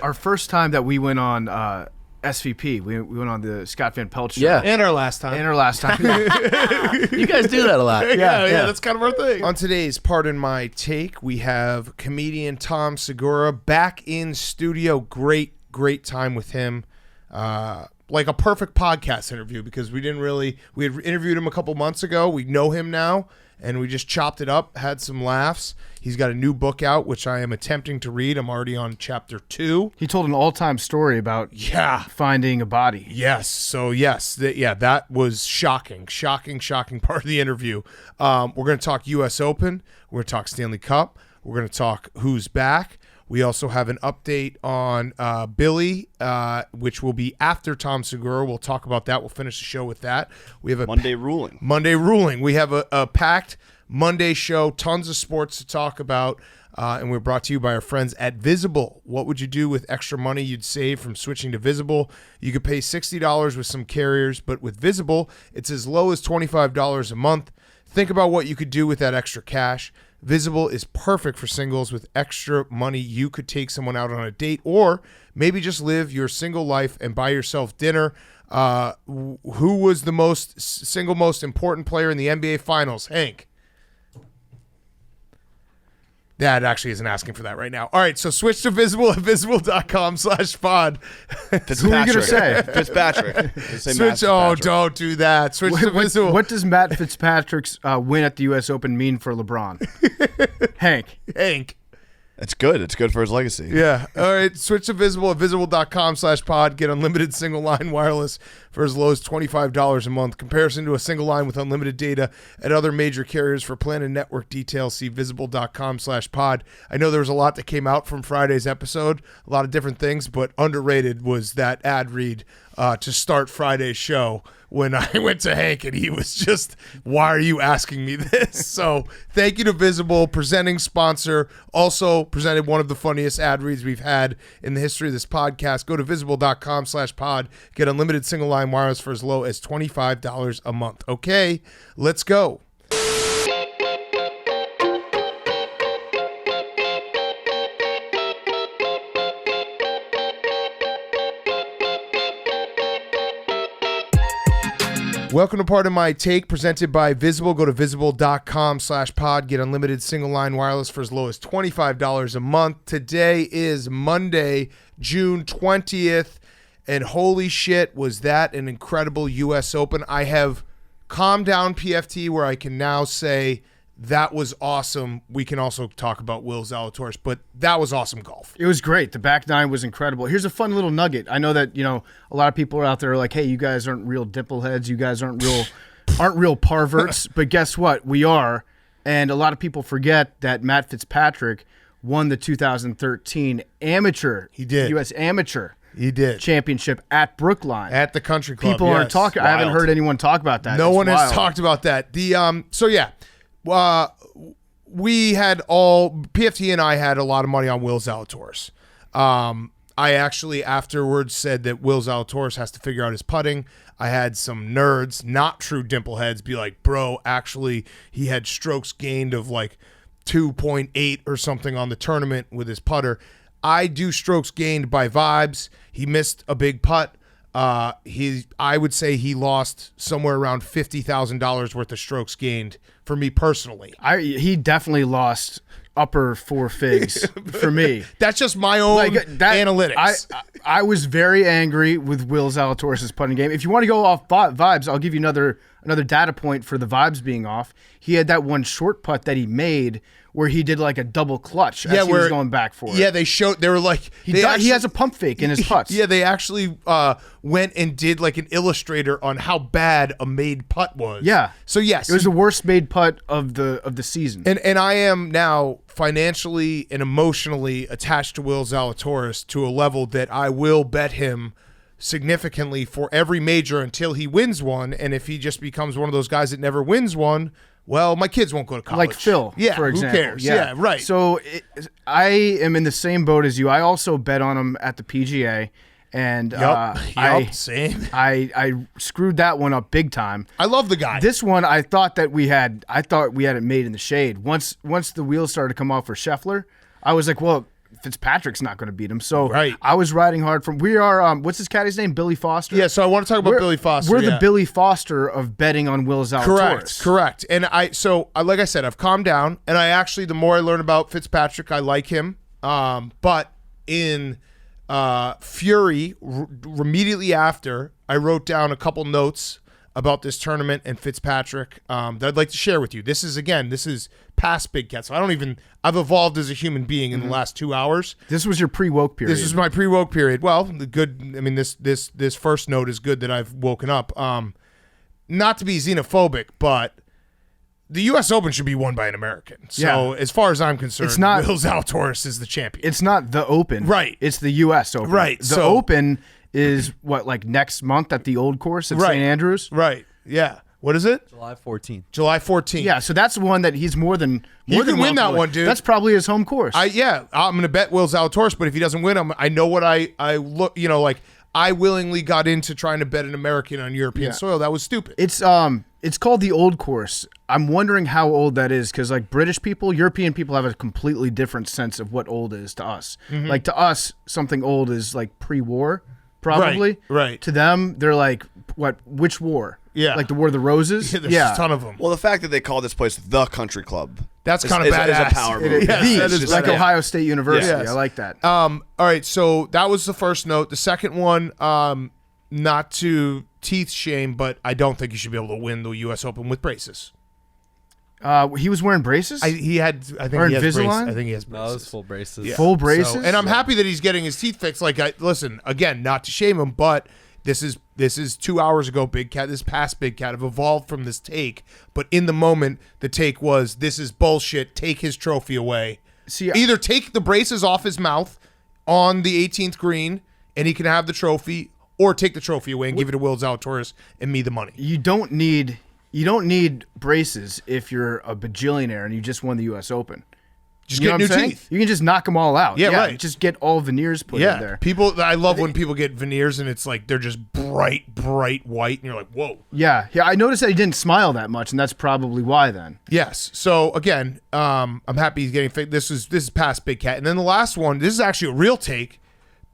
our first time that we went on SVP. We went on the Scott Van Pelt show. Yeah. And our last time. You guys do that a lot. Yeah, that's kind of our thing. On today's Pardon My Take, we have comedian Tom Segura back in studio. Great time with him. Like a perfect podcast interview because we had interviewed him a couple months ago. We know him now, and we just chopped it up, had some laughs. He's got a new book out, which I am attempting to read. I'm already on chapter 2. He told an all-time story about finding a body. Yes. So, yes. That was shocking part of the interview. We're going to talk U.S. Open. We're going to talk Stanley Cup. We're going to talk who's back. We also have an update on Billy, which will be after Tom Segura. We'll talk about that. We'll finish the show with that. We have a Monday ruling. We have a packed Monday show, tons of sports to talk about, and we're brought to you by our friends at Visible. What would you do with extra money you'd save from switching to Visible? You could pay $60 with some carriers, but with Visible, it's as low as $25 a month. Think about what you could do with that extra cash. Visible is perfect for singles with extra money. You could take someone out on a date or maybe just live your single life and buy yourself dinner. Who was the single most important player in the NBA Finals? Hank. Dad actually isn't asking for that right now. All right, so switch to Visible at visible.com/pod. Who are you going to say? Fitzpatrick. Don't do that. Switch to Visible. What does Matt Fitzpatrick's win at the U.S. Open mean for LeBron? Hank. It's good. It's good for his legacy. Yeah. All right. Switch to Visible at visible.com/pod. Get unlimited single line wireless for as low as $25 a month. Comparison to a single line with unlimited data at other major carriers. For plan and network details, see visible.com/pod. I know there was a lot that came out from Friday's episode, a lot of different things, but underrated was that ad read to start Friday's show when I went to Hank and he was just, why are you asking me this? So thank you to Visible, presenting sponsor, also presented one of the funniest ad reads we've had in the history of this podcast. Go to visible.com/pod, get unlimited single line wireless for as low as $25 a month. Okay, let's go. Welcome to Pardon My Take, presented by Visible. Go to visible.com/pod. Get unlimited single line wireless for as low as $25 a month. Today is Monday, June 20th, and holy shit, was that an incredible U.S. Open. I have calmed down PFT where I can now say that was awesome. We can also talk about Will Zalatoris, but that was awesome golf. It was great. The back nine was incredible. Here's a fun little nugget. I know that, a lot of people are out there like, hey, you guys aren't real dimpleheads. You guys aren't real perverts. But guess what? We are. And a lot of people forget that Matt Fitzpatrick won the 2013 amateur. He did. U.S. amateur. He did. Championship at Brookline. At the country club. People aren't talking. I haven't heard anyone talk about that. No one has talked about that. We had PFT and I had a lot of money on Will Zalatoris. I actually afterwards said that Will Zalatoris has to figure out his putting. I had some nerds, not true dimpleheads, be like, bro, actually he had strokes gained of like 2.8 or something on the tournament with his putter. I do strokes gained by vibes. He missed a big putt. I would say he lost somewhere around $50,000 worth of strokes gained for me personally. He definitely lost upper four figs for me. That's just my own analytics. I was very angry with Will Zalatoris' putting game. If you want to go off vibes, I'll give you another data point for the vibes being off. He had that one short putt that he made where he did like a double clutch as he was going back for it. Yeah, they were like... He has a pump fake in his putts. Yeah, they actually went and did like an illustrator on how bad a made putt was. Yeah. So yes. It was the worst made putt of the season. And I am now financially and emotionally attached to Will Zalatoris to a level that I will bet him significantly for every major until he wins one. And if he just becomes one of those guys that never wins one, well, my kids won't go to college. Like Phil, for example. Who cares? Yeah, right. So I am in the same boat as you. I also bet on him at the PGA. And same. I screwed that one up big time. I love the guy. This one, I thought we had it made in the shade. Once the wheels started to come off for Scheffler, I was like, well, Fitzpatrick's not going to beat him. So Right. I was riding hard from. We are. What's his caddy's name? Billy Foster. Yeah, so I want to talk about Billy Foster. We're the Billy Foster of betting on Will Zalatoris. Correct. And like I said, I've calmed down, and the more I learn about Fitzpatrick, I like him. But in fury, immediately after, I wrote down a couple notes about this tournament and Fitzpatrick that I'd like to share with you. This is past Big Cat. So I've evolved as a human being in the last 2 hours. This was your pre-woke period. This is my pre-woke period. Well, this first note is good that I've woken up. Not to be xenophobic, but the U.S. Open should be won by an American. So as far as I'm concerned, It's not- Will Zalatoris is the champion. It's not the Open. Right. It's the U.S. Open. Right, The so- Open is like next month at the old course at Right. St. Andrews. Right. Yeah. What is it? July 14th. July 14th. Yeah, so that's the one that he's more than He can win that welcome one, with. dude. That's probably his home course. I'm going to bet Will Zalatoris, but if he doesn't win, I know what I look, I willingly got into trying to bet an American on European soil. That was stupid. It's called the old course. I'm wondering how old that is because like British people, European people have a completely different sense of what old is to us. Mm-hmm. Like to us, something old is like pre-war, probably. Right. To them, they're like, which war? Yeah. Like the War of the Roses? There's a ton of them. Well, the fact that they call this place the country club. That's is- kind of is badass. a power It move. is, Yes, the, that is it's like badass. Ohio State University. Yes. I like that. All right, so that was the first note. The second one, not to teeth shame, but I don't think you should be able to win the U.S. Open with braces. He was wearing braces? I think he has Invisalign? braces. I think he has No, it braces. was full braces. Yeah. Full braces? So, and I'm happy that he's getting his teeth fixed. Like, listen, again, not to shame him, but this is 2 hours ago, Big Cat. This past Big Cat have evolved from this take, but in the moment, the take was, this is bullshit. Take his trophy away. See, Either take the braces off his mouth on the 18th green, and he can have the trophy, or take the trophy away and give it to Will Zalatoris and me the money. you don't need braces if you're a bajillionaire and you just won the U.S. Open. Just You know get what new I'm saying? teeth. You can just knock them all out. Yeah, right. Just get all veneers put in there. I love when people get veneers and it's like they're just bright white, and you're like, whoa. Yeah. I noticed that he didn't smile that much, and that's probably why then. Yes. So again, I'm happy he's getting fixed. This is past Big Cat, and then the last one. This is actually a real take.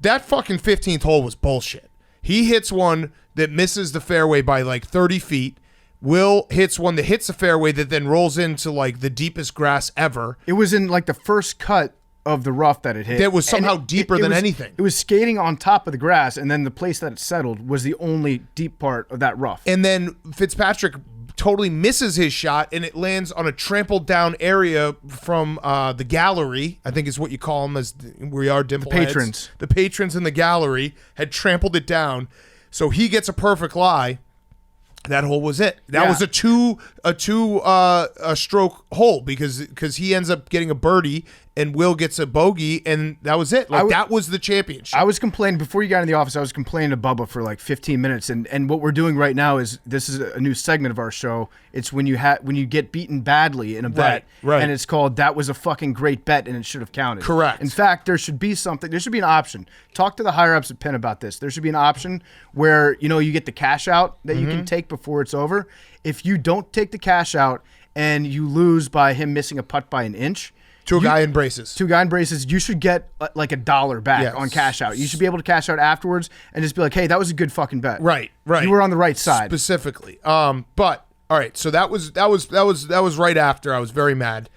That fucking 15th hole was bullshit. He hits one that misses the fairway by like 30 feet. Will hits one that hits the fairway that then rolls into like the deepest grass ever. It was in like the first cut of the rough that it hit. That was somehow And deeper than was- anything. It was skating on top of the grass, and then the place that it settled was the only deep part of that rough. And then Fitzpatrick totally misses his shot, and it lands on a trampled down area from the gallery. I think is what you call them, as we are dimple patrons. The patrons in the gallery had trampled it down, so he gets a perfect lie. That hole was it. That Yeah. was a two stroke hole because he ends up getting a birdie and Will gets a bogey, and that was it. Like that was the championship. I was complaining before you got in the office. I was complaining to Bubba for like 15 minutes, and what we're doing right now is this is a new segment of our show. It's when you get beaten badly in a bet, right. and it's called "That was a fucking great bet and it should have counted." Correct. In fact, there should be something. There should be an option. Talk to the higher ups at Penn about this. There should be an option where you get the cash out that you can take before it's over. If you don't take the cash out and you lose by him missing a putt by an inch. to a guy in braces. To a guy in braces, you should get like $1 back Yes. on cash out. You should be able to cash out afterwards and just be like, "Hey, that was a good fucking bet." Right. You were on the right side. specifically. But all right, so that was right after I was very mad.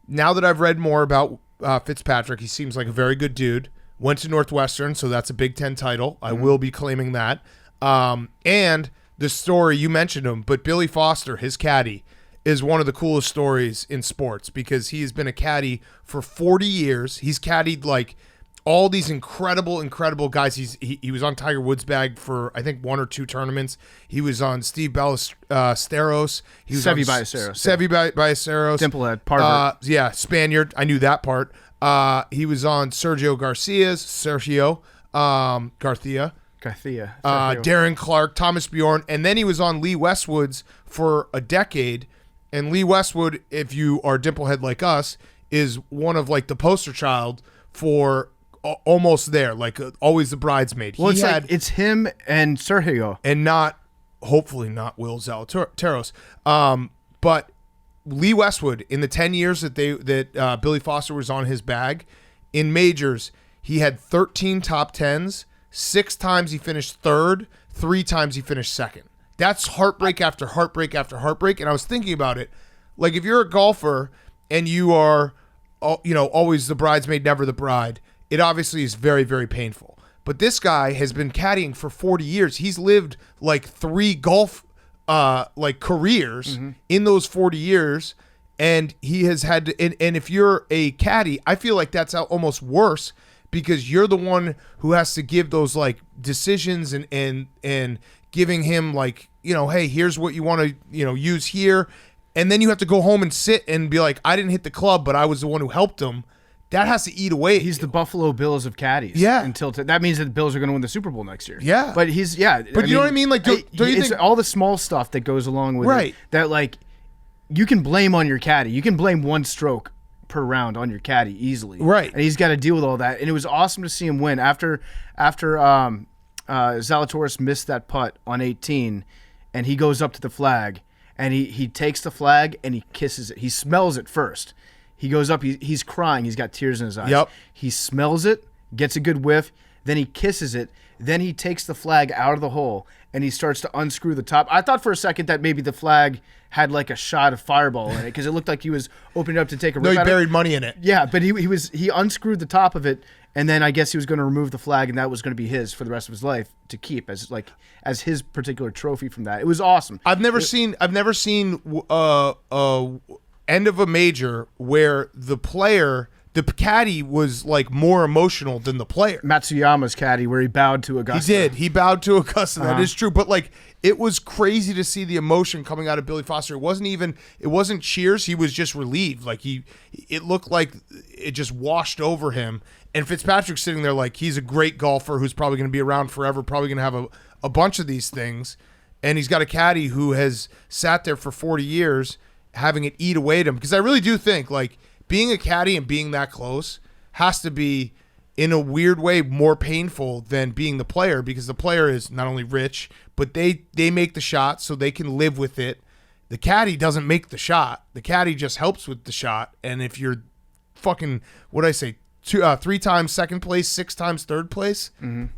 Now that I've read more about Fitzpatrick, he seems like a very good dude. Went to Northwestern, so that's a Big Ten title. I will be claiming that. And the story you mentioned him, but Billy Foster, his caddy, is one of the coolest stories in sports because he's been a caddy for 40 years. He's caddied like all these incredible guys. He was on Tiger Woods' bag for I think 1 or 2 tournaments. He was on Steve Ballesteros. He was Sevi on Ballesteros. Sevi Ballesteros. Dimplehead, Parvert. Yeah, Spaniard. I knew that part. He was on Sergio Garcia, Garcia. Darren Clark, Thomas Bjorn, and then he was on Lee Westwood's for a decade. And Lee Westwood, if you are Dimplehead like us, is one of like the poster child for almost there, like always the bridesmaid. Well, He had, it's him and Sergio. and hopefully not Will Zalatoris. But Lee Westwood, in the 10 years that Billy Foster was on his bag, in majors, he had 13 top 10s. 6 times he finished third. 3 times he finished second. That's heartbreak after heartbreak after heartbreak. And I was thinking about it. Like, if you're a golfer and you are, always the bridesmaid, never the bride, it obviously is very, very painful. But this guy has been caddying for 40 years. He's lived like 3 golf careers in those 40 years. And he has had to, and if you're a caddy, I feel like that's almost worse because you're the one who has to give those like decisions and giving him like, hey, here's what you want to, use here. And then you have to go home and sit and be like, I didn't hit the club, but I was the one who helped him. That has to eat away. He's the Buffalo Bills of caddies. Yeah. That means that the Bills are going to win the Super Bowl next year. Yeah. But he's, But you know what I mean? Like, don't you it's think all the small stuff that goes along with it that, like, you can blame on your caddy. You can blame 1 stroke per round on your caddy easily. Right. And he's got to deal with all that. And it was awesome to see him win. After Zalatoris missed that putt on 18, and he goes up to the flag, and he takes the flag, and he kisses it. He smells it first. He goes up, he's crying. He's got tears in his eyes. Yep. He smells it, gets a good whiff, then he kisses it. Then he takes the flag out of the hole, and he starts to unscrew the top. I thought for a second that maybe the flag had like a shot of Fireball in it because it looked like he was opening it up to take a rip. No, he out of buried it. money in it. Yeah, but he unscrewed the top of it, and then I guess he was going to remove the flag, and that was going to be his for the rest of his life to keep as his particular trophy from that. It was awesome. I've never seen end of a major where the caddy was like more emotional than the player. Matsuyama's caddy, where he bowed to Augusta. He did. He bowed to Augusta. That is true. But like, it was crazy to see the emotion coming out of Billy Foster. It wasn't cheers. He was just relieved. Like it looked like it just washed over him. And Fitzpatrick's sitting there like he's a great golfer who's probably going to be around forever, probably going to have a bunch of these things. And he's got a caddy who has sat there for 40 years having it eat away at him. Because I really do think like being a caddy and being that close has to be, in a weird way, more painful than being the player, because the player is not only rich, but they make the shot so they can live with it. The caddy doesn't make the shot. The caddy just helps with the shot. And if you're fucking, what did I say, 3 times second place, 6 times third place,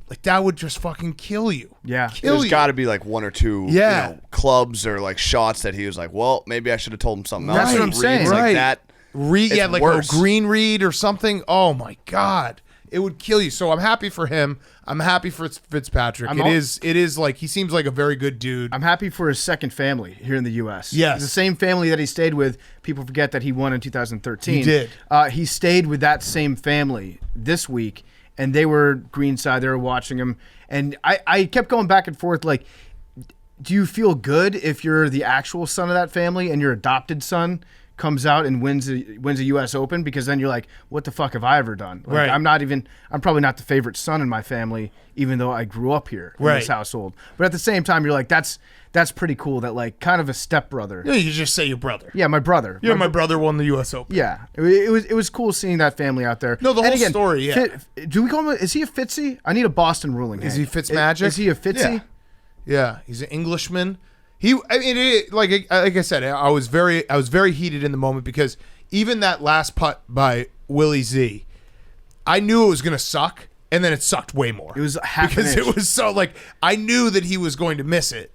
like that would just fucking kill you. Yeah. There's got to be like 1 or 2 clubs or like shots that he was like, well, maybe I should have told him something else. That's what I'm saying. Like Right. that. Like worse. a green read or something. Oh my God. It would kill you. So I'm happy for him. I'm happy for Fitzpatrick. It is like, he seems like a very good dude. I'm happy for his second family here in the U.S. Yes. The same family that he stayed with. People forget that he won in 2013. He did. He stayed with that same family this week, and they were greenside. They were watching him. And I kept going back and forth, like, do you feel good if you're the actual son of that family and your adopted son comes out and wins a U.S. Open? Because then you're like, what the fuck have I ever done? Like, Right. I'm probably not the favorite son in my family, even though I grew up here in this household. But at the same time, you're like, that's pretty cool that, like, kind of a stepbrother. You could just say your brother. Yeah, my brother. My brother won the U.S. Open. Yeah, it was cool seeing that family out there. No, the whole story, yeah. Do we call him? Is he a Fitzy? I need a Boston ruling. Is Hank. he Fitzmagic? Is he a Fitzy? Yeah, he's an Englishman. Like I said, I was very heated in the moment because even that last putt by Willie Z, I knew it was going to suck, and then it sucked way more. It was half because an inch. it was so like I knew that he was going to miss it,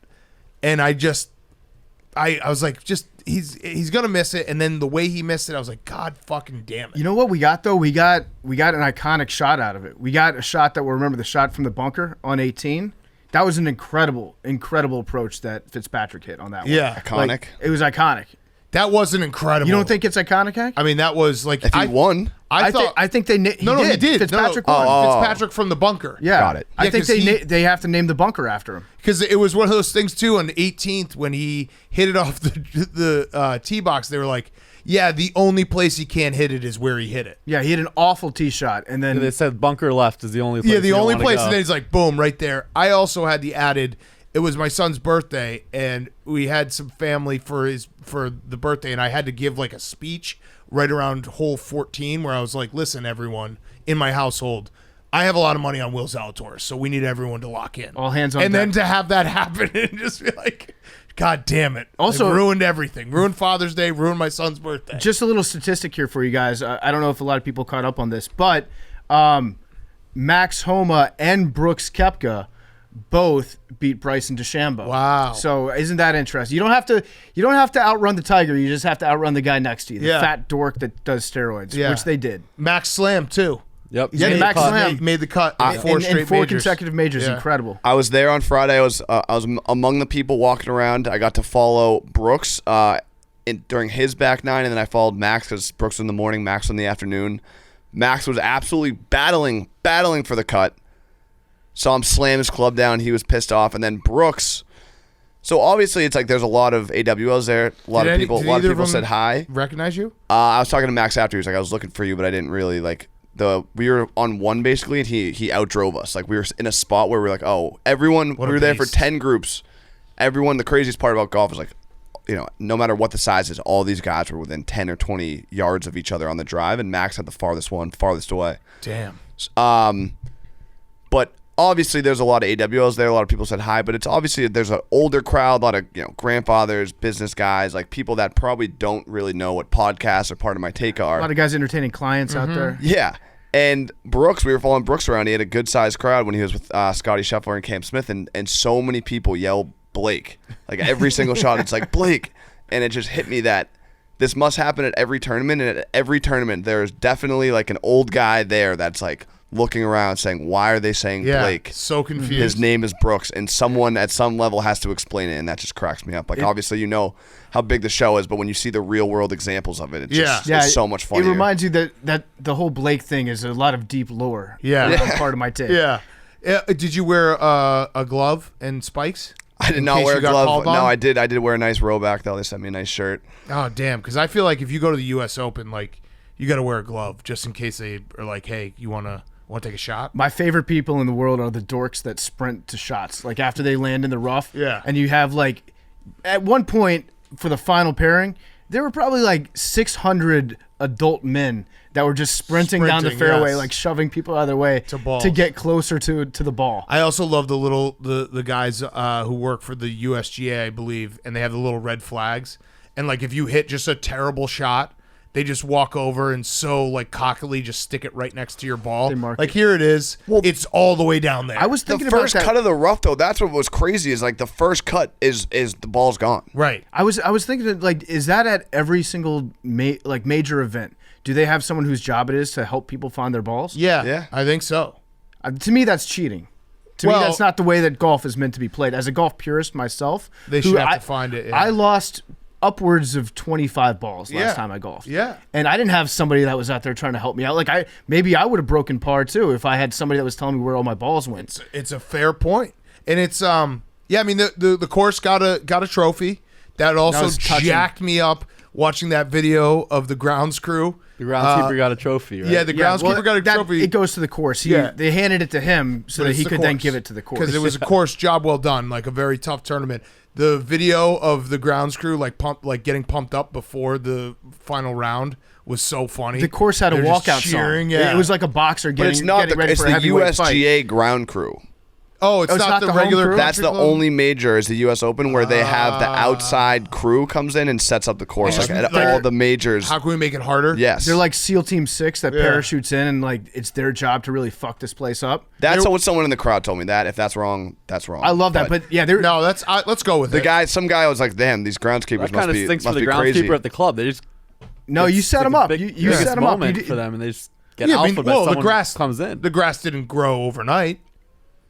and I was like, just he's gonna miss it, and then the way he missed it, I was like, God fucking damn it. You know what we got though? We got an iconic shot out of it. We got a shot that we'll remember, the shot from the bunker on 18. That was an incredible approach that Fitzpatrick hit on that one. Yeah. Iconic. Like, it was iconic. That wasn't incredible. You don't think it's iconic, Hank? I mean, that was like If he won, I thought I think they he did. Fitzpatrick won. Fitzpatrick from the bunker. Yeah, Got it. I think 'cause they have to name the bunker after him. Because it was one of those things too. On the 18th, when he hit it off the tee box, they were like, "Yeah, the only place he can't hit it is where he hit it." Yeah, he hit an awful tee shot, and then They said bunker left is the only place. Yeah, the you only wanna place, go. and then he's like, "Boom, right there." I also had the added. It was my son's birthday, and we had some family for the birthday, and I had to give like a speech right around hole 14 where I was like, "Listen, everyone in my household, I have a lot of money on Will Zalatoris, so we need everyone to lock in. All hands on and deck. then to have that happen and just be like, God damn it. Also, ruined everything. Ruined Father's Day, ruined my son's birthday. Just a little statistic here for you guys. I don't know if a lot of people caught up on this, but Max Homa and Brooks Koepka both beat Bryson DeChambeau. Wow. So isn't that interesting? You don't have to outrun the tiger. You just have to outrun the guy next to you, the fat dork that does steroids, which they did. Max Slam, too. Yep. Yeah, Max Slam made the cut in four consecutive majors. Incredible. I was there on Friday. I was among the people walking around. I got to follow Brooks during his back nine, and then I followed Max because Brooks in the morning, Max in the afternoon. Max was absolutely battling for the cut. Saw him slam his club down. He was pissed off. And then Brooks. So obviously it's like there's a lot of AWLs there. A lot of people said hi. Recognize you? I was talking to Max after. He was like, I was looking for you, but I didn't really like we were on one basically, and he outdrove us. Like we were in a spot where we were like, oh, everyone. We were there for 10 groups. Everyone. The craziest part about golf is like, no matter what the size is, all these guys were within 10 or 20 yards of each other on the drive, and Max had the farthest away. Damn. But obviously there's a lot of AWLs there. A lot of people said hi, but it's obviously there's an older crowd, a lot of grandfathers, business guys, like people that probably don't really know what podcasts or Part of My Take are. A lot of guys entertaining clients out there. Yeah. And Brooks, we were following Brooks around. He had a good-sized crowd when he was with Scotty Scheffler and Cam Smith, and so many people yell Blake. Like every single shot, it's like Blake. And it just hit me that this must happen at every tournament, and at every tournament there's definitely like an old guy there that's like looking around saying, why are they saying Blake? So confused. His name is Brooks, and someone at some level has to explain it, and that just cracks me up. Like, obviously, how big the show is, but when you see the real-world examples of it, it's so much funnier. It reminds you that the whole Blake thing is a lot of deep lore. Part of my take. Yeah. Did you wear a glove and spikes? I did not wear a glove. No, I did wear a nice rowback, though. They sent me a nice shirt. Oh, damn, because I feel like if you go to the U.S. Open, like, you got to wear a glove just in case they are like, hey, you want to take a shot? My favorite people in the world are the dorks that sprint to shots. Like after they land in the rough. Yeah. And you have like, at one point for the final pairing, there were probably like 600 adult men that were just sprinting down the fairway, like shoving people out of their way to get closer to the ball. I also love the guys who work for the USGA, I believe, and they have the little red flags. And like if you hit just a terrible shot, they just walk over and so like cockily just stick it right next to your ball. Like here it is. Well, it's all the way down there. I was thinking the first cut of the rough though. That's what was crazy. Is like the first cut is the ball's gone. Right. I was thinking that, like, is that at every single major event? Do they have someone whose job it is to help people find their balls? Yeah. I think so. To me, that's cheating. To me, that's not the way that golf is meant to be played. As a golf purist myself, they should have to find it. Yeah. I lost upwards of 25 balls last time I golfed. Yeah. And I didn't have somebody that was out there trying to help me out. Like maybe I would have broken par too if I had somebody that was telling me where all my balls went. It's a fair point. And it's I mean the course got a trophy. That also jacked me up watching that video of the grounds crew. The groundskeeper got a trophy, right? Yeah, the groundskeeper got a trophy. It goes to the course. They handed it to him so that he could then give it to the course. Because it was a course job well done, like a very tough tournament. The video of the grounds crew getting pumped up before the final round was so funny. The course had a walkout cheering, song. Yeah. It was like a boxer getting ready for a heavyweight fight. It's the USGA ground crew. Oh, it's not the regular. That's the only major is the U.S. Open where they have the outside crew comes in and sets up the course. Like at all the majors. How can we make it harder? Yes. They're like SEAL Team 6 that parachutes in and like it's their job to really fuck this place up. That's what someone in the crowd told me. That if that's wrong, that's wrong. I love that, but yeah, let's go with it. Some guy was like, damn, these groundskeepers must be stinks for the crazy. groundskeeper at the club. They just you set them up. You set them up for them, and they just get alpha. The grass comes in. The grass didn't grow overnight.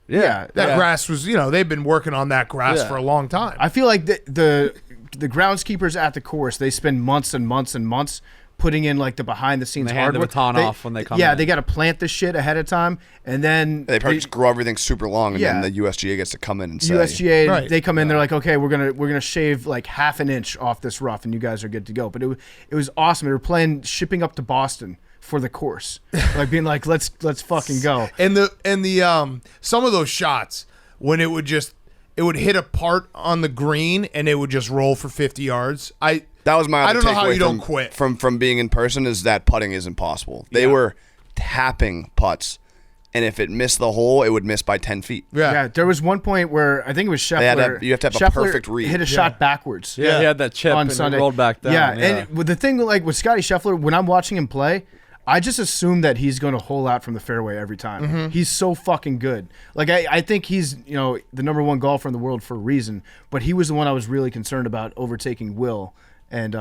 Yeah, that grass was, they've been working on that grass for a long time. I feel like the groundskeepers at the course, they spend months and months and months putting in like the behind the scenes hard work. They hand the baton off when they come in. Yeah, they got to plant the shit ahead of time, and then they probably just grow everything super long, and then the USGA gets to come in and say, USGA, they come in, they're like, okay, we're gonna shave like half an inch off this rough, and you guys are good to go. But it was awesome. They were shipping up to Boston for the course, like being like, let's fucking go. And the some of those shots when it would hit a part on the green and it would just roll for 50 yards. That was my other I don't know how takeaway you don't quit from being in person is that putting is impossible. They were tapping putts and if it missed the hole, it would miss by 10 feet. Yeah, there was one point where I think it was Scheffler. You have to have a Scheffler perfect read. Hit a shot backwards. Yeah, he had that chip on and Sunday. it rolled back down. Yeah, and with the thing like with Scotty Scheffler, when I'm watching him play, I just assume that he's going to hole out from the fairway every time. He's so fucking good. Like I think he's the number one golfer in the world for a reason. But he was the one I was really concerned about overtaking Will and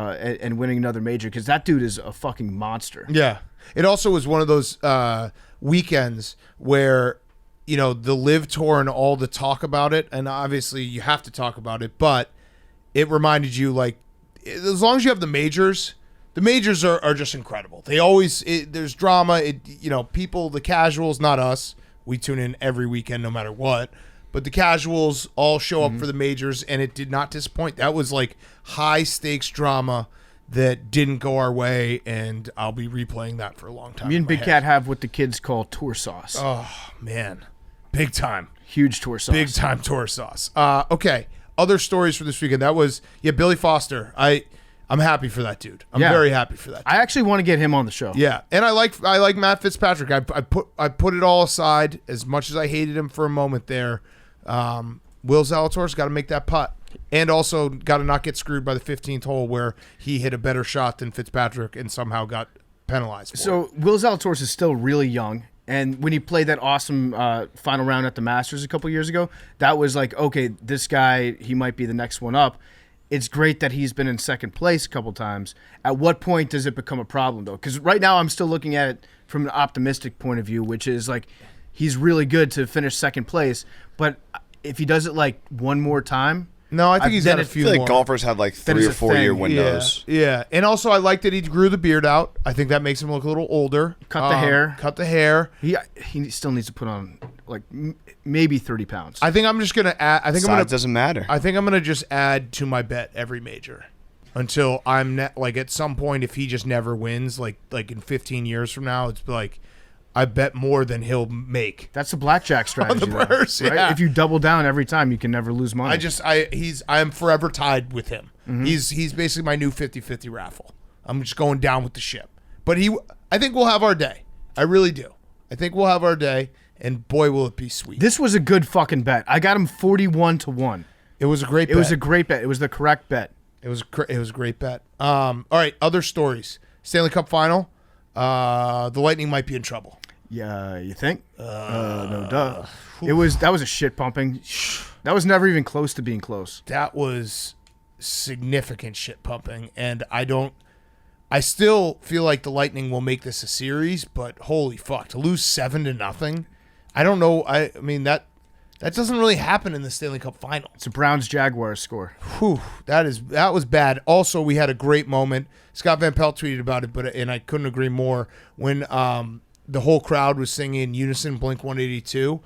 winning another major because that dude is a fucking monster. Yeah, it also was one of those weekends where the Live Tour and all the talk about it, and obviously you have to talk about it, but it reminded you like as long as you have the majors. The majors are just incredible. They always there's drama. People, the casuals, not us. We tune in every weekend, no matter what. But the casuals all show up for the majors, and it did not disappoint. That was like high stakes drama that didn't go our way, and I'll be replaying that for a long time. Me and Big Cat have what the kids call tour sauce. Oh man, big time, huge tour sauce, big time tour sauce. Okay, other stories for this weekend. That was Billy Foster. I'm happy for that dude. I'm very happy for that dude. I actually want to get him on the show. Yeah, and I like Matt Fitzpatrick. I put it all aside as much as I hated him for a moment there. Will Zalatoris got to make that putt, and also got to not get screwed by the 15th hole where he hit a better shot than Fitzpatrick and somehow got penalized for So it. Will Zalatoris is still really young. And when he played that awesome final round at the Masters a couple years ago, that was like, okay, this guy, he might be the next one up. It's great that he's been in second place a couple times. At what point does it become a problem, though? Because right now I'm still looking at it from an optimistic point of view, which is like he's really good to finish second place. But if he does it like one more time, no, I think he's got a few I feel more. like golfers have like 3 or 4 year windows. Yeah, and also I like that he grew the beard out. I think that makes him look a little older. Cut the hair. He still needs to put on like maybe 30 pounds. I think I'm just gonna add. Size doesn't matter. I think I'm gonna just add to my bet every major until I'm like at some point if he just never wins, like in 15 years from now, it's like I bet more than he'll make. That's a blackjack strategy. On the purse, right? yeah. If you double down every time, you can never lose money. I am forever tied with him. He's basically my new 50-50 raffle. I'm just going down with the ship. But I think we'll have our day. I really do. I think we'll have our day, and boy, will it be sweet. This was a good fucking bet. I got him 41-1. It was a great bet. It was a great bet. It was the correct bet. It was a great bet. All right, other stories. Stanley Cup Final. The Lightning might be in trouble. Yeah, you think? No duh. That was a shit pumping. That was never even close to being close. That was significant shit pumping, and I still feel like the Lightning will make this a series, but holy fuck, to lose 7-0. I don't know. I mean that doesn't really happen in the Stanley Cup Final. It's a Browns-Jaguars score. Whew, that was bad. Also, we had a great moment. Scott Van Pelt tweeted about it, and I couldn't agree more when the whole crowd was singing in unison Blink-182.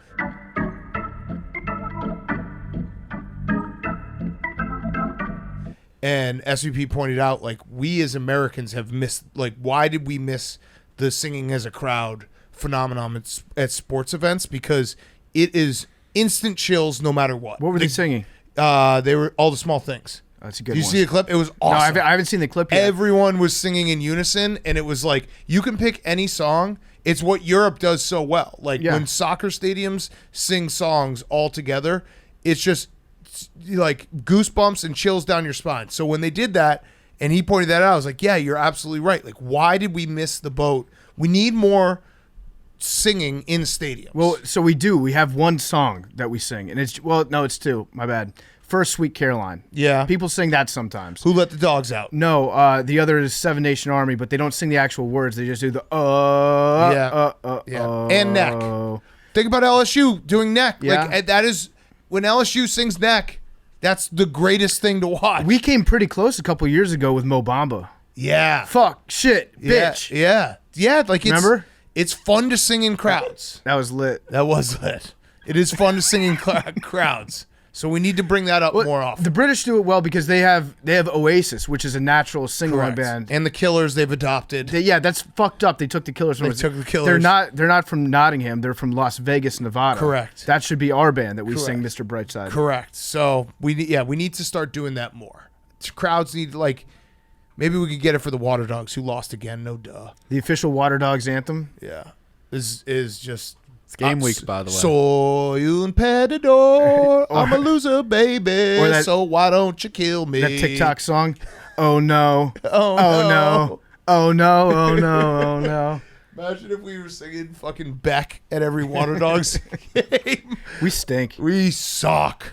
And SVP pointed out, like, we as Americans have missed, like, why did we miss the singing as a crowd phenomenon at sports events? Because it is instant chills no matter what. What were they singing? They were All the Small Things. That's a good Did you one. see a clip? It was awesome. No, I haven't seen the clip yet. Everyone was singing in unison, and it was like, you can pick any song. It's what Europe does so well. Like, when soccer stadiums sing songs all together, it's just like goosebumps and chills down your spine. So when they did that, and he pointed that out, I was like, yeah, you're absolutely right. Like, why did we miss the boat? We need more singing in stadiums. Well, so we do. We have one song that we sing, and it's two. My bad. First, Sweet Caroline. Yeah. People sing that sometimes. Who Let the Dogs Out? No, the other is Seven Nation Army, but they don't sing the actual words. They just do the and Neck. Think about LSU doing Neck. Yeah. Like, that is, when LSU sings Neck, that's the greatest thing to watch. We came pretty close a couple years ago with Mo Bamba. Yeah. Fuck, shit, bitch. Yeah. Like, remember? It's fun to sing in crowds. That was lit. It is fun to sing in crowds. So we need to bring that up more often. The British do it well because they have Oasis, which is a natural sing-along band. And the Killers they've adopted. That's fucked up. They took the Killers. They're not from Nottingham. They're from Las Vegas, Nevada. Correct. That should be our band that we sing Mr. Brightside. Correct. So we need to start doing that more. Crowds need, like, maybe we could get it for the Water Dogs, who lost again. No duh. The official Water Dogs anthem. Yeah, is just It's game week, by the way. Soy un perdedor. I'm a loser, baby. Or that- so why don't you kill me? That TikTok song. Oh no. Oh, Oh no. Oh no. Oh no. Oh no. Imagine if we were singing fucking Beck at every Water Dogs game. We stink. We suck.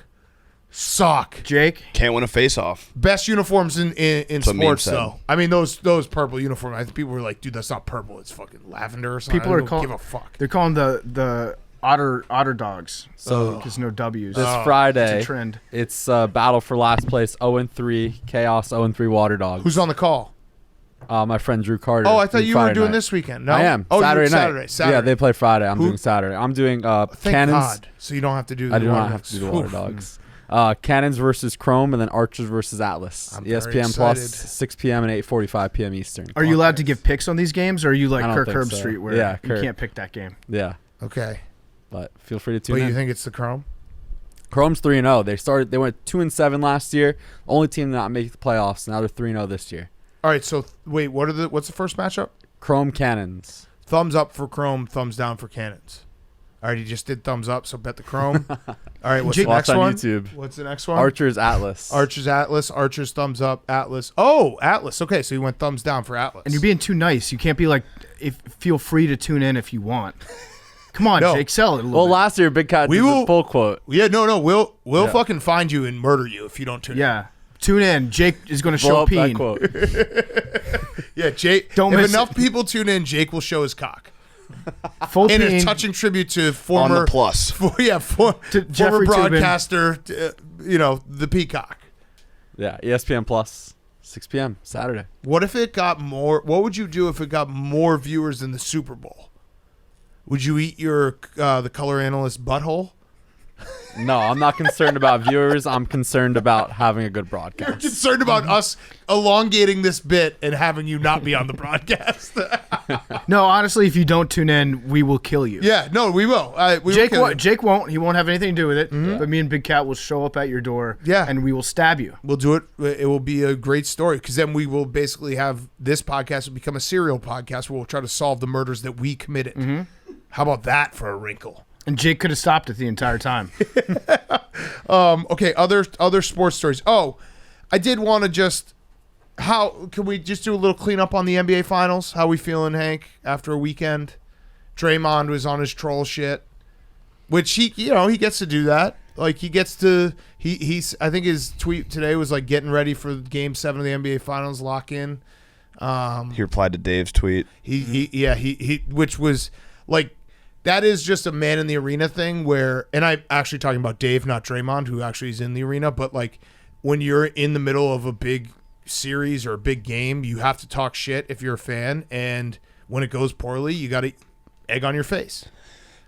Jake. Can't win a face-off. Best uniforms in what meme sports, said. though. I mean, those purple uniforms. I think people were like, "Dude, that's not purple. It's fucking lavender or something." People I are don't calling. give a fuck. They're calling the otter dogs. So Because no W's. this Friday, It's a trend. it's battle for last place. 0-3 Chaos. 0-3 Water Dogs. Who's on the call? My friend Drew Carter. Oh, I thought doing you were Friday doing night. this weekend. No, I am. Oh, Saturday you're night. Saturday. Yeah, they play Friday. I'm Who? doing Saturday. I'm doing Thank Cannons. God. So you don't have to do. I the do Water not have Dogs. to do the Water Oof. Dogs. Cannons versus Chrome, and then Archers versus Atlas. I'm very ESPN Plus, excited. 6 p.m. and 8:45 p.m. Eastern. Are you allowed to give picks on these games, or are you like I don't Kirk think so. Herbstreit where Yeah, you Kirk. can't pick that game? Yeah, Okay, but feel free to tune but in. you think it's the Chrome? Chrome's 3-0. They went 2-7 last year. Only team to not make the playoffs. Now they're 3-0 this year. All right. So wait, what's the first matchup? Chrome Cannons. Thumbs up for Chrome. Thumbs down for Cannons. All right, he just did thumbs up, so bet the Chrome. All right, what's the Watch next on one? YouTube. What's the next one? Archers Atlas. Archers Atlas. Archers thumbs up. Atlas. Oh, Atlas. Okay, so you went thumbs down for Atlas. And you're being too nice. You can't be like, feel free to tune in if you want. Come on, No. Jake, sell it a little Well, bit. last year Big Cat We did will- the full quote. Yeah, no. We'll Yeah. fucking find you and murder you if you don't tune in. Yeah. Tune in. Jake is going to Blow show up that peen. Yeah, quote. Jake. Don't if miss enough it. people tune in, Jake will show his cock. Full In a peen. touching tribute to On former the plus. To former Jeffrey Toobin. broadcaster, the Peacock. Yeah, ESPN Plus, 6 p.m. Saturday. What if it got more? What would you do if it got more viewers than the Super Bowl? Would you eat your the color analyst butthole? No, I'm not concerned about viewers. I'm concerned about having a good You're broadcast. concerned about us elongating this bit and having you not be on the broadcast. No, honestly, if you don't tune in, we will kill you. Yeah, no, we will. We Jake will kill you. won't. Jake won't. He won't have anything to do with it. But me and Big Cat will show up at your door. Yeah. And we will stab you. We'll do it. It will be a great story because then we will basically have this podcast will become a serial podcast where we'll try to solve the murders that we committed. How about that for a wrinkle? And Jake could have stopped it the entire time. Okay, other sports stories. Oh, I did want to just can we just do a little cleanup on the NBA Finals? How we feeling, Hank? After a weekend, Draymond was on his troll shit, which he gets to do that. Like he gets to he's I think his tweet today was like getting ready for Game 7 of the NBA Finals lock in. He replied to Dave's tweet. He which was like that is just a man in the arena thing where, and I'm actually talking about Dave, not Draymond, who actually is in the arena, but like when you're in the middle of a big series or a big game, you have to talk shit if you're a fan, and when it goes poorly, you got to egg on your face.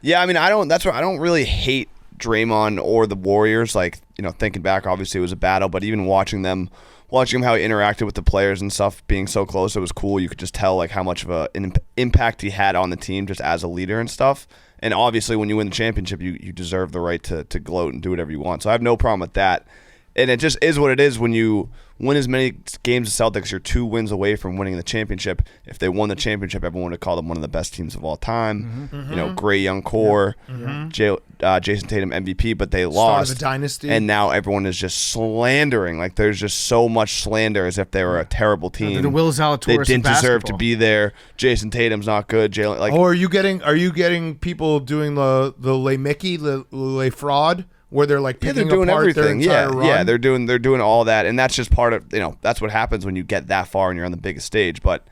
Yeah, I mean, I don't really hate Draymond or the Warriors. Like, thinking back, obviously it was a battle, but even watching him how he interacted with the players and stuff, being so close, it was cool. You could just tell like how much of an impact he had on the team just as a leader and stuff. And obviously when you win the championship, you deserve the right to gloat and do whatever you want. So I have no problem with that. And it just is what it is when you win as many games as Celtics. You're 2 wins away from winning the championship. If they won the championship, everyone would call them one of the best teams of all time. Great young core. Jason Tatum MVP, but they Start lost. of a dynasty. And now everyone is just slandering. Like there's just so much slander as if they were a terrible team. The Will Zalatoris They of didn't deserve to basketball. be there. Jason Tatum's not good. Jalen, like, Are you getting people doing the Le Mickey, the Le Fraud, where they're like yeah, picking they're doing apart everything. their entire run? Yeah, they're doing all that, and that's just part of that's what happens when you get that far and you're on the biggest stage. But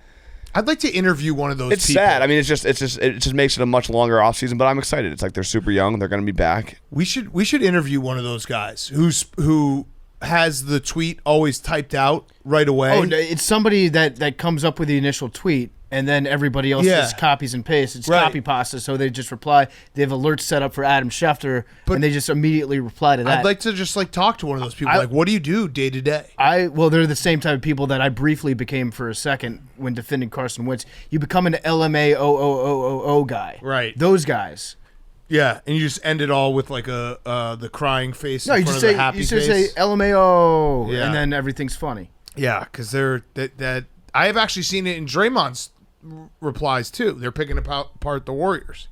I'd like to interview one of those it's people. sad. I mean, it just makes it a much longer off season. But I'm excited. It's like they're super young. They're going to be back. We should interview one of those guys who has the tweet always typed out right away. Oh, it's somebody that comes up with the initial tweet, and then everybody else Yeah. just copies and pastes. It's Right. copy pasta, so they just reply. They have alerts set up for Adam Schefter, and they just immediately reply to that. I'd like to just like talk to one of those people. Like, what do you do day to day? Well, they're the same type of people that I briefly became for a second when defending Carson Wentz. You become an LMAO guy. Right. Those guys. Yeah, and you just end it all with like the crying face. No, in you front just of say the happy you just face. say LMAO, Yeah. and then everything's funny. Yeah, because they're that. I have actually seen it in Draymond's replies too. They're picking apart the Warriors.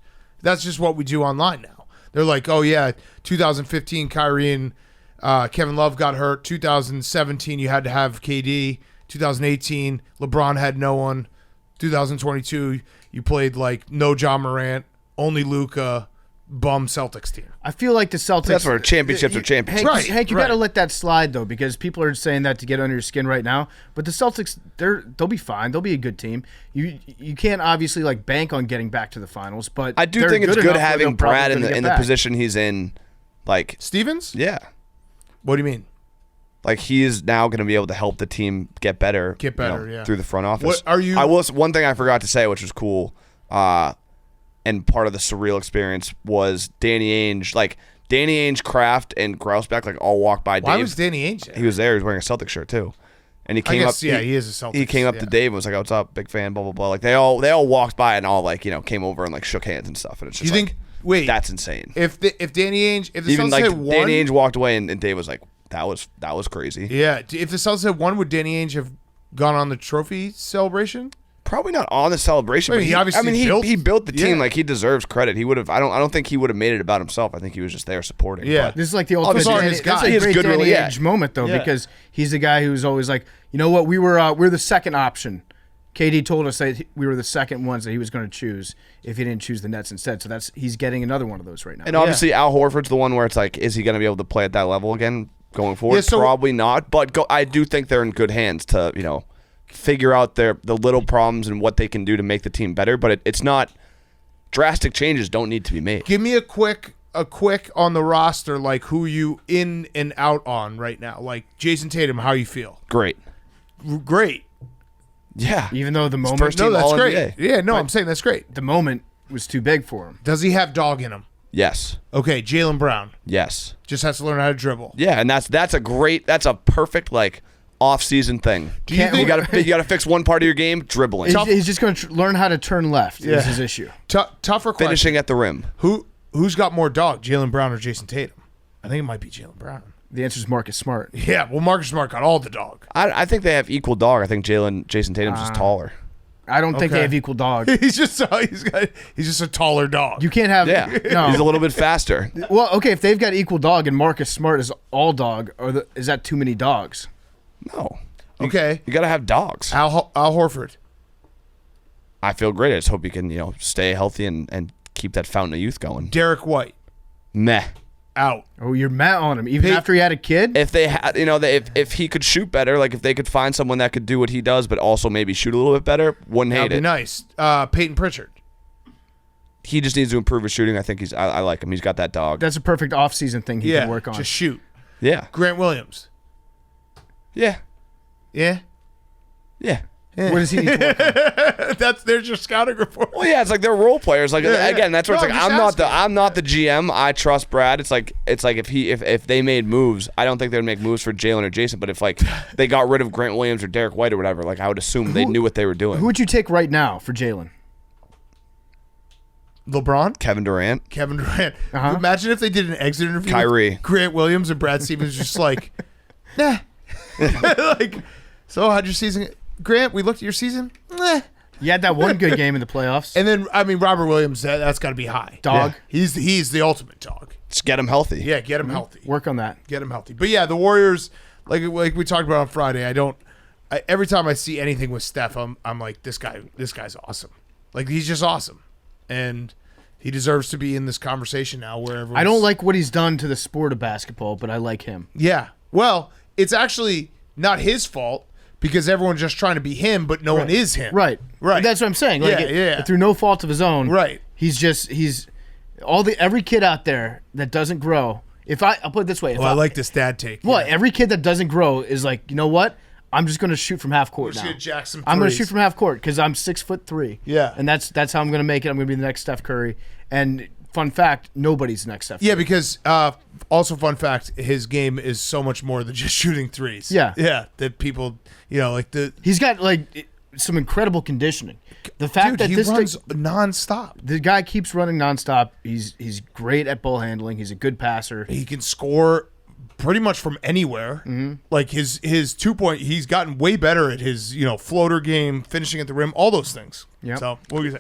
That's just what we do online now. They're like, oh yeah, 2015 Kyrie and Kevin Love got hurt. 2017 you had to have KD. 2018 LeBron had no one. 2022 you played like no John Morant, only Luka, bum Celtics team. I feel like the Celtics. That's where championships are championships. Hank, you got to let that slide though, because people are saying that to get under your skin right now. But the Celtics, they'll be fine. They'll be a good team. You can't obviously like bank on getting back to the finals, but I do think it's good having Brad in the back. position he's in. Like Stevens? Yeah. What do you mean? Like he is now going to be able to help the team get better. Yeah. Through the front office. What are you? One thing I forgot to say, which was cool, and part of the surreal experience was Danny Ainge. Like Danny Ainge, Kraft, and Grousbeck, like all walked by Dave. Why was Danny Ainge there? He was there. He was wearing a Celtic shirt too, and he came up. Yeah, he is a Celtic. He came up to Dave and was like, "What's up, big fan?" Blah blah blah. Like they all walked by and all like came over and like shook hands and stuff. And it's just you think? Wait, that's insane. If Danny Ainge, if the Even Celtics like had won, Danny Ainge walked away and Dave was like, that was crazy. Yeah, if the Celtics had won, would Danny Ainge have gone on the trophy celebration? Probably not on the celebration. I mean, but he built the team. Yeah. Like he deserves credit. He would have. I don't think he would have made it about himself. I think he was just there supporting. Yeah. But This is like the ultimate. Sorry, That's guy. a He has great good Danny yeah. Ainge moment though, Yeah. because he's the guy who's always like, you know what, we're the second option. KD told us that we were the second ones that he was going to choose if he didn't choose the Nets instead. So he's getting another one of those right now. And obviously Al Horford's the one where it's like, is he going to be able to play at that level again going forward? Yeah, so- Probably not. But I do think they're in good hands to figure out the little problems and what they can do to make the team better. But it's not drastic changes don't need to be made. Give me a quick on the roster, like who you in and out on right now. Like Jason Tatum, how you feel? Great. Great. Yeah. Even though the moment, first No, team that's great. All-NBA. Yeah, no, I'm saying that's great. the moment was too big for him. Does he have dog in him? Yes. Okay, Jaylen Brown Yes. just has to learn how to dribble. Yeah, and that's a perfect like off-season thing. Do you think You got to fix one part of your game, dribbling, He's just going to learn how to turn left. Yeah. Is his issue. tougher question? finishing at the rim. Who's got more dog, Jaylen Brown or Jason Tatum? I think it might be Jaylen Brown. The answer is Marcus Smart. Yeah, well, Marcus Smart got all the dog. I think they have equal dog. I think Jason Tatum's just taller. I don't think they Okay. have equal dog. He's just a taller dog. You can't have Yeah, no. he's a little bit faster. Well, okay, if they've got equal dog and Marcus Smart is all dog, is that too many dogs? No, Okay. you got to have dogs. Al Horford. I feel great. I just hope you can stay healthy and keep that fountain of youth going. Derek White. Meh. Out. Oh, you're mad on him even Hey, after he had a kid. If they had, if he could shoot better, like if they could find someone that could do what he does, but also maybe shoot a little bit better, wouldn't That'd hate be it. nice. Peyton Pritchard. He just needs to improve his shooting. I think I like him. He's got that dog. That's a perfect off-season thing he can work on. Just shoot. Yeah. Grant Williams. Yeah. Yeah. Yeah. What does he need to work on? There's your scouting report. Well, yeah, it's like they're role players. Like Yeah. again, that's where No, it's like I'm just I'm not the GM. I trust Brad. It's like if they made moves, I don't think they'd make moves for Jalen or Jason. But if like they got rid of Grant Williams or Derek White or whatever, like I would assume they knew what they were doing. Who would you take right now for Jalen? LeBron. Kevin Durant. Kevin Durant. Uh-huh. Imagine if they did an exit interview. Kyrie. With Grant Williams and Brad Stevens just like, nah. Like, so how'd your season? Grant, we looked at your season. Nah. You had that one good game in the playoffs. And then Robert Williams. That's got to be high. Dog. Yeah. He's the ultimate dog. Just get him healthy. Yeah, get him healthy. Work on that. Get him healthy. But yeah, the Warriors, like we talked about on Friday. Every time I see anything with Steph, I'm like, this guy's awesome. Like he's just awesome, and he deserves to be in this conversation now. Wherever I don't like what he's done to the sport of basketball, but I like him. Yeah. Well, it's actually not his fault because everyone's just trying to be him, but no one is him. Right. Right. That's what I'm saying. Like Yeah. through no fault of his own. Right. He's every kid out there that doesn't grow. I'll put it this way. I like this dad take. Well, Yeah. every kid that doesn't grow is like, you know what? I'm just going to shoot from half court We're now. just gonna jack some I'm going to threes. shoot from half court because I'm 6'3". Yeah. And that's how I'm going to make it. I'm going to be the next Steph Curry. And fun fact, nobody's the next Steph Curry. Yeah, because also fun fact, his game is so much more than just shooting threes. Yeah. Yeah. That people, like He's got like some incredible conditioning. The fact that he this runs nonstop. the guy keeps running nonstop. He's great at ball handling. He's a good passer. He can score pretty much from anywhere. Mm-hmm. Like his 2-point, he's gotten way better at his floater game, finishing at the rim, all those things. Yep. So what do you say?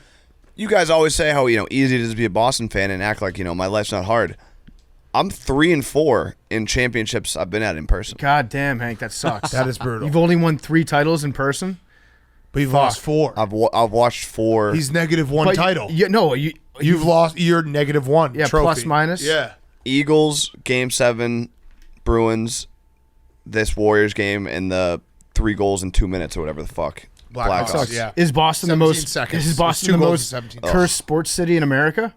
You guys always say how easy it is to be a Boston fan and act like my life's not hard. I'm 3-4 in championships I've been at in person. God damn, Hank, that sucks. That is brutal. You've only won 3 titles in person. But you've lost 4. I've watched 4. He's -1 title. You've lost. You're -1. Yeah, trophy. plus minus. Yeah. Eagles Game 7, Bruins, this Warriors game, and the 3 goals in 2 minutes or whatever the fuck. Blackhawks. Yeah. Is Boston the 17 most? seconds. Is Boston 2 the goals in most 17 cursed sports city in America?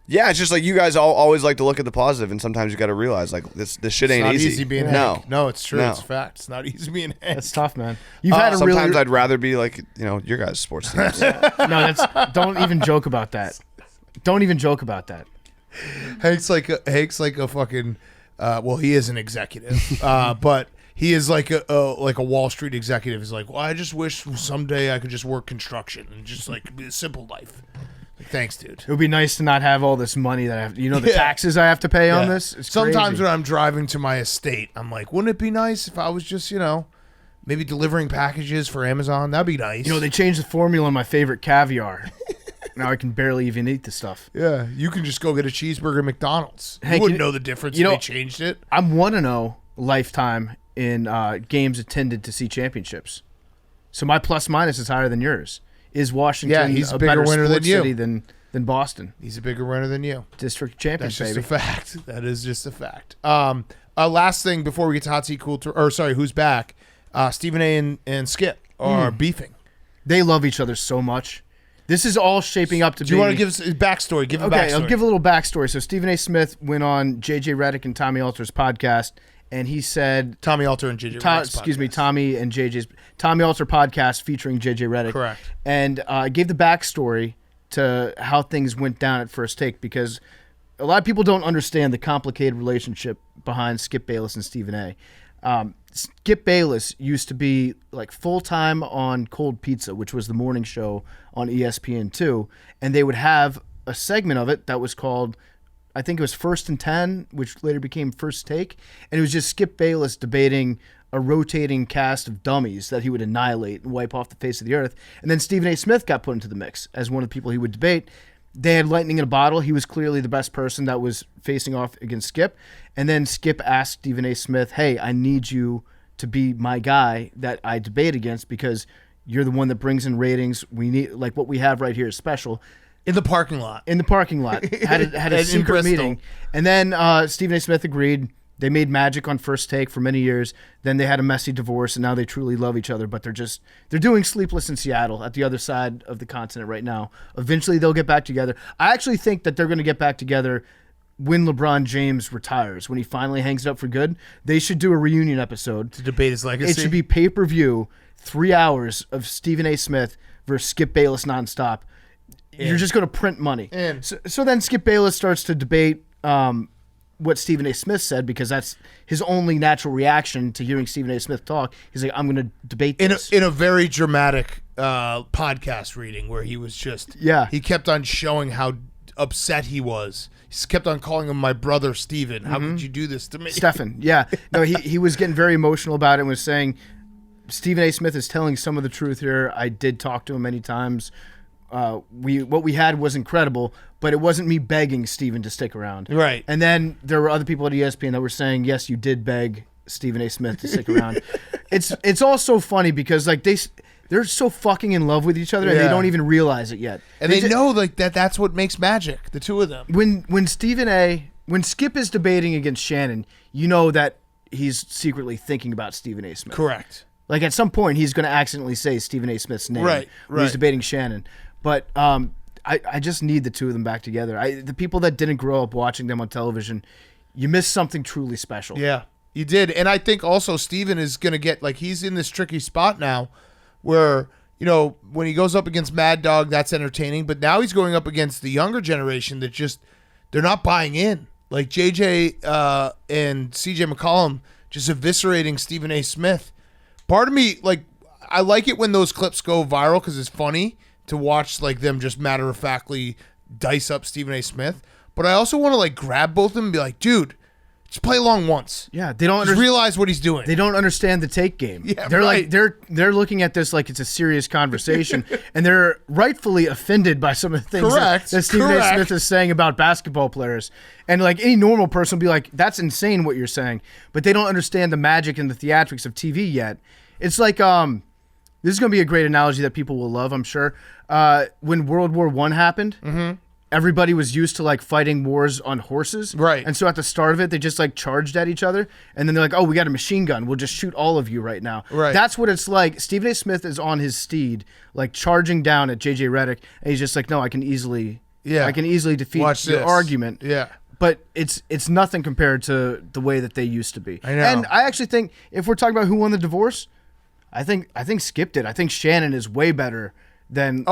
Yeah, it's just like you guys always like to look at the positive, and sometimes you got to realize like this shit ain't It's not easy. easy being no, Hank. No, it's true. No. It's a fact. It's not easy being Hank. That's tough, man. You've had a sometimes really. I'd rather be like your guys' sports teams. No, don't even joke about that. Don't even joke about that. Hank's like a fucking. Well, he is an executive, but he is like a Wall Street executive. He's like, well, I just wish someday I could just work construction and just like be a simple life. Like, thanks, dude. It would be nice to not have all this money that I have. The taxes I have to pay on this. It's Sometimes crazy. when I'm driving to my estate, I'm like, wouldn't it be nice if I was just maybe delivering packages for Amazon? That'd be nice. They changed the formula on my favorite caviar. Now I can barely even eat the stuff. Yeah, you can just go get a cheeseburger at McDonald's. Hank, you wouldn't know the difference if they changed it. I'm 1-0 lifetime in games attended to see championships. So my plus minus is higher than yours. Is Washington he's a a bigger better winner sports than you. city than Boston? He's a bigger winner than you. District champion, That's just baby. a fact. That is just a fact. Last thing before we get to Hot Seat Cool, who's back? Stephen A. and Skip are beefing. They love each other so much. This is all shaping up to be. Do you want to give us a backstory? Give a backstory. I'll give a little backstory. So Stephen A. Smith went on JJ Redick and Tommy Alter's podcast, and he said Tommy Alter and JJ Redick's podcast. Tommy and JJ's Tommy Alter podcast featuring JJ Redick. Correct. And gave the backstory to how things went down at First Take, because a lot of people don't understand the complicated relationship behind Skip Bayless and Stephen A. Skip Bayless used to be like full-time on Cold Pizza, which was the morning show on ESPN2, and they would have a segment of it that was called, I think it was First and 10, which later became First Take, and it was just Skip Bayless debating a rotating cast of dummies that he would annihilate and wipe off the face of the earth. And then Stephen A. Smith got put into the mix as one of the people he would debate. They had lightning in a bottle. He was clearly the best person that was facing off against Skip. And then Skip asked Stephen A. Smith, hey, I need you to be my guy that I debate against because you're the one that brings in ratings. We need, like, what we have right here is special. In the parking lot. Had a secret meeting. And then Stephen A. Smith agreed. They made magic on First Take for many years. Then they had a messy divorce, and now they truly love each other. But they're doing Sleepless in Seattle at the other side of the continent right now. Eventually, they'll get back together. I actually think that they're going to get back together when LeBron James retires, when he finally hangs it up for good. They should do a reunion episode To debate his legacy. It should be pay-per-view, 3 hours of Stephen A. Smith versus Skip Bayless nonstop. You're just going to print money. So then Skip Bayless starts to debate what Stephen A. Smith said, because that's his only natural reaction to hearing Stephen A. Smith talk. He's like, I'm going to debate this. In a very dramatic podcast reading where he was just... Yeah. He kept on showing how upset he was. He kept on calling him my brother Stephen. How could you do this to me? Stefan, yeah. No, he was getting very emotional about it and was saying, Stephen A. Smith is telling some of the truth here. I did talk to him many times. What we had was incredible, but it wasn't me begging Stephen to stick around. Right. And then there were other people at ESPN that were saying, yes, you did beg Stephen A. Smith to stick around. It's all so funny because like they're so fucking in love with each other and they don't even realize it yet. And they know like that's what makes magic, the two of them. When Skip is debating against Shannon, you know that he's secretly thinking about Stephen A. Smith. Correct. Like at some point he's going to accidentally say Stephen A. Smith's name Right. when he's debating Shannon. But I just need the two of them back together. The people that didn't grow up watching them on television, you missed something truly special. Yeah, you did. And I think also Steven is going to get, like, he's in this tricky spot now where, you know, when he goes up against Mad Dog, that's entertaining. But now he's going up against the younger generation that just, they're not buying in. Like JJ and CJ McCollum just eviscerating Stephen A. Smith. Part of me, like, I like it when those clips go viral because it's funny to watch, like, them just matter-of-factly dice up Stephen A. Smith. But I also want to, like, grab both of them and be like, dude, Just play along once. Yeah, they don't Just realize what he's doing. They don't understand the take game. Yeah, they're right. like they're looking at this like it's a serious conversation, and they're rightfully offended by some of the things that Stephen A. Smith is saying about basketball players. And like any normal person would be like, "That's insane what you're saying," but they don't understand the magic and the theatrics of TV yet. It's like this is going to be a great analogy that people will love, I'm sure. When World War I happened. Mm-hmm. Everybody was used to like fighting wars on horses. Right. And so at the start of it, they just like charged at each other. And then they're like, oh, we got a machine gun. We'll just shoot all of you right now. Right. That's what it's like. Stephen A. Smith is on his steed, like charging down at JJ Redick. And he's just like, no, I can easily defeat your argument. Yeah. But it's nothing compared to the way that they used to be. I know. And I actually think if we're talking about who won the divorce, I think Skip did. I think Shannon is way better than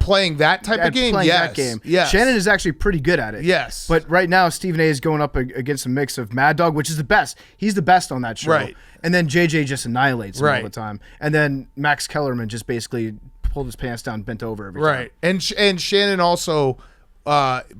playing that type of game. That game. Yes. Shannon is actually pretty good at it. Yes. But right now, Stephen A. is going up against a mix of Mad Dog, which is the best. He's the best on that show. Right. And then JJ just annihilates him Right. all the time. And then Max Kellerman just basically pulled his pants down, bent over every time. Right. And Shannon also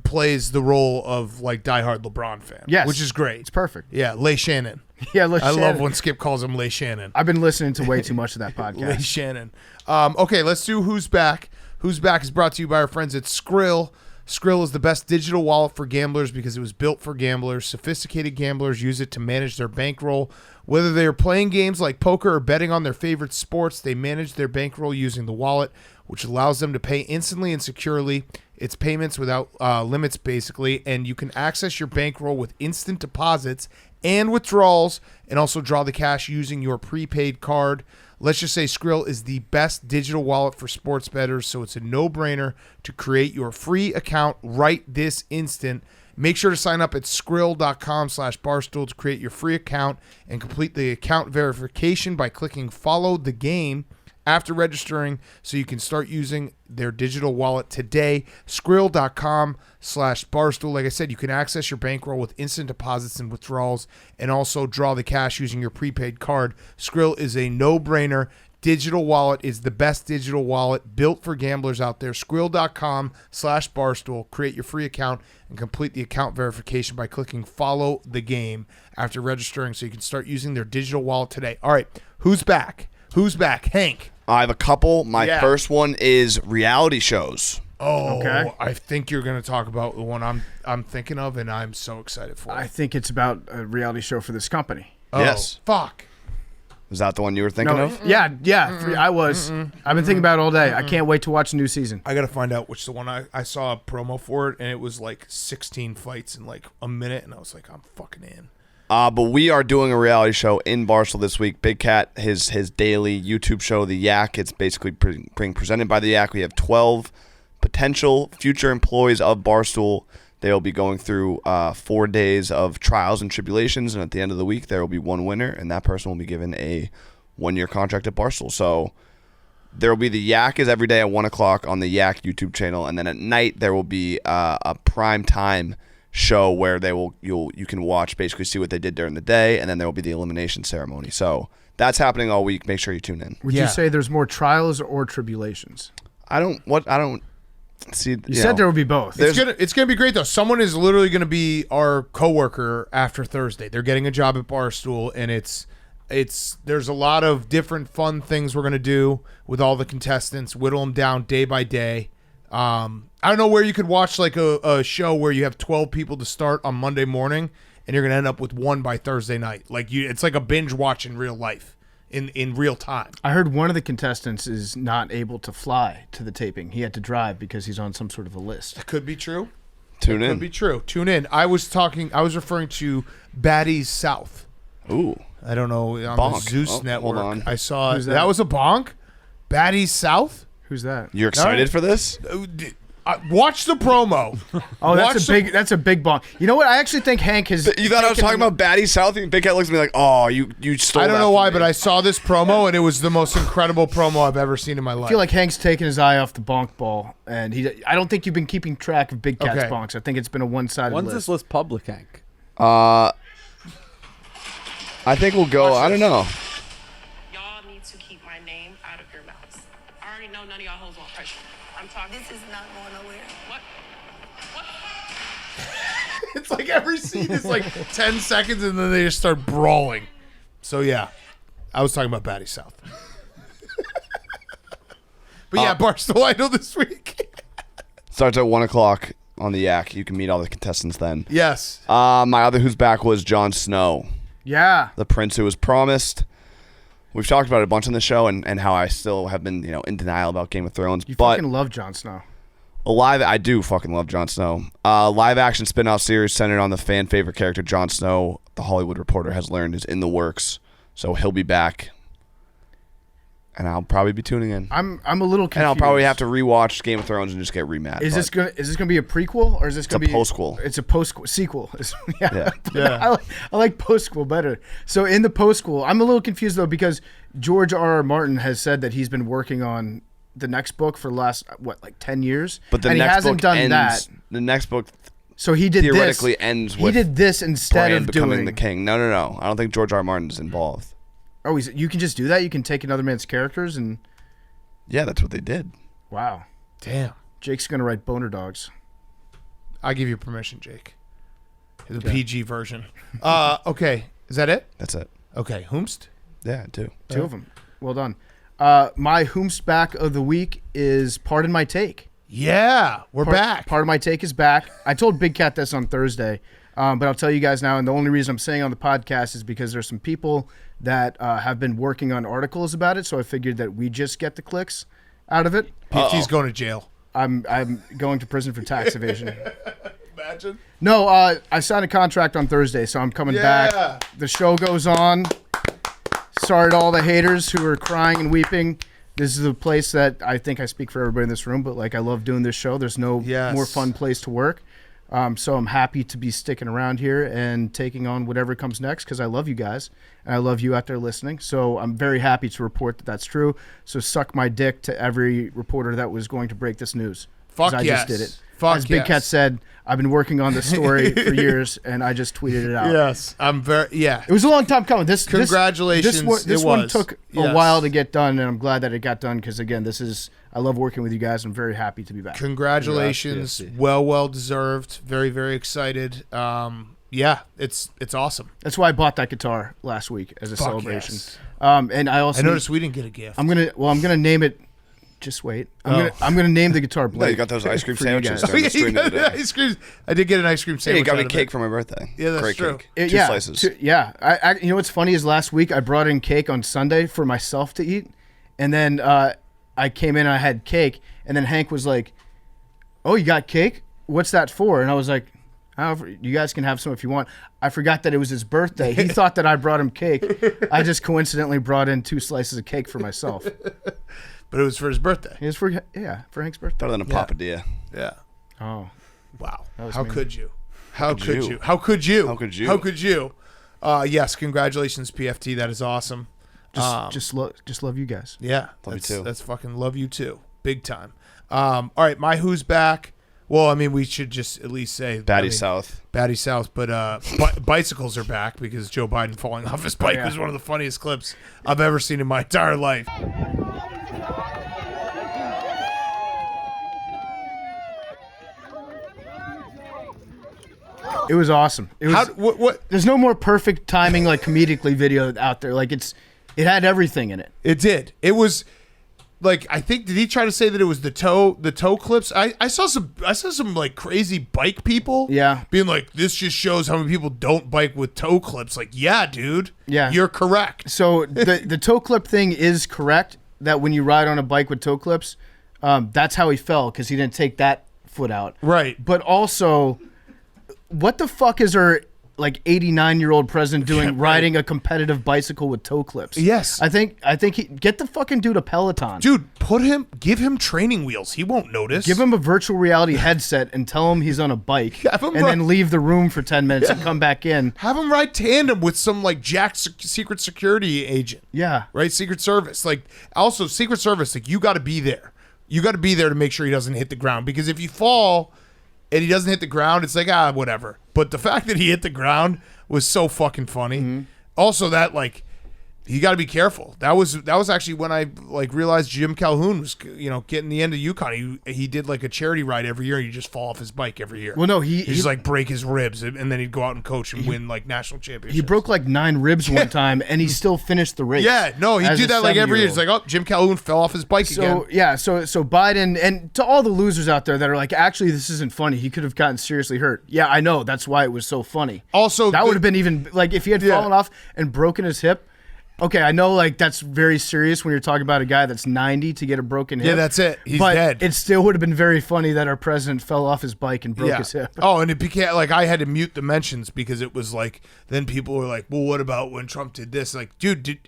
plays the role of like diehard LeBron fan. Yes. Which is great. It's perfect. Yeah, Lay Shannon. Yeah, look, I Shannon. love when Skip calls him Lay Shannon. I've been listening to way too much of that Lay podcast. Shannon. Okay, let's do Who's Back. Who's Back is brought to you by our friends at Skrill. Skrill is the best digital wallet for gamblers because it was built for gamblers. Sophisticated gamblers use it to manage their bankroll. Whether they are playing games like poker or betting on their favorite sports, they manage their bankroll using the wallet, which allows them to pay instantly and securely. It's payments without limits, basically, and you can access your bankroll with instant deposits and withdrawals, and also draw the cash using your prepaid card. Let's just say Skrill is the best digital wallet for sports bettors, so it's a no-brainer to create your free account right this instant. Make sure to sign up at Skrill.com/Barstool to create your free account and complete the account verification by clicking Follow the Game after registering so you can start using their digital wallet today. Skrill.com/Barstool. Like I said, you can access your bankroll with instant deposits and withdrawals and also draw the cash using your prepaid card. Skrill is a no-brainer. Digital wallet is the best digital wallet built for gamblers out there. Skrill.com/Barstool. Create your free account and complete the account verification by clicking Follow the Game after registering so you can start using their digital wallet today. All right, who's back? Who's back? Hank. I have a couple. My first one is reality shows. Oh, Okay. I think you're going to talk about the one I'm thinking of, and I'm so excited for it. I think it's about a reality show for this company. Oh, Yes. Fuck. Is that the one you were thinking of? Yeah. I was. I've been thinking about it all day. I can't wait to watch the new season. I got to find out which the one I saw a promo for it, and it was like 16 fights in like a minute, and I was like, I'm fucking in. But we are doing a reality show in Barstool this week. Big Cat, his daily YouTube show, The Yak. It's basically being presented by The Yak. We have 12 potential future employees of Barstool. They will be going through 4 days of trials and tribulations, and at the end of the week, there will be one winner, and that person will be given a 1-year contract at Barstool. So there will be The Yak is every day at 1 o'clock on the Yak YouTube channel, and then at night there will be a prime time show where you can watch, basically see what they did during the day, and then there will be the elimination ceremony. So that's happening all week. Make sure you tune in. Would you say there's more trials or tribulations? I don't see. You said there would be both. It's gonna be great though. Someone is literally gonna be our coworker after Thursday. They're getting a job at Barstool, and there's a lot of different fun things we're gonna do with all the contestants. Whittle them down day by day. I don't know where you could watch like a show where you have 12 people to start on Monday morning, and you're gonna end up with one by Thursday night. It's like a binge watch in real life. In real time. I heard one of the contestants is not able to fly to the taping. He had to drive because he's on some sort of a list. That could be true. Tune in. Could be true. Tune in. I was referring to Baddies South. Ooh. I don't know on Bonk. the Zeus Oh, network. hold on. I saw Who's that? that? Was a bonk. Baddies South. Who's that? You're excited for this? Watch the promo. Oh, that's a big bomb. You know what? I actually think Hank has. You thought I was talking about Batty South? And Big Cat looks at me like, oh, you stole I don't that know from why, me. but I saw this promo and it was the most incredible promo I've ever seen in my life. I feel like Hank's taken his eye off the bonk ball, and I don't think you've been keeping track of Big Cat's Okay. bonks. I think it's been a one-sided When's list. this list public, Hank? I think we'll go. I don't know. Y'all need to keep my name out of your mouths. I already know none of y'all hoes want pressure. I'm talking. This is not going nowhere. What? What? It's like every scene is like 10 seconds and then they just start brawling. So yeah, I was talking about Batty South. But yeah, Barstool Idol this week. Starts at 1 o'clock on the Yak. You can meet all the contestants then. Yes. My other who's back was Jon Snow, Yeah. the prince who was promised. We've talked about it a bunch on the show and how I still have been, in denial about Game of Thrones. You but fucking love Jon Snow. I do fucking love Jon Snow. Live action spin-off series centered on the fan favorite character Jon Snow, the Hollywood Reporter has learned, is in the works. So he'll be back. And I'll probably be tuning in. I'm a little confused. And I'll probably have to rewatch Game of Thrones and just get remad. Is this gonna be a prequel or is this gonna be a postquel? It's a sequel. Yeah. Yeah. I like postquel better. So in the postquel, I'm a little confused though because George R.R. Martin has said that he's been working on the next book for the last 10 years. But the and next he hasn't book done ends. that. The next book So he did theoretically this. ends He with did this instead Bran of becoming doing the king. No. I don't think George R. R. Martin's involved. Oh, you can just do that. You can take another man's characters and. Yeah, that's what they did. Wow. Damn. Jake's gonna write Boner Dogs. I give you permission, Jake. The PG version. Okay. Is that it? That's it. Okay. Whomst? Yeah, too. Two of them. Well done. My Whomst back of the week is Pardon My Take. Yeah. We're back. Part of My Take is back. I told Big Cat this on Thursday, but I'll tell you guys now, and the only reason I'm saying on the podcast is because there's some people that have been working on articles about it, so I figured that we just get the clicks out of it. PFT's going to jail. I'm going to prison for tax evasion. Imagine. No, I signed a contract on Thursday, so I'm coming back. The show goes on. Sorry to all the haters who are crying and weeping. This is a place that I think I speak for everybody in this room, but I love doing this show. There's no more fun place to work. So I'm happy to be sticking around here and taking on whatever comes next because I love you guys and I love you out there listening. So I'm very happy to report that that's true. So suck my dick to every reporter that was going to break this news. Fuck I yes. just did it. Fuck As Big Cat said, I've been working on this story for years and I just tweeted it out. Yes. It was a long time coming. Congratulations. This one took a while to get done, and I'm glad that it got done because, again, I love working with you guys. I'm very happy to be back. Congratulations. Well deserved. Very, very excited. Yeah, it's awesome. That's why I bought that guitar last week as a celebration. Yes. And I noticed we didn't get a gift. I'm gonna name it. Just wait. I'm gonna name the guitar Blake. No, you got those ice cream for you sandwiches guys. during the stream of the day. Ice cream. I did get an ice cream Yeah, sandwich. you got me out of cake it. for my birthday. Yeah, that's Great true. cake. Two slices. I you know what's funny is last week I brought in cake on Sunday for myself to eat, and then I came in and I had cake, and then Hank was like, "Oh, you got cake? What's that for?" And I was like, you guys can have some if you want. I forgot that it was his birthday. He thought that I brought him cake. I just coincidentally brought in 2 slices of cake for myself. But it was for his birthday. It was for Hank's birthday. Better than a papadilla. Yeah. Oh. Wow. How could you? How could you? How could you? Yes, congratulations, PFT. That is awesome. Just love you guys. Yeah. Love you too. That's fucking love you too. Big time. All right, my who's back. Well, I mean, we should just at least say Batty South. Batty South, but bicycles are back because Joe Biden falling off his bike was one of the funniest clips I've ever seen in my entire life. It was awesome. It was. What? There's no more perfect timing, comedically video out there. It had everything in it. It did. It was. I think did he try to say that it was the toe clips? I saw some crazy bike people being like, this just shows how many people don't bike with toe clips. Yeah, dude. Yeah. You're correct. So the toe clip thing is correct, that when you ride on a bike with toe clips, that's how he fell because he didn't take that foot out. Right. But also, what the fuck is our 89-year-old president doing riding a competitive bicycle with toe clips? Yes. I think get the fucking dude a Peloton. Dude, give him training wheels. He won't notice. Give him a virtual reality headset and tell him he's on a bike then leave the room for 10 minutes and come back in. Have him ride tandem with some Jack Secret Security agent. Yeah. Right? Secret Service. Also Secret Service, you got to be there. You got to be there to make sure he doesn't hit the ground, because if you fall and he doesn't hit the ground, it's whatever. But the fact that he hit the ground was so fucking funny. Mm-hmm. Also, that You got to be careful. That was actually when I realized Jim Calhoun was getting the end of UConn. He did like a charity ride every year, and he'd just fall off his bike every year. Well, no, he'd just like break his ribs, and then he'd go out and coach and win like national championships. He broke like 9 ribs one time, and he still finished the race. Yeah, no, he'd do that like every year. It's like, oh, Jim Calhoun fell off his bike again. Yeah, so Biden, and to all the losers out there that are like, actually, this isn't funny. He could have gotten seriously hurt. Yeah, I know. That's why it was so funny. Also, that would have been even like if he had fallen off and broken his hip. Okay, I know like that's very serious when you're talking about a guy that's 90 to get a broken hip. Yeah, that's it. He's but dead. It still would have been very funny that our president fell off his bike and broke his hip. Oh, and it became like I had to mute the mentions because it was like then people were like, well, what about when Trump did this? Like, dude,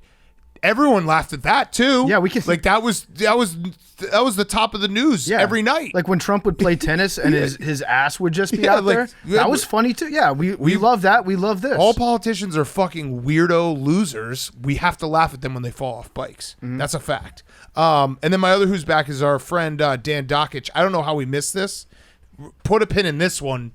everyone laughed at that too. Yeah, we can like that was the top of the news every night. Like when Trump would play tennis and his ass would just be out there. That was funny too. Yeah, we love that. We love this. All politicians are fucking weirdo losers. We have to laugh at them when they fall off bikes. Mm-hmm. That's a fact. And then my other who's back is our friend Dan Dockich. I don't know how we missed this. Put a pin in this one,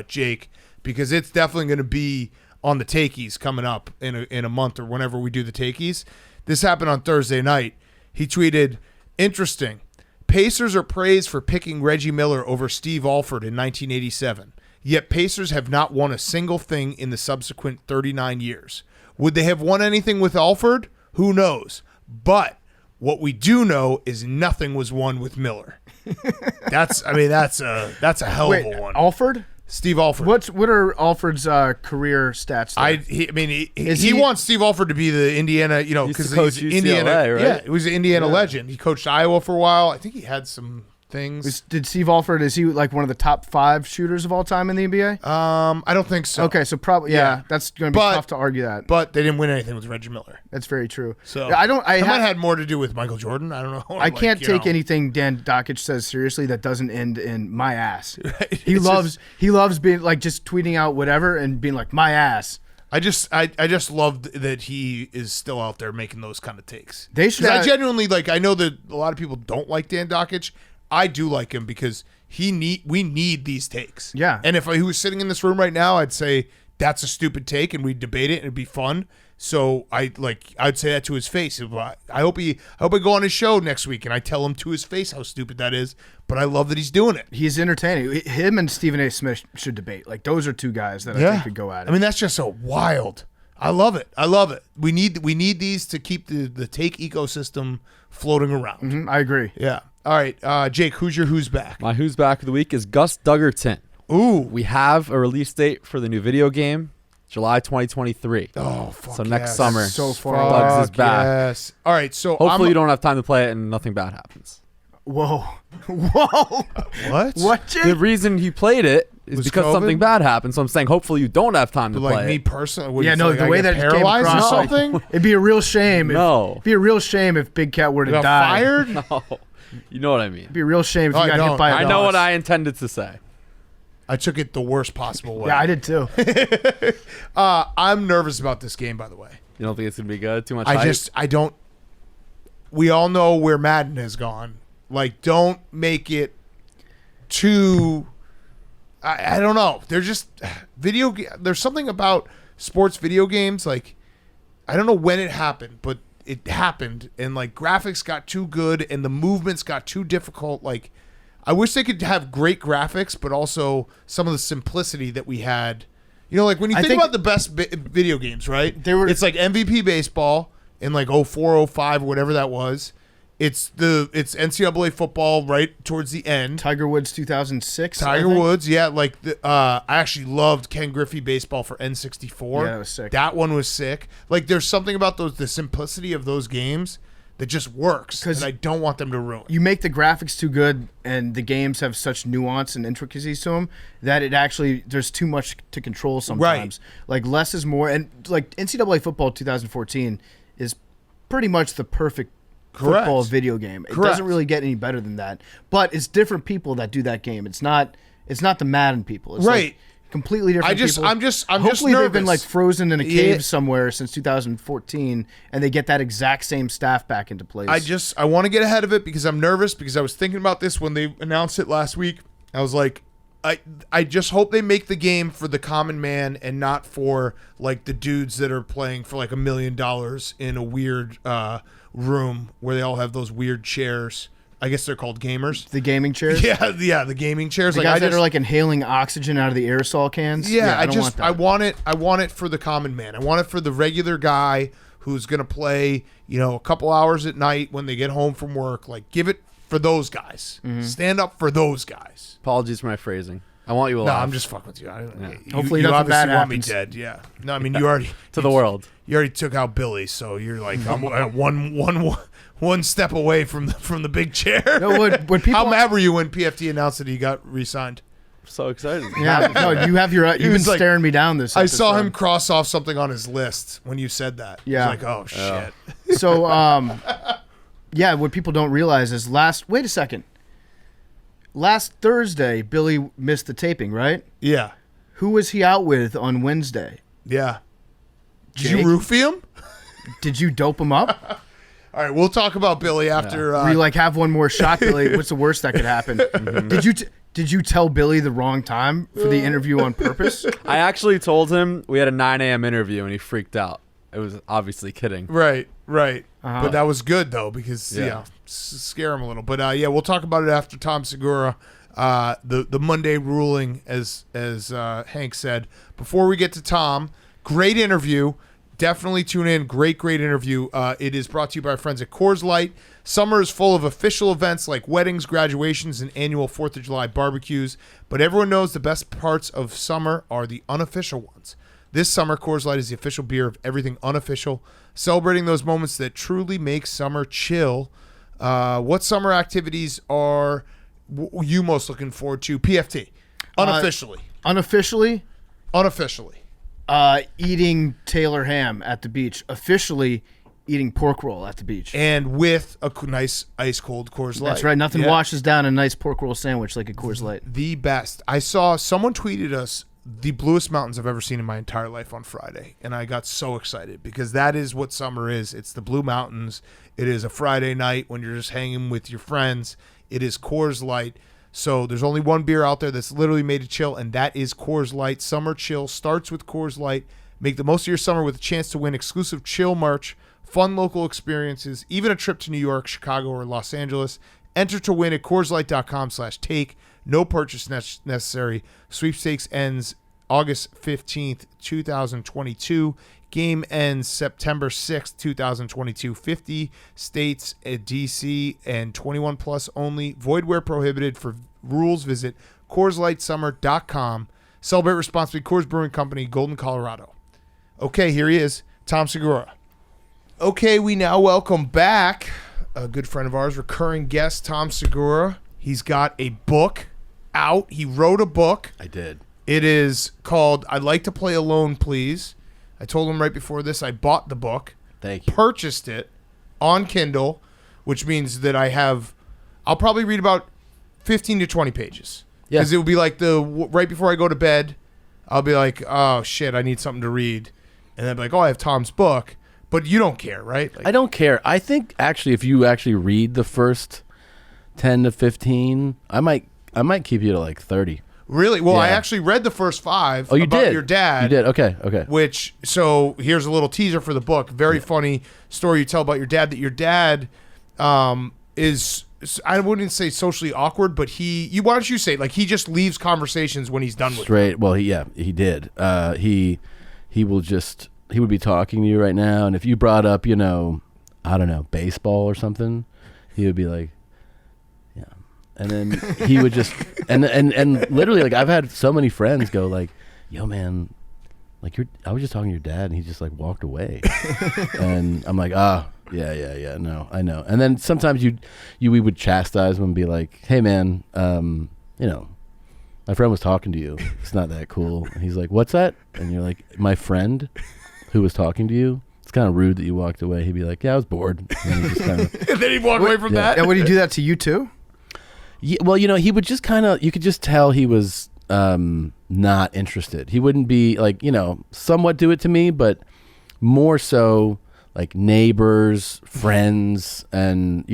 Jake, because it's definitely going to be on the takeys coming up in a month or whenever we do the takeys. This happened on Thursday night. He tweeted, interesting. Pacers are praised for picking Reggie Miller over Steve Alford in 1987. Yet Pacers have not won a single thing in the subsequent 39 years. Would they have won anything with Alford? Who knows? But what we do know is nothing was won with Miller. That's a hell of a one. Alford? Steve Alford. What are Alford's career stats there? He wants Steve Alford to be the Indiana, because he's Indiana, right? Yeah, he was an Indiana legend. He coached Iowa for a while. I think he had some things. Did Steve Alford, is he like one of the top 5 shooters of all time in the NBA? I don't think so. Okay, so probably that's going to be tough to argue that. But they didn't win anything with Reggie Miller. That's very true. So that might had more to do with Michael Jordan. I don't know. I can't take anything Dan Dockich says seriously that doesn't end in my ass. Right? He loves being like just tweeting out whatever and being like my ass. I just loved that he is still out there making those kind of takes. They should. I genuinely I know that a lot of people don't like Dan Dockich. I do like him because we need these takes. Yeah. And if he was sitting in this room right now, I'd say that's a stupid take and we'd debate it and it'd be fun. So I'd say that to his face. I hope I go on his show next week and I tell him to his face how stupid that is. But I love that he's doing it. He's entertaining. Him and Stephen A. Smith should debate. Like those are 2 guys that I think could go at it. I mean, that's just so wild. I love it. We need these to keep the take ecosystem floating around. Mm-hmm, I agree. Yeah. All right, Jake, who's your who's back? My who's back of the week is Gus Duggerton. Ooh. We have a release date for the new video game, July 2023. Oh, fuck so next summer, so far. Bugs is back. Yes. All right, so hopefully you don't have time to play it and nothing bad happens. Whoa. What? What, Jake? The reason he played it is Was because COVID? something bad happened. So I'm saying hopefully you don't have time to play like me it. personally. Yeah, no, the way that it came paralyzed across, or like, something. it'd be a real shame. No. It'd be a real shame if Big Cat were to Got die. fired? No. You know what I mean. It'd be a real shame if you I got don't. hit by a I bus. know what I intended to say. I took it the worst possible way. Yeah, I did too. I'm nervous about this game, by the way. You don't think it's going to be good? Too much hype? I don't. We all know where Madden has gone. Like, don't make it too. I don't know. They're just there's something about sports video games. Like, I don't know when it happened, but it happened, and like graphics got too good, and the movements got too difficult. Like, I wish they could have great graphics, but also some of the simplicity that we had. You know, like when you think about the best video games, right? It's like MVP baseball in like 04, 05, or whatever that was. It's NCAA football right towards the end. Tiger Woods 2006. Tiger Woods, yeah. Like I actually loved Ken Griffey baseball for N64. Yeah, that was sick. That one was sick. Like there's something about the simplicity of those games that just works, and I don't want them to ruin. You make the graphics too good, and the games have such nuance and intricacies to them that it actually there's too much to control sometimes. Right. Like less is more, and like NCAA football 2014 is pretty much the perfect football video game. It doesn't really get any better than that. But it's different people that do that game. It's not the Madden people. It's like completely different people. I'm just Hopefully nervous. they've been like frozen in a cave somewhere since 2014 and they get that exact same staff back into place. I want to get ahead of it because I'm nervous because I was thinking about this when they announced it last week. I was like, I just hope they make the game for the common man and not for like the dudes that are playing for like $1 million in a weird room where they all have those weird chairs. I guess they're called gamers. The gaming chairs? Yeah, the gaming chairs. The like guys that are like inhaling oxygen out of the aerosol cans? Yeah, I don't want that. I want it for the common man. I want it for the regular guy who's going to play, a couple hours at night when they get home from work. Like, give it for those guys. Mm-hmm. Stand up for those guys. Apologies for my phrasing. I want you No, alive. I'm just fucking with you. Hopefully you nothing obviously bad want happens. me dead. Yeah. No, I mean you already to the world. You already took out Billy, so you're like I'm one step away from the big chair. No, when people How mad were you when PFT announced that he got re-signed? So excited. Yeah, no, you've been was like- staring me down this I saw episode. him cross off something on his list when you said that. Yeah. I was like, oh shit. So, yeah, what people don't realize is wait a second. Last Thursday, Billy missed the taping, right? Yeah. Who was he out with on Wednesday? Yeah. Did Jake? you roofie him? Did you dope him up? All right, we'll talk about Billy after. Were you like, have one more shot, Billy? What's the worst that could happen? Did you tell Billy the wrong time for the interview on purpose? I actually told him we had a 9 a.m. interview, and he freaked out. It was obviously kidding. Right. Uh-huh. But that was good though because scare him a little. But we'll talk about it after Tom Segura, the Monday ruling, as Hank said. Before we get to Tom, great interview. Definitely tune in. Great interview. It is brought to you by our friends at Coors Light. Summer is full of official events like weddings, graduations, and annual 4th of July barbecues. But everyone knows the best parts of summer are the unofficial ones. This summer, Coors Light is the official beer of everything unofficial, celebrating those moments that truly make summer chill. What summer activities are you most looking forward to? PFT. Unofficially. Unofficially, Unofficially. eating Taylor ham at the beach. Officially, eating pork roll at the beach. And with a nice ice-cold Coors Light. That's right. Nothing Yeah. washes down a nice pork roll sandwich like a Coors Light. The best. I saw someone tweeted us the bluest mountains I've ever seen in my entire life on Friday, and I got so excited because that is what summer is. It's the Blue Mountains. It is a Friday night when you're just hanging with your friends. It is Coors Light. So there's only one beer out there that's literally made to chill, and that is Coors Light. Summer chill starts with Coors Light. Make the most of your summer with a chance to win exclusive chill merch, fun local experiences, even a trip to New York, Chicago, or Los Angeles. Enter to win at CoorsLight.com/take. No purchase necessary. Sweepstakes ends August 15th, 2022. Game ends September 6th, 2022. 50 states at DC and 21 plus only. Void where prohibited. For rules, visit CoorsLightSummer.com. Celebrate responsibly. Coors Brewing Company, Golden, Colorado. Okay, here he is, Tom Segura. Okay, we now welcome back a good friend of ours, recurring guest, Tom Segura. He's got a book out. He wrote a book. I did. It is called I'd Like to Play Alone, Please. I told him right before this I bought the book. Thank you. Purchased it on Kindle, which means that I'll probably read about 15 to 20 pages. Yeah. Because it would be like right before I go to bed, I'll be like, oh, shit, I need something to read. And then I'll be like, oh, I have Tom's book. But you don't care, right? Like, I don't care. I think actually if you actually read the first 10 to 15, I might keep you to like 30. Really? Well, I Yeah. actually read the first 5 Oh, you about did? your dad. You did? Okay. So here's a little teaser for the book. Very funny story you tell about your dad. That your dad is, I wouldn't say socially awkward, but why don't you say it? Like he just leaves conversations when he's done with Straight. Well, he did. He would be talking to you right now, and if you brought up, I don't know, baseball or something, he would be like, yeah. And then he would just and literally, like, I've had so many friends go like, yo man, like I was just talking to your dad and he just like walked away. And I'm like, yeah, no, I know. And then sometimes we would chastise him and be like, hey man, my friend was talking to you. It's not that cool. And he's like, what's that? And you're like, my friend who was talking to you. It's kind of rude that you walked away. He'd be like, yeah, I was bored. And he just kind of, and then he'd walk away from that. And would he do that to you too? yeah, well, he would just kind of, you could just tell he was not interested. He wouldn't be like, somewhat do it to me, but more so like neighbors, friends, and,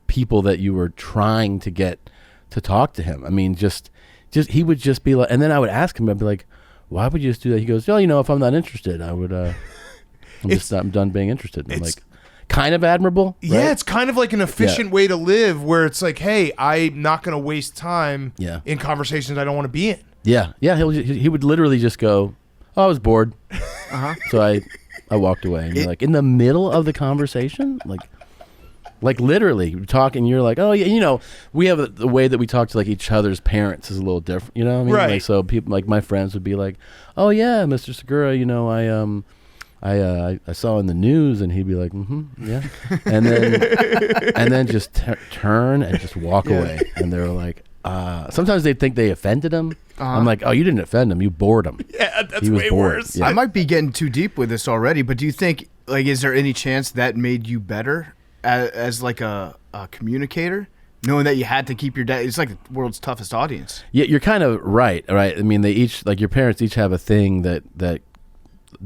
people that you were trying to get to talk to him. I mean, just, he would just be like, and then I would ask him, I'd be like, why would you just do that? He goes, well, if I'm not interested, I would, I'm done being interested. And I'm like, kind of admirable. Yeah, right? it's kind of like an efficient way to live where it's like, hey, I'm not going to waste time in conversations I don't want to be in. Yeah. He would literally just go, oh, I was bored. So I walked away. And you're like, in the middle of the conversation? Like literally talking, you're like, oh yeah, we have the way that we talk to like each other's parents is a little different, you know what I mean? Right. Like, so people like my friends would be like, oh yeah, Mr. Segura, I saw in the news, and he'd be like, yeah, and then just turn and just walk away, and they're like, sometimes they think they offended him. I'm like, oh, you didn't offend him, you bored him. Yeah, that's He was way bored. worse. Yeah. I might be getting too deep with this already, but do you think, like, is there any chance that made you better as like a communicator, knowing that you had to keep your dad? It's like the world's toughest audience. Yeah, you're kind of right. I mean, they each, like, your parents each have a thing that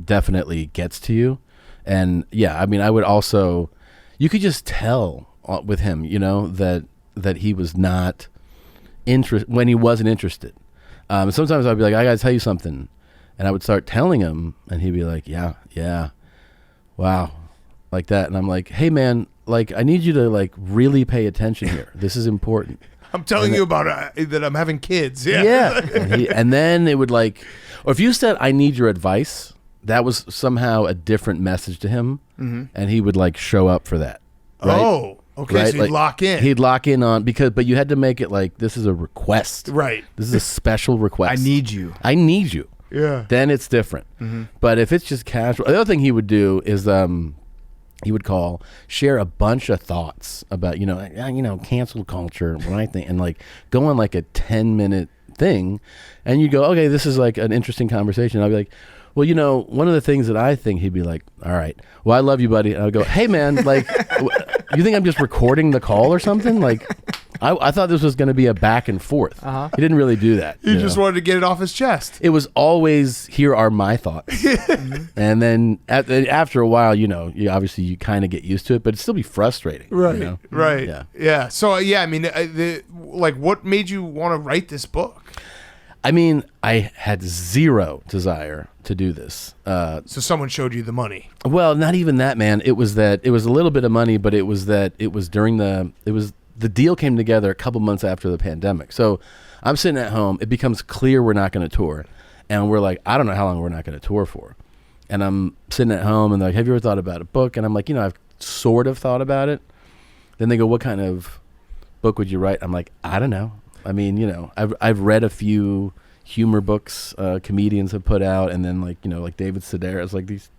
definitely gets to you. And yeah, I mean, I would also, you could just tell with him, that he was not interested when he wasn't interested. Sometimes I'd be like, I gotta tell you something, and I would start telling him, and he'd be like, yeah, wow, like that. And I'm like, hey man, like, I need you to like really pay attention here. This is important. I'm telling you about that I'm having kids. Yeah. Yeah. And then it would like, or if you said, I need your advice, that was somehow a different message to him, and he would like show up for that. Right? Oh, okay. Right? So he'd Like, lock in. He'd lock in on, but you had to make it like, this is a request. Right. This is a special request. I need you. I need you. Yeah. Then it's different. But if it's just casual, the other thing he would do is he would share a bunch of thoughts about cancel culture, what I think, and like go on like a 10-minute thing, and you go, okay, this is like an interesting conversation. I'll be like, well, one of the things that I think, he'd be like, all right, well, I love you, buddy. And I'll go, hey man, like, you think I'm just recording the call or something? Like, I thought this was going to be a back and forth. He didn't really do that. He just wanted to get it off his chest. It was always, here are my thoughts. And then after a while, obviously you kind of get used to it, but it'd still be frustrating. Right. Right. Yeah. So, I mean, what made you want to write this book? I mean, I had zero desire to do this. So someone showed you the money. Well, not even that, man. It was a little bit of money, but it was the deal came together a couple months after the pandemic. So I'm sitting at home. It becomes clear we're not going to tour. And we're like, I don't know how long we're not going to tour for. And I'm sitting at home, and they're like, have you ever thought about a book? And I'm like, I've sort of thought about it. Then they go, what kind of book would you write? I'm like, I don't know. I mean, I've read a few humor books comedians have put out, and then like David Sedaris, like these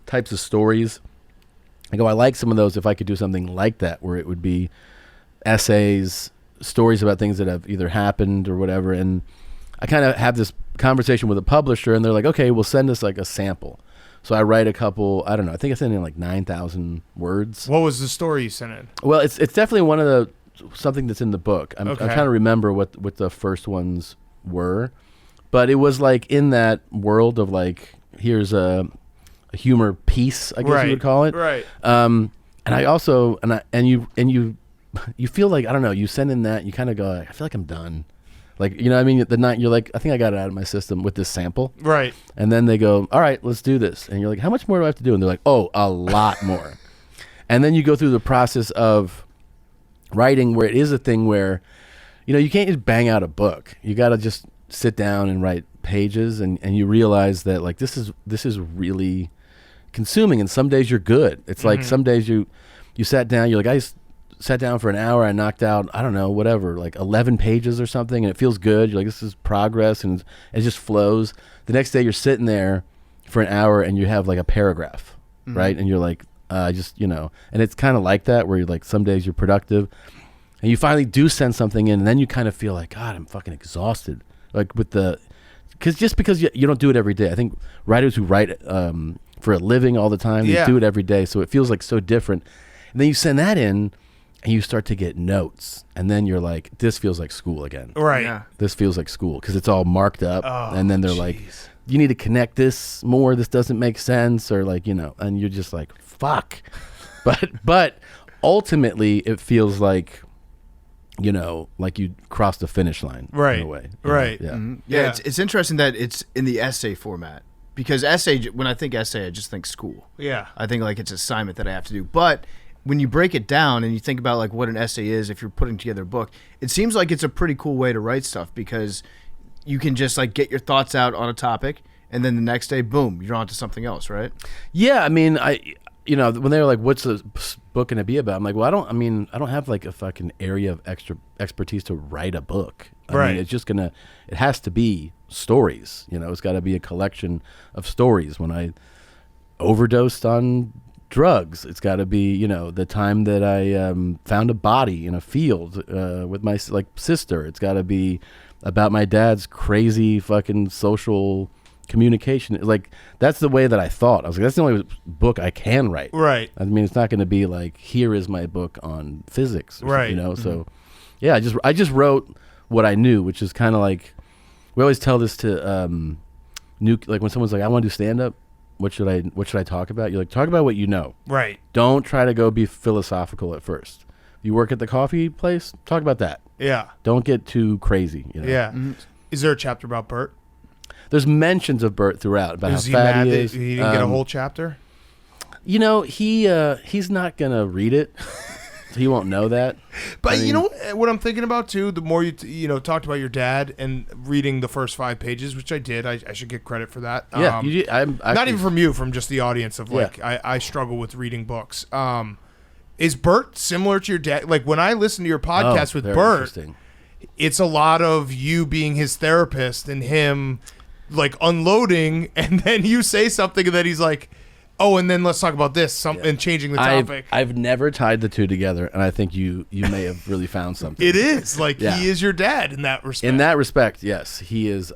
types of stories. I go, I like some of those. If I could do something like that, where it would be essays, stories about things that have either happened or whatever. And I kind of have this conversation with a publisher, and they're like, okay, well, send us like a sample. So I write a couple, I don't know, I think I sent in like 9,000 words. What was the story you sent in? Well, it's definitely something that's in the book. I'm trying to remember what the first ones were, but it was like in that world of like, here's a humor piece, I guess you would call it. Right. And I also, you feel like, I don't know, you send in that, you kind of go, I feel like I'm done. Like, I mean, the night you're like, I think I got it out of my system with this sample. Right. And then they go, all right, let's do this. And you're like, how much more do I have to do? And they're like, oh, a lot more. And then you go through the process of writing, where it is a thing where, you can't just bang out a book. You got to just sit down and write pages, and you realize that like, this is really consuming. And some days you're good. It's like some days you sat down, you're like, I just sat down for an hour, I knocked out, I don't know, whatever, like 11 pages or something, and it feels good. You're like, this is progress, and it just flows. The next day you're sitting there for an hour, and you have like a paragraph, right? And you're like, and it's kind of like that, where you're like, some days you're productive, and you finally do send something in, and then you kind of feel like, God, I'm fucking exhausted. Like because you don't do it every day. I think writers who write for a living all the time, they do it every day, so it feels like so different. And then you send that in, and you start to get notes, and then you're like, this feels like school again. Right. Yeah. This feels like school, because it's all marked up, and then they're like, you need to connect this more, this doesn't make sense, or like, and you're just like, fuck. But ultimately it feels like like you crossed the finish line. Right. In a way. Right. Yeah. Yeah, it's interesting that it's in the essay format, because essay, when I think essay, I just think school. Yeah. I think like it's an assignment that I have to do. But when you break it down and you think about like what an essay is, if you're putting together a book, it seems like it's a pretty cool way to write stuff, because you can just like get your thoughts out on a topic, and then the next day, boom, you're on to something else, right? Yeah, I mean, when they were like, "What's the book going to be about?" I'm like, "Well, I don't have like a fucking area of extra expertise to write a book. I mean, it's just it has to be stories. It's got to be a collection of stories. When I overdosed on drugs, it's got to be, the time that I found a body in a field with my sister. It's got to be about my dad's crazy fucking social communication. Like, that's the way that I thought. I was like, that's the only book I can write. Right. I mean, it's not going to be like, here is my book on physics. Right. So yeah, I just wrote what I knew, which is kind of like, we always tell this to like when someone's like, I want to do stand up, what should I talk about? You're like, talk about what you know. Right. Don't try to go be philosophical at first. You work at the coffee place, talk about that. Yeah. Don't get too crazy. Yeah. Is there a chapter about Bert? There's mentions of Bert throughout about Is how fat mad he that is. he didn't get a whole chapter? He's not gonna read it. He won't know that. But you know what I'm thinking about too? The more you talked about your dad and reading the first 5 pages, which I did. I should get credit for that. Yeah, you did. Not even from you, from just the audience of like, I struggle with reading books. Is Bert similar to your dad? Like when I listen to your podcast with very Bert, interesting. it's a lot of you being his therapist and him like unloading, and then you say something and then he's like, oh, and then let's talk about this, and changing the topic. I've never tied the two together, and I think you may have really found something. It is like Yeah. he is your dad in that respect. In that respect, yes, he is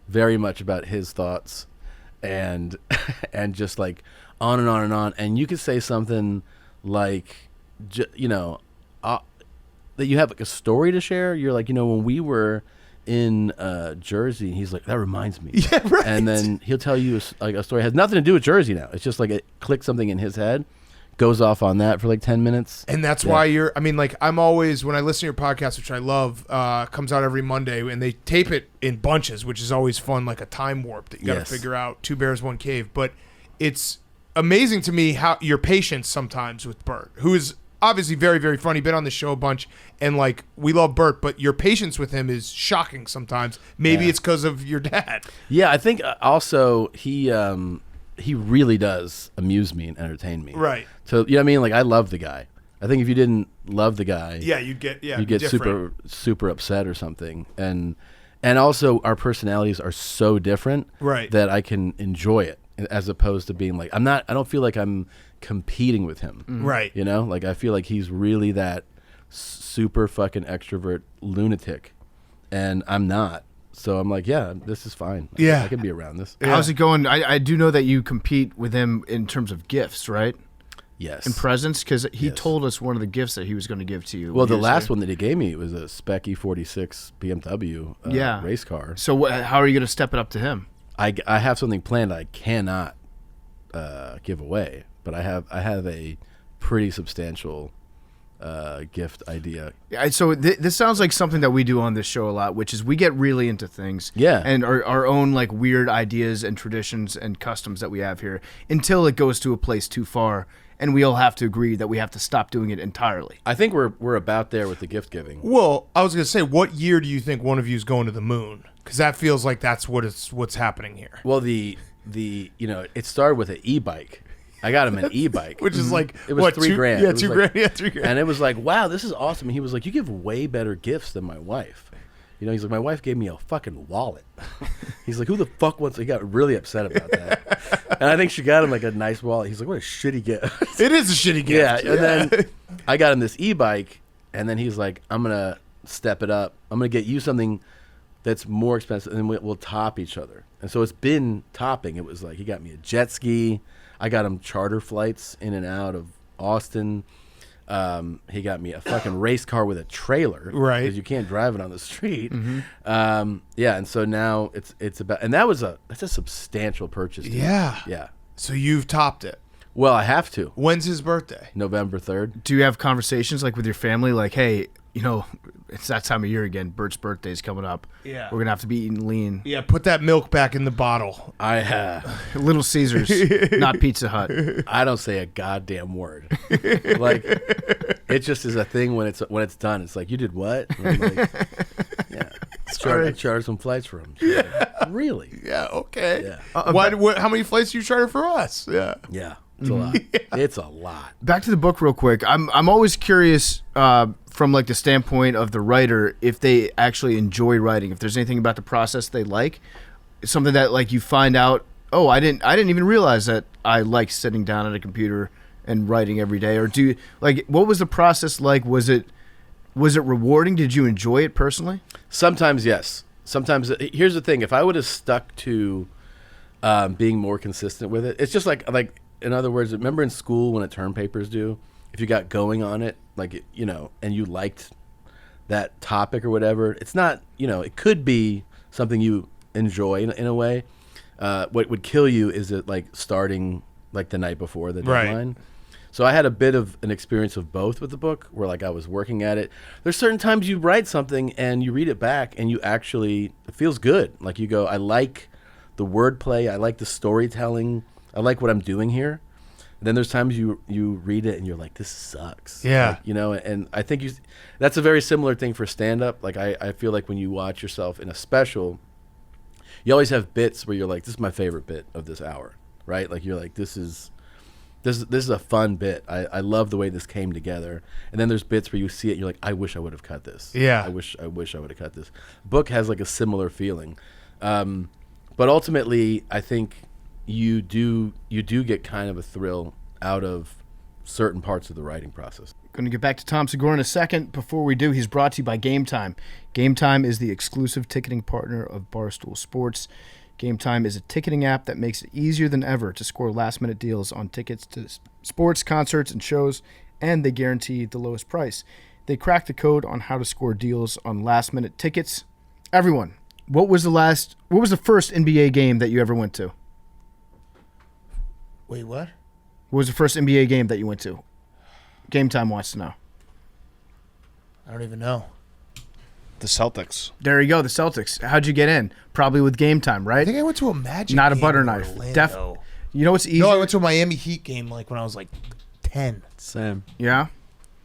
very much about his thoughts, and and just like on and on and on. And you could say something like, that you have like a story to share. You're like, when we were in Jersey, he's like, that reminds me. Yeah, right. And then he'll tell you a story. It has nothing to do with Jersey now. It's just like it clicks something in his head, goes off on that for like 10 minutes. And that's why I'm always, when I listen to your podcast, which I love, comes out every Monday, and they tape it in bunches, which is always fun, like a time warp that you got to figure out. 2 bears, 1 cave. But it's amazing to me how your patience sometimes with Bert, who is obviously very, very funny, been on the show a bunch, and like, we love Bert, but your patience with him is shocking sometimes. Maybe it's because of your dad. Yeah, I think also he really does amuse me and entertain me. Right. So, you know what I mean? Like, I love the guy. I think if you didn't love the guy, You'd get super, super upset or something. And also our personalities are so different, right, that I can enjoy it, as opposed to being like, I don't feel like I'm competing with him. Right. Like I feel like he's really that super fucking extrovert lunatic, and I'm not. So I'm like, yeah, this is fine. I can be around this. How's it going? I do know that you compete with him in terms of gifts, right? Yes. And presents, because he told us one of the gifts that he was going to give to you. Well, the last one that he gave me was a Spec E46 BMW race car. So how are you going to step it up to him? I have something planned I cannot give away, but I have a pretty substantial gift idea. So this sounds like something that we do on this show a lot, which is we get really into things, and our own like weird ideas and traditions and customs that we have here, until it goes to a place too far, and we all have to agree that we have to stop doing it entirely. I think we're about there with the gift giving. Well, I was going to say, what year do you think one of you is going to the moon? Because that feels like that's what's happening here. Well, the it started with an e-bike. I got him an e-bike, which is like, it was $3,000. Yeah, $2,000. Yeah, $3,000. And it was like, wow, this is awesome. And he was like, you give way better gifts than my wife. He's like, my wife gave me a fucking wallet. He's like, who the fuck wants? He got really upset about that. And I think she got him like a nice wallet. He's like, what a shitty gift. It is a shitty gift. Yeah. And then I got him this e-bike, and then he's like, I'm gonna step it up. I'm gonna get you something that's more expensive, and we'll top each other. And so it's been topping. It was like, he got me a jet ski. I got him charter flights in and out of Austin. He got me a fucking race car with a trailer, right? Because you can't drive it on the street. And so now it's about, and that's a substantial purchase. Yeah. So you've topped it. Well, I have to. When's his birthday? November 3rd. Do you have conversations like with your family, like, hey, you know, it's that time of year again. Bert's birthday's coming up. Yeah. We're going to have to be eating lean. Yeah, put that milk back in the bottle. Little Caesars, not Pizza Hut. I don't say a goddamn word. Like, it just is a thing when it's done. It's like, you did what? And I'm like, yeah. Charter some flights for him. Really? Yeah, okay. Yeah. How many flights do you charter for us? Yeah. Yeah. It's a lot. It's a lot. Back to the book real quick. I'm always curious from like the standpoint of the writer if they actually enjoy writing. If there's anything about the process they like, something that like you find out. Oh, I didn't even realize that I like sitting down at a computer and writing every day. Or do you, like, what was the process like? Was it rewarding? Did you enjoy it personally? Sometimes yes. Sometimes here's the thing: if I would have stuck to being more consistent with it, it's just like. In other words, remember in school when a term paper is due, if you got going on it, like, you know, and you liked that topic or whatever, it's not, you know, it could be something you enjoy in a way. What would kill you is it like starting like the night before the deadline. So I had a bit of an experience of both with the book where like I was working at it. There's certain times you write something and you read it back and it feels good. Like you go, I like the wordplay, I like the storytelling, I like what I'm doing here. And then there's times you read it and you're like, this sucks. Yeah. Like, you know, and I think that's a very similar thing for stand-up. Like I feel like when you watch yourself in a special, you always have bits where you're like, this is my favorite bit of this hour, right? Like you're like, this is a fun bit. I love the way this came together. And then there's bits where you see it and you're like, I wish I would have cut this. Yeah. I wish I would have cut this. Book has like a similar feeling. But ultimately, I think you do get kind of a thrill out of certain parts of the writing process. Going to get back to Tom Segura in a second. Before we do, he's brought to you by Game Time. Game Time is the exclusive ticketing partner of Barstool Sports. Game Time is a ticketing app that makes it easier than ever to score last-minute deals on tickets to sports, concerts, and shows, and they guarantee the lowest price. They cracked the code on how to score deals on last-minute tickets. Everyone, what was the first NBA game that you ever went to? Wait, what? What was the first NBA game that you went to? Game Time wants to know. I don't even know. The Celtics. There you go, the Celtics. How'd you get in? Probably with Game Time, right? I think I went to a Magic Not a game butter in knife. Orlando. You know what's easy? No, I went to a Miami Heat game like when I was like 10. Same. Yeah.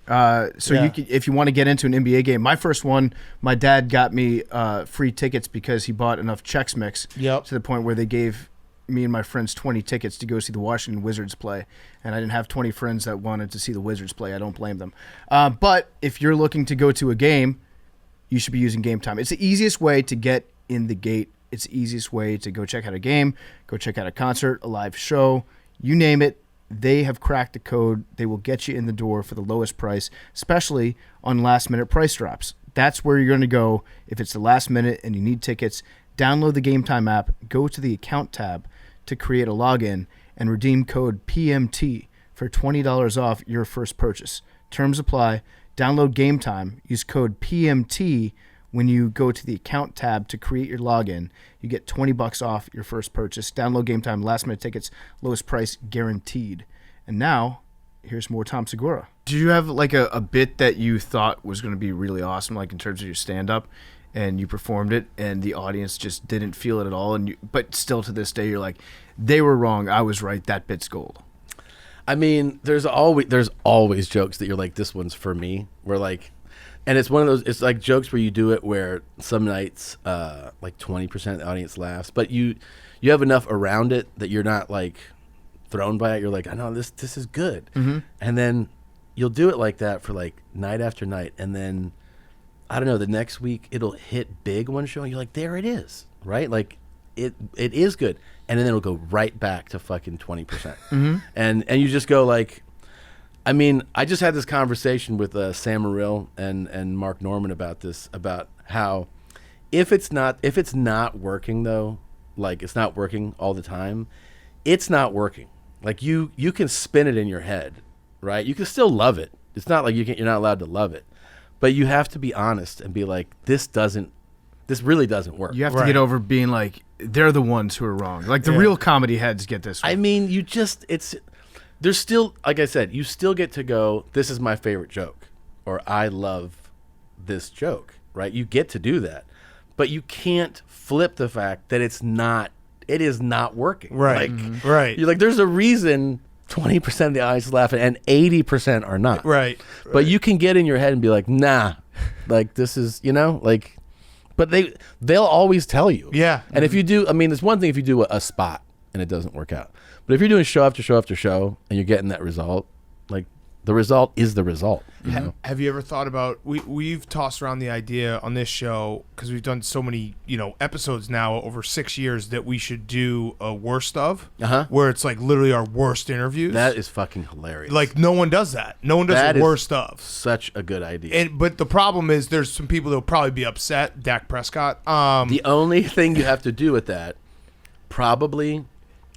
So Yeah. you could, if you want to get into an NBA game, my first one, my dad got me free tickets because he bought enough Chex Mix Yep. to the point where they gave me and my friends 20 tickets to go see the Washington Wizards play, and I didn't have 20 friends that wanted to see the Wizards play. I don't blame them. But if you're looking to go to a game, you should be using Game Time. It's the easiest way to get in the gate. It's the easiest way to go check out a game, go check out a concert, a live show, you name it. They have cracked the code. They will get you in the door for the lowest price, especially on last-minute price drops. That's where you're going to go if it's the last minute and you need tickets. Download the Game Time app, go to the account tab to create a login, and redeem code PMT for $20 off your first purchase. Terms apply. Download Game Time. Use code PMT when you go to the account tab to create your login. You get $20 off your first purchase. Download Game Time. Last-minute tickets, lowest price guaranteed. And now, here's more Tom Segura. Did you have like a bit that you thought was going to be really awesome, like in terms of your stand-up, and you performed it, and the audience just didn't feel it at all, but still to this day, you're like, they were wrong, I was right, that bit's gold? I mean, there's always jokes that you're like, this one's for me. We're like, and it's one of those. It's like jokes where you do it where some nights, like 20% of the audience laughs, but you have enough around it that you're not like thrown by it. You're like, I know this is good, and then you'll do it like that for like night after night, and then I don't know, the next week it'll hit big one show, and you're like, there it is, right? Like it is good, and then it'll go right back to fucking 20%, and you just go like, I mean, I just had this conversation with Sam Morrill and Mark Norman about this, about how if it's not working though, like it's not working all the time, it's not working. Like you can spin it in your head, right? You can still love it. It's not like you're not allowed to love it. But you have to be honest and be like, this really doesn't work. You have to get over being like, they're the ones who are wrong. Like the real comedy heads get this one. I mean, there's still, like I said, you still get to go, this is my favorite joke, or I love this joke, right? You get to do that, but you can't flip the fact that it is not working. Right. Like, Right. You're like, there's a reason 20% of the audience is laughing and 80% are not. Right. But you can get in your head and be like, nah, like this is, like, but they'll always tell you. Yeah. And if you do, I mean, it's one thing if you do a spot and it doesn't work out. But if you're doing show after show after show and you're getting that result, like the result is the result. You know? Have you ever thought about we've tossed around the idea on this show because we've done so many episodes now over 6 years that we should do a worst of where it's like literally our worst interviews. That is fucking hilarious. Like no one does that. No one does That the is worst of. Such a good idea. But the problem is there's some people that will probably be upset. Dak Prescott. The only thing you have to do with that, probably,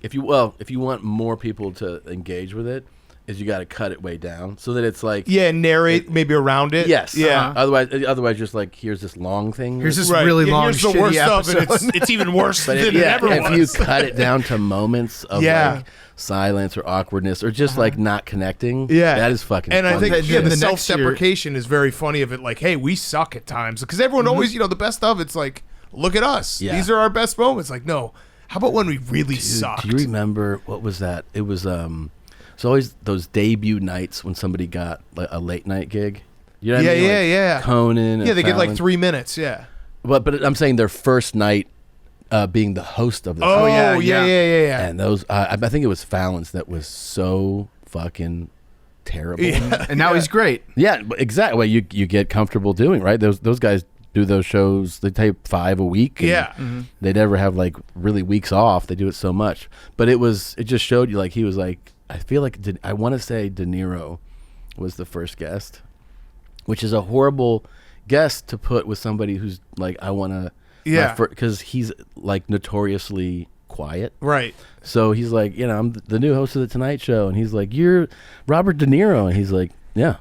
if you want more people to engage with it, is you got to cut it way down so that it's like narrate maybe around it. Yes. Yeah. Otherwise, just like here's this long thing. Here's this really long, here's the shitty worst stuff, episode. and it's even worse But than if, it ever if was. you cut it down to moments of like silence or awkwardness or just like not connecting, that is fucking. And funny. I think the the next self-deprecation is very funny of it. Like, hey, we suck at times because everyone always, the best of it's like, look at us. Yeah. These are our best moments. Like, no, how about when we really sucked? Do you remember what was that? It was it's always those debut nights when somebody got like a late night gig. You know what I mean? Like Conan. Yeah, and they get like Fallon. 3 minutes. Yeah. But I'm saying their first night being the host of the Oh, show. yeah. And those, I think it was Fallon's that was so fucking terrible. Yeah. And now he's great. Yeah, but exactly. Well, you get comfortable doing, right? Those guys do those shows. They tape 5 a week. And Yeah. they never have like really weeks off. They do it so much. But it just showed you like he was like, I feel like I want to say De Niro was the first guest, which is a horrible guest to put with somebody who's like, I want to. Yeah. Because he's like notoriously quiet. Right. So he's like, I'm the new host of the Tonight Show, and he's like, you're Robert De Niro, and he's like, yeah.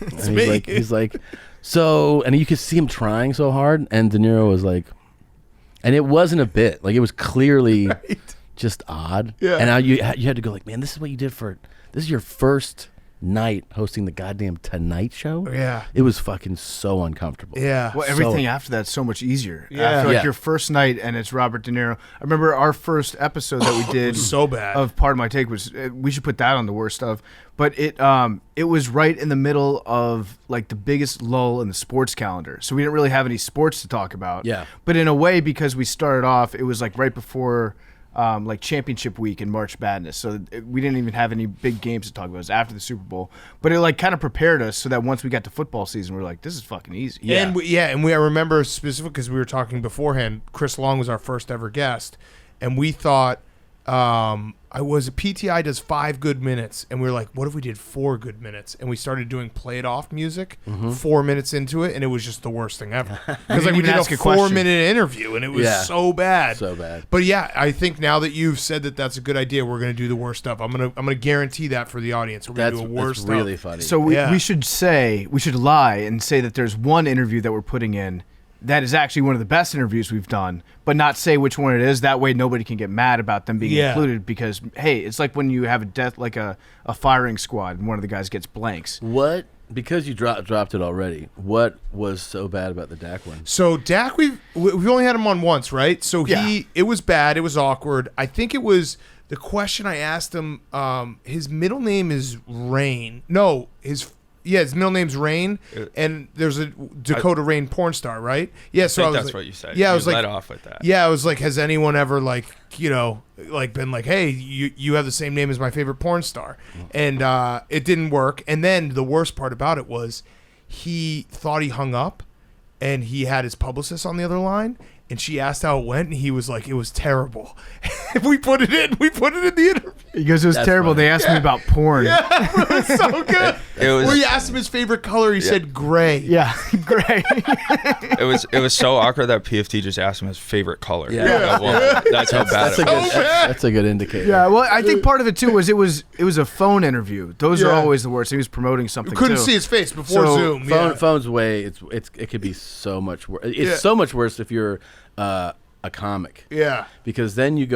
And me. he's like, so, and you could see him trying so hard, and De Niro was like, and it wasn't a bit, like it was clearly just odd. Yeah. And now you had to go like, man, this is what you did this is your first night hosting the goddamn Tonight Show. Yeah. It was fucking so uncomfortable. Yeah. Well, everything after that's so much easier. Yeah. After like Yeah. your first night and it's Robert De Niro. I remember our first episode that we did so bad. of Part of My Take was we should put that on the worst of. But it was right in the middle of like the biggest lull in the sports calendar. So we didn't really have any sports to talk about. Yeah. But in a way, because we started off, it was like right before like championship week in March Madness. So we didn't even have any big games to talk about. It was after the Super Bowl. But it like kind of prepared us so that once we got to football season, we were like, this is fucking easy. Yeah. And I remember specifically because we were talking beforehand, Chris Long was our first ever guest, and we thought PTI does 5 good minutes, and we were like, what if we did 4 good minutes? And we started doing play it off music 4 minutes into it, and it was just the worst thing ever. Because like we even did a ask a question. 4-minute interview, and it was so bad. So bad. But yeah, I think now that you've said that that's a good idea, we're gonna do the worst stuff. I'm gonna guarantee that for the audience. We're gonna That's do a worst really stuff. funny. So Yeah. we should lie and say that there's one interview that we're putting in that is actually one of the best interviews we've done, but not say which one it is. That way nobody can get mad about them being included because, hey, it's like when you have a death, like a firing squad and one of the guys gets blanks. What? Because you dropped it already. What was so bad about the Dak one? So Dak, we've only had him on once, right? So it was bad. It was awkward. I think it was the question I asked him. His middle name is Rain. No, his middle name's Rain, and there's a Dakota Rain porn star, right? Yeah, so I was that's like, what you said. Yeah, I You was like, led off with that. Yeah, I was like, has anyone ever been like, hey, you have the same name as my favorite porn star, and it didn't work. And then the worst part about it was, he thought he hung up, and he had his publicist on the other line. And she asked how it went, and he was like, it was terrible. We put it in the interview. He goes, it was That's terrible. funny. They asked me about porn. Yeah, it was so good. Where you asked him his favorite color, he said gray. Yeah, great. It was so awkward that PFT just asked him his favorite color. Yeah. Well, that's how bad That's it a was. good. That's a good indicator. Yeah, well, I think part of it too was it was a phone interview. Those are always the worst. He was promoting something. Couldn't too. see his face before So, Zoom. Phone's way. It could be so much worse. It's so much worse if you're a comic. Yeah. Because then you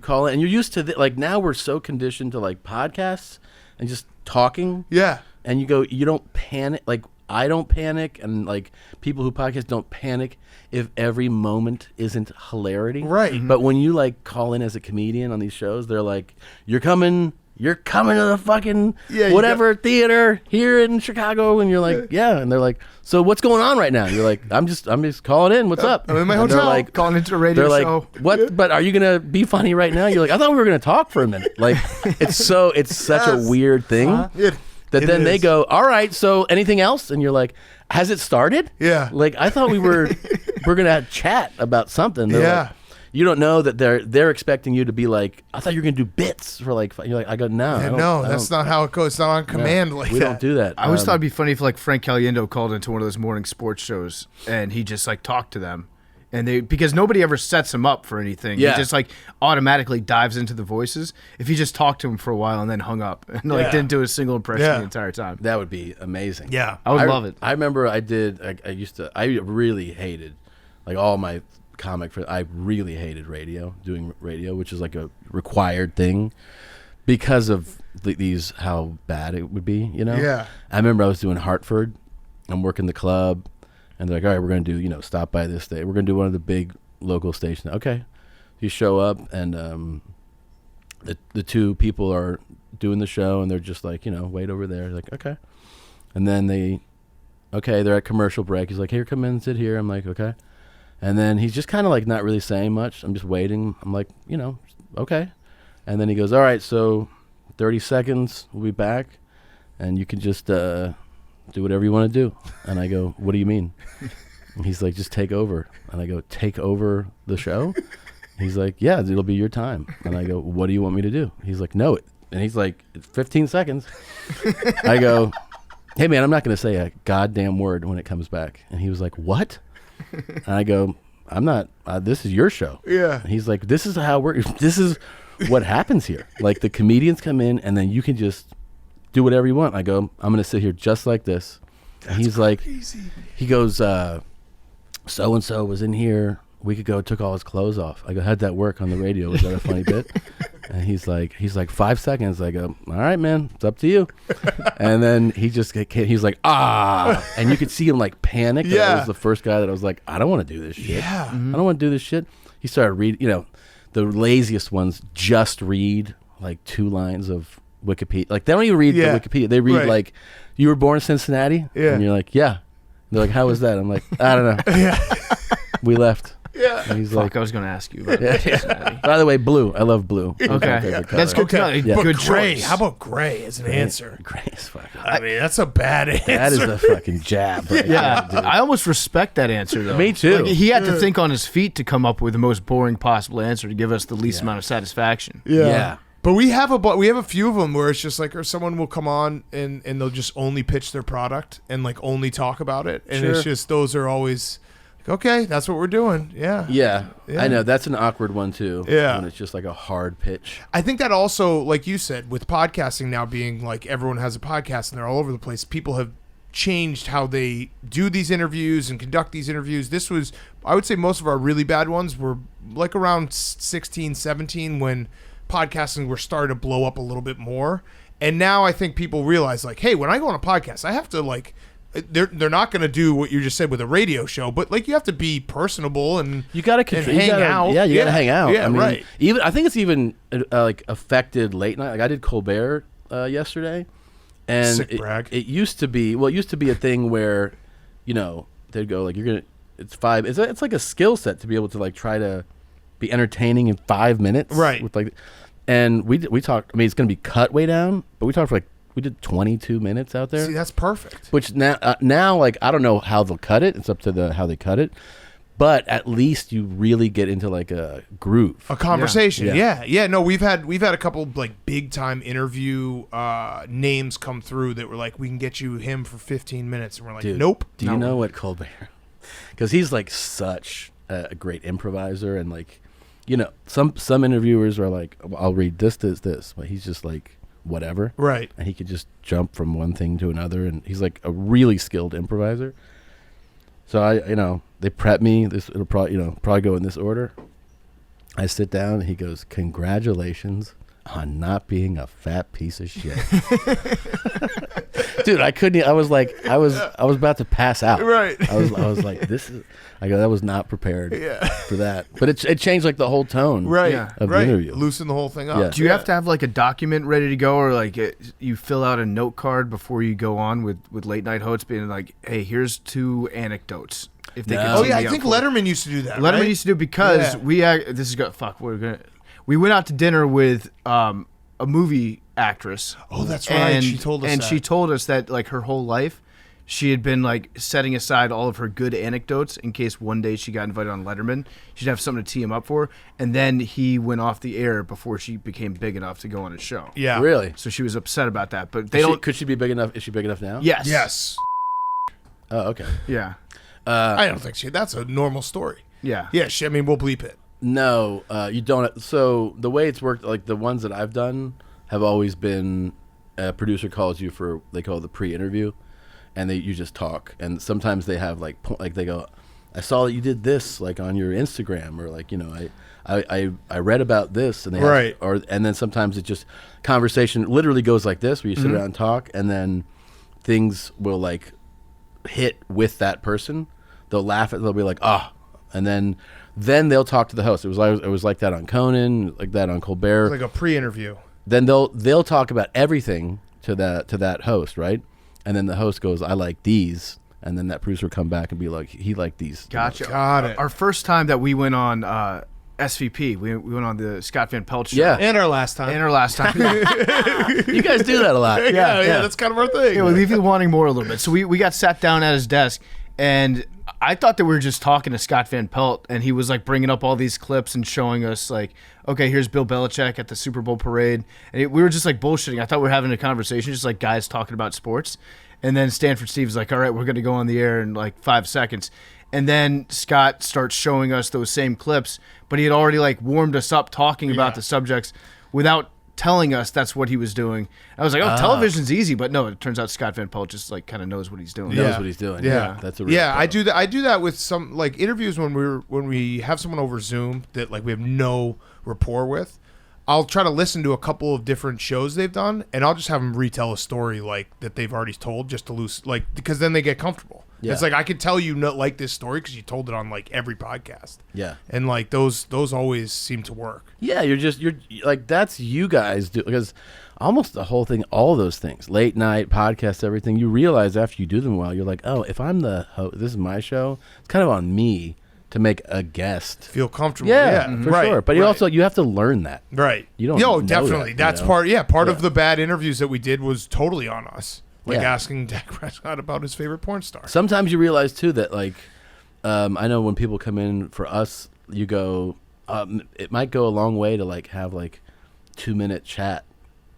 call it, and you're used to like now we're so conditioned to like podcasts and just talking. Yeah. And you don't panic. Like I don't panic, and like people who podcast don't panic if every moment isn't hilarity. Right. But when you like call in as a comedian on these shows, they're like, you're coming to the fucking whatever theater here in Chicago, and you're like, yeah, and they're like, so what's going on right now? You're like, I'm just calling in. What's up? I'm in my And they're hotel. like, Calling into a radio they're show. like, what? But are you gonna be funny right now? You're like, I thought we were gonna talk for a minute. Like, it's such a weird thing that then they go, all right, so anything else? And you're like, has it started? Yeah. Like, I thought we're gonna chat about something. They're Yeah. like, you don't know that they're expecting you to be like, I thought you were gonna do bits for like. You're like, I go, no, I No, don't- that's not how it goes. It's not on command like we that. don't do that. I always thought it'd be funny if like Frank Caliendo called into one of those morning sports shows and he just like talked to them, and because nobody ever sets him up for anything. Yeah. He just like automatically dives into the voices. If he just talked to him for a while and then hung up and like didn't do a single impression Yeah. the entire time, that would be amazing. Yeah. I would love it. I remember I really hated like all my I really hated doing radio, which is like a required thing because of these how bad it would be, you know? Yeah. I remember I was doing Hartford. I'm working the club, and they're like, all right, we're going to do, stop by this day. We're going to do one of the big local stations. Okay. You show up, and the two people are doing the show, and they're just like, wait over there. Like, okay. And then they're at commercial break. He's like, here, come in, sit here. I'm like, okay. And then he's just kind of like not really saying much. I'm just waiting. I'm like, okay. And then he goes, all right, so 30 seconds, we'll be back, and you can just do whatever you want to do. And I go, what do you mean? And he's like, just take over. And I go, take over the show? He's like, yeah, it'll be your time. And I go, what do you want me to do? He's like, no. And he's like, 15 seconds. I go, hey, man, I'm not going to say a goddamn word when it comes back. And he was like, what? And I go, I'm not, this is your show. Yeah. And he's like, this is what happens here. Like, the comedians come in, and then you can just do whatever you want. I go, I'm going to sit here just like this. And he's like, he goes, so-and-so was in here a week ago, took all his clothes off. I go, how'd that work on the radio? Was that a funny bit? And he's like 5 seconds. I go, all right, man, it's up to you. And then he's like, and you could see him like panic. Yeah. That was the first guy that I was like, I don't want to do this shit. Yeah. I don't want to do this shit. He started reading, the laziest ones just read like 2 lines of Wikipedia. Like, they don't even read the Wikipedia. They read like, you were born in Cincinnati? Yeah. And you're like, yeah. And they're like, how was that? I'm like, I don't know. Yeah. We left. Yeah. And he's Fuck, like, I was going to ask you about yeah. Cincinnati. By the way, blue. I love blue. It's my Okay, favorite that's color. good. Okay, Yeah. But good gray. choice. How about gray as an answer? Gray as fuck. I mean, that's a bad answer. That is a fucking jab. Right Yeah, there, dude. I almost respect that answer though. Me too. Like, he had to think on his feet to come up with the most boring possible answer to give us the least amount of satisfaction. Yeah. But we have a few of them where it's just like, or someone will come on and they'll just only pitch their product and like only talk about it, and it's just, those are always like, okay, that's what we're doing. Yeah. Yeah. Yeah. I know. That's an awkward one too. Yeah. When it's just like a hard pitch. I think that also, like you said, with podcasting now being like everyone has a podcast and they're all over the place, people have changed how they do these interviews and conduct these interviews. This was, I would say most of our really bad ones were like around 16, 17 when podcasting were starting to blow up a little bit more. And now I think people realize like, hey, when I go on a podcast, I have to like, they're not going to do what you just said with a radio show, but like you have to be personable and You got to hang out. Yeah, you got to hang out. Yeah, I mean, right. Even I think it's even like affected late night. Like, I did Colbert yesterday, and Sick brag. it used to be a thing where, they'd go like, you're gonna. It's 5. It's like a skill set to be able to like try to be entertaining in 5 minutes. Right. With like, and we talked. I mean, it's gonna be cut way down, but we talked for like. We did 22 minutes out there. See, that's perfect. Which now, like, I don't know how they'll cut it. It's up to how they cut it. But at least you really get into like a groove. A conversation. Yeah. Yeah. No, we've had a couple like big time interview names come through that were like, we can get you him for 15 minutes, and we're like, Dude, nope. Do you know what Colbert? Because he's like such a great improviser, and like, some interviewers are like, I'll read this, but he's just like whatever. Right. And he could just jump from one thing to another, and he's like a really skilled improviser. So they prep me. It'll probably go in this order. I sit down, and he goes, "Congratulations on not being a fat piece of shit." dude, I couldn't. I was about to pass out. Right. I was like, this is. I go, that was not prepared for that. But it changed like the whole tone. Right. Yeah. Of the interview. Loosen the whole thing up. Yeah. Do you have to have like a document ready to go, or like you fill out a note card before you go on with late night hosts, being like, "Hey, here's 2 anecdotes." If they No. can Oh tee yeah, me I up think for it. Letterman used to do that. Letterman right? used to do because Yeah. we went out to dinner with a movie actress. Oh, that's right. And, She told us and that. she told us that like her whole life, she had been like setting aside all of her good anecdotes in case one day she got invited on Letterman. She'd have something to tee him up for. And then he went off the air before she became big enough to go on his show. Yeah. Really? So she was upset about that. But they don't. Could she be big enough? Is she big enough now? Yes. Yes. Oh, okay. Yeah. I don't think that's a normal story. Yeah. Yeah. I mean, we'll bleep it. No, you don't. So the way it's worked, like the ones that I've done, have always been a producer calls you for, they call it the pre-interview, and you just talk. And sometimes they have like they go, I saw that you did this like on your Instagram, or like, you know, I read about this, and they Right. and then sometimes it just conversation literally goes like this, where you sit Mm-hmm. around and talk, and then things will like hit with that person. They'll laugh at, they'll be like, and then they'll talk to the host. It was like that on Conan, like that on Colbert. Like a pre-interview. Then they'll talk about everything to that host, right? And then the host goes, I like these, and then that producer will come back and be like, he liked these. Gotcha. Got it. Our first time that we went on SVP, we went on the Scott Van Pelt show. Yeah. And our last time. And our last time. You guys do that a lot. yeah, that's kind of our thing. Yeah, we leave you wanting more a little bit. So we got sat down at his desk, and I thought that we were just talking to Scott Van Pelt, and he was like bringing up all these clips and showing us like, okay, here's Bill Belichick at the Super Bowl parade, and we were just like bullshitting. I thought we were having a conversation, just like guys talking about sports. And then Stanford Steve was like, all right, we're going to go on the air in like 5 seconds. And then Scott starts showing us those same clips, but he had already like warmed us up talking about the subjects without telling us that's what he was doing. I was like, television's easy, but no, it turns out Scott Van Pelt just like kind of knows what he's doing. He knows what he's doing. Yeah, That's a real yeah. pro. I do that. I do that with some like interviews when we have someone over Zoom that like we have no rapport with. I'll try to listen to a couple of different shows they've done, and I'll just have them retell a story like that they've already told, just to lose like, because then they get comfortable. Yeah. It's like I could tell you not like this story because you told it on like every podcast. Yeah. And like those always seem to work. Yeah, you're like, that's you guys do, because almost the whole thing, all those things, late night podcasts, everything, you realize after you do them well, you're like, oh, if I'm the host, this is my show, it's kind of on me to make a guest Feel comfortable. Yeah, for right, sure. But you have to learn that. Right. You don't No, know definitely. that, That's you know? part of the bad interviews that we did was totally on us. Like Yeah. asking Dak Prescott about his favorite porn star. Sometimes you realize too that like, I know when people come in for us, you go, it might go a long way to like have like 2-minute chat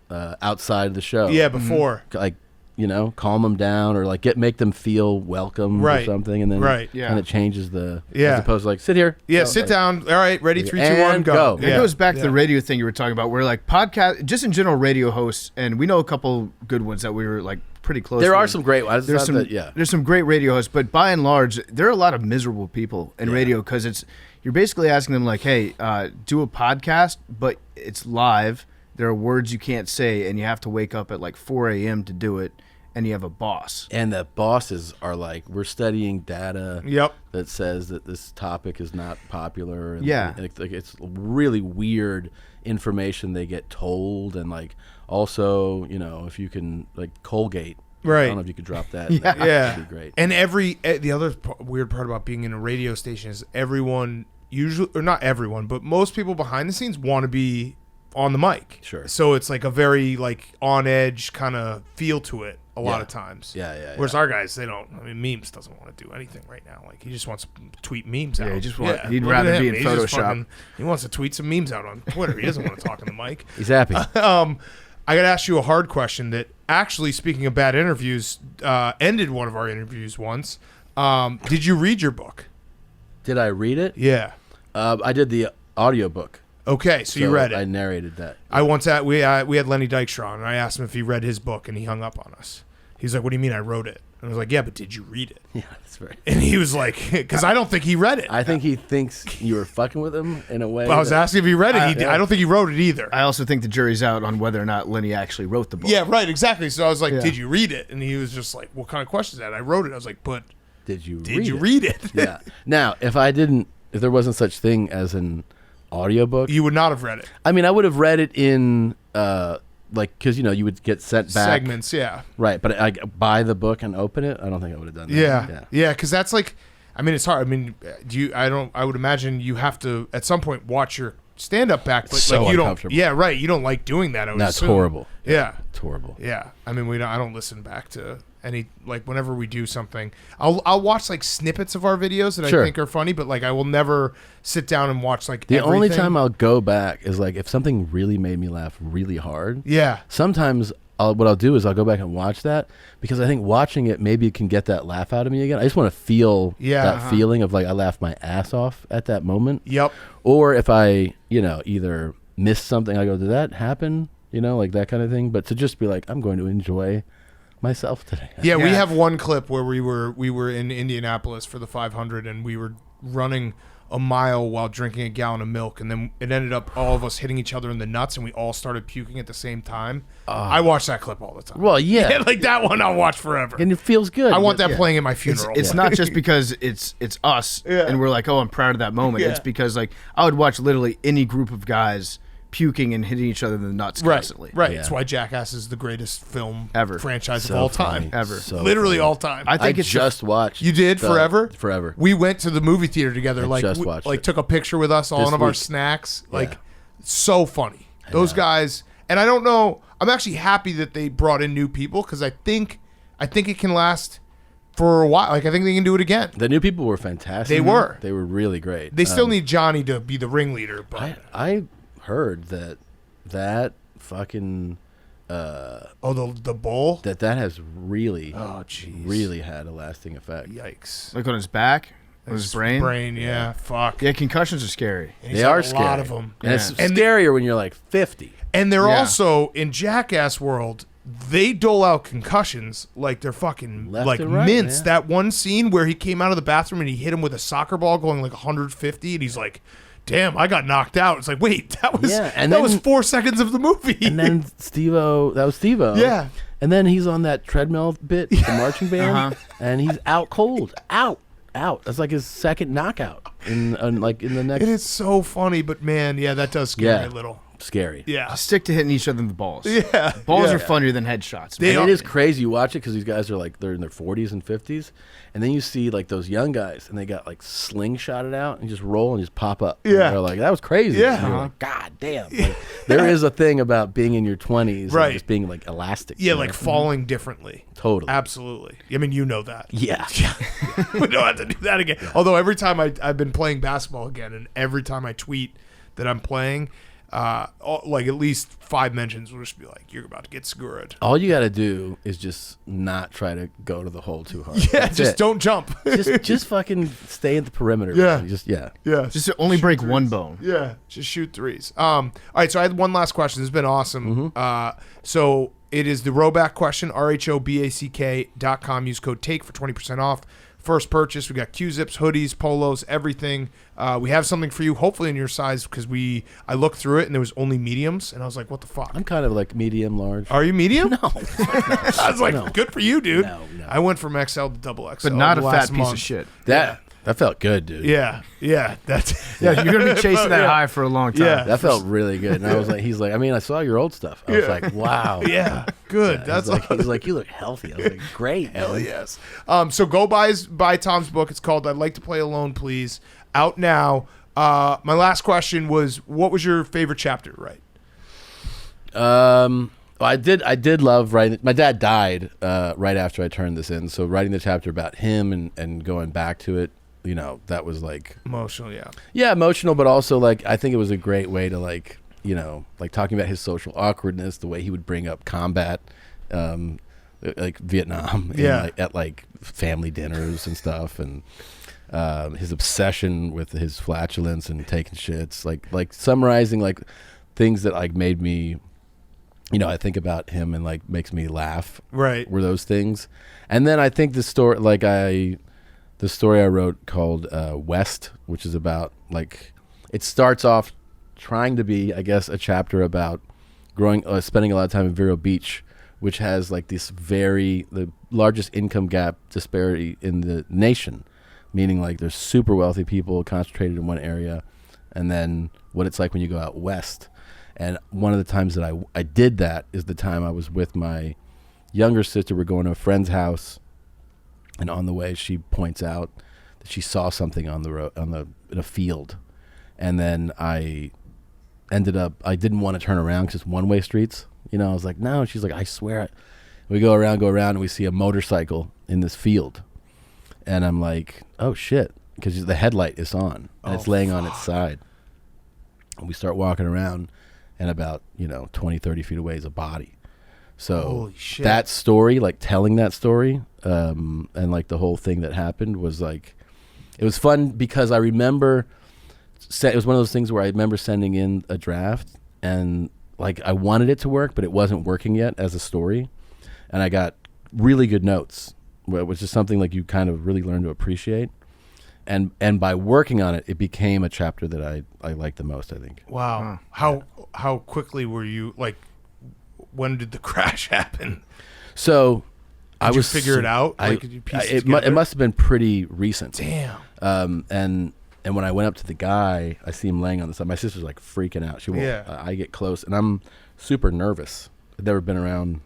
outside of the show. Yeah, before. Like, you know, calm them down or like make them feel welcome or Right. something, and then Right. Yeah. kind of changes the Yeah. as opposed to like sit here. Yeah, No, sit like, down. All right, ready, 3, 2, 1, And go. go. It goes back to the radio thing you were talking about, where like podcast, just in general, radio hosts, and we know a couple good ones that we were like pretty close. There are with. some great ones. There's It's some, not that- yeah. there's some great radio hosts, but by and large, there are a lot of miserable people in radio because you're basically asking them like, hey, do a podcast, but it's live. There are words you can't say, and you have to wake up at like 4 a.m. to do it, and you have a boss. And the bosses are like, we're studying data Yep. that says that this topic is not popular. And Yeah. it's really weird information they get told. And like, also, you know, if you can, like Colgate. I Right. don't know if you could drop that. Yeah. Yeah. That'd be great. And the other weird part about being in a radio station is everyone usually, or not everyone, but most people behind the scenes want to be on the mic. Sure. So it's like a very like on edge kind of feel to it a lot Yeah. of times. Yeah, yeah, Whereas yeah. our guys, they don't. I mean, memes doesn't want to do anything right now. Like he just wants to tweet memes out. he just want- he'd look at rather him. be in He's just Photoshop. he wants to tweet some memes out on Twitter. He doesn't want to talk on the mic. He's happy. I got to ask you a hard question that actually, speaking of bad interviews, ended one of our interviews once. Did you read your book? Did I read it? Yeah. I did the audiobook. Okay, so you read I it. narrated that. I once we had Lenny Dykstra on, and I asked him if he read his book, and he hung up on us. He's like, "What do you mean I wrote it?" And I was like, yeah, but did you read it? Yeah, that's right. And he was like, because I don't think he read it. I think he thinks you were fucking with him in a way. I was asking if he read it. I don't think he wrote it either. I also think the jury's out on whether or not Lenny actually wrote the book. Yeah, right, exactly. So I was like, Yeah. did you read it? And he was just like, what kind of question is that? I wrote it. I was like, but Did you read it? Yeah. Now, if there wasn't such thing as an audiobook, You would not have read it. I mean, I would have read it in because you would get sent back Segments, yeah. right? But I buy the book and open it. I don't think I would have done that. Yeah, because that's like, I mean, it's hard. I mean, I would imagine you have to at some point watch your stand-up back, but So like you don't. uncomfortable. Yeah, right. You don't like doing that. I would That's assume. horrible. Yeah, It's horrible. yeah. I mean, I don't listen back to any, like, whenever we do something, I'll watch like snippets of our videos that Sure. I think are funny, but like I will never sit down and watch like The only everything. time I'll go back is like if something really made me laugh really hard. Yeah. Sometimes what I'll do is I'll go back and watch that because I think watching it maybe it can get that laugh out of me again. I just want to feel that feeling of like I laughed my ass off at that moment. Yep. Or if I, either missed something, I go, did that happen? Like that kind of thing. But to just be like, I'm going to enjoy myself today. Yeah, we have one clip where we were in Indianapolis for the 500 and we were running a mile while drinking a gallon of milk, and then it ended up all of us hitting each other in the nuts and we all started puking at the same time. I watch that clip all the time. Well, yeah. Yeah, like that one I'll watch forever. And it feels good. I want that playing at my It's, funeral. it's not just because it's us and we're like, oh, I'm proud of that moment. Yeah. It's because like I would watch literally any group of guys puking and hitting each other in the nuts constantly. Right. Yeah. That's why Jackass is the greatest film Ever. franchise So of all funny. time. Ever. So Literally funny. all time. I I think it's just watched. You did Forever? Forever. We went to the movie theater together. I Like, just watched it. took a picture with us, all This one of our week. snacks. Yeah. Like, so funny. Those guys. And I don't know. I'm actually happy that they brought in new people because I think it can last for a while. Like, I think they can do it again. The new people were fantastic. They were. They were really great. They still need Johnny to be the ringleader, but I heard that fucking the bull. that has really Oh, jeez. really had a lasting effect. Yikes. like on his back, on his brain. Yeah. Fuck. Yeah, concussions are scary. And he's They got are a scary. lot of them. And it's And scarier when you're like 50. And they're Yeah. also in Jackass world. They dole out concussions like they're fucking Left like and right, mints. man. That one scene where he came out of the bathroom and he hit him with a soccer ball going like 150, and he's like, "Damn, I got knocked out." It's like, wait, that was Yeah, and that was then- 4 seconds of the movie. And then that was Steve-O. Yeah. And then he's on that treadmill bit, the marching band, and he's out cold. Out. That's like his second knockout in the next. it is so funny, but man, yeah, that does scare me a little. Scary. Yeah, Stick to hitting each other in the balls. yeah. Balls yeah. are funnier than headshots. They man. And are- it is crazy. You watch it because these guys are like they're in their 40s and 50s, and then you see like those young guys, and they got like slingshotted out and just roll and just pop up. And Yeah. they're like that was crazy. Yeah. And you're like, God damn. Like, there is a thing about being in your 20s, Right. and just being like elastic. Yeah, you like know? falling differently. Totally. Absolutely. I mean, you know that. Yeah. We don't have to do that again. Although every time I've been playing basketball again, and every time I tweet that I'm playing, like at least 5 mentions will just be like, "You're about to get Segura'd." All you got to do is just not try to go to the hole too hard. Yeah, That's just it. don't jump. just fucking stay at the perimeter. Yeah. Just yeah, Just to only break one bone. yeah, just shoot threes. All right, so I had one last question. This has been awesome. So it is the Roback question, RHOBACK.com. Use code TAKE for 20% off. First purchase, we got Q-zips, hoodies, polos, everything. We have something for you, hopefully in your size, because I looked through it and there was only mediums, and I was like, what the fuck? I'm kind of like medium large. Are you medium? No. I was like, No. good for you, dude. No. I went from XL to double XL. But not a last fat piece month. of shit. That felt good, dude. Yeah, that's Yeah, you're gonna be chasing that Yeah. high for a long time. Yeah. That felt really good. And I was like, he's like, I mean, I saw your old stuff. I was Yeah. like, wow. yeah, good. That's He's like, you look healthy. I was like, great. hell man. yes. So go buy Tom's book. It's called "I'd Like to Play Alone, Please." Out now. My last question was, what was your favorite chapter to write? I did love writing. My dad died right after I turned this in, so writing the chapter about him and going back to it, that was like Emotional, yeah. emotional, but also like I think it was a great way to like talking about his social awkwardness, the way he would bring up combat, like Vietnam, Yeah. at like family dinners and stuff, and his obsession with his flatulence and taking shits, like summarizing like things that like made me you know, I think about him and like makes me laugh. Right. Were those things. And then I think the story I wrote called West, which is about like, it starts off trying to be, I guess, a chapter about spending a lot of time in Vero Beach, which has like the largest income gap disparity in the nation, meaning like there's super wealthy people concentrated in one area, and then what it's like when you go out west. And one of the times that I did that is the time I was with my younger sister. We're going to a friend's house, and on the way she points out that she saw something on the road in a field, and then I didn't want to turn around because it's one-way streets. You know, I was like, no. She's like, I swear it. We go around, and we see a motorcycle in this field. And I'm like, oh, shit, because the headlight is on, and it's laying on its side. And we start walking around, and about, 20, 30 feet away is a body. So holy shit. That story, like telling that story, and like the whole thing that happened was like, it was fun because I remember, it was one of those things where I remember sending in a draft, and like I wanted it to work, but it wasn't working yet as a story. And I got really good notes, which is something like you kind of really learn to appreciate. And by working on it, it became a chapter that I liked the most, I think. Wow. How quickly were you, like, when did the crash happen? So Did you figure it out? Like, did you piece it together? It must have been pretty recent. Damn. And when I went up to the guy, I see him laying on the side. My sister's like freaking out. She won't. Yeah. I get close, and I'm super nervous. I've never been around,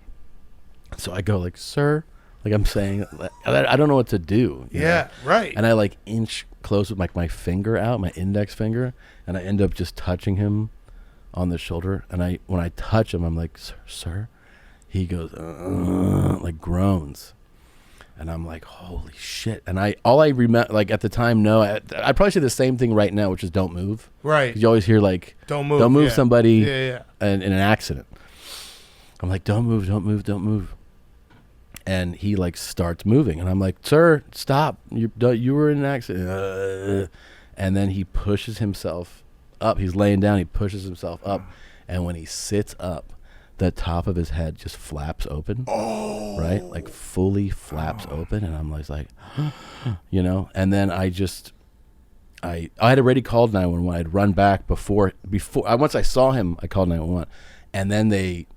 so I go like, "Sir," like I'm saying, I don't know what to do. you know? Right. And I like inch close with like my finger out, my index finger, and I end up just touching him on the shoulder. And when I touch him, I'm like, "Sir," he goes like groans. And I'm like, holy shit. And all I remember, like at the time, I'd probably say the same thing right now, which is don't move. Right. 'Cause you always hear like, don't move yeah. somebody yeah. in an accident. I'm like, don't move. And he like starts moving. And I'm like, sir, stop. You were in an accident. And then he pushes himself up. He's laying down. He pushes himself up. And when he sits up, the top of his head just flaps open, right? Like fully flaps open, and I'm like, and then I had already called 911. I'd run back before once I saw him, I called 911, and then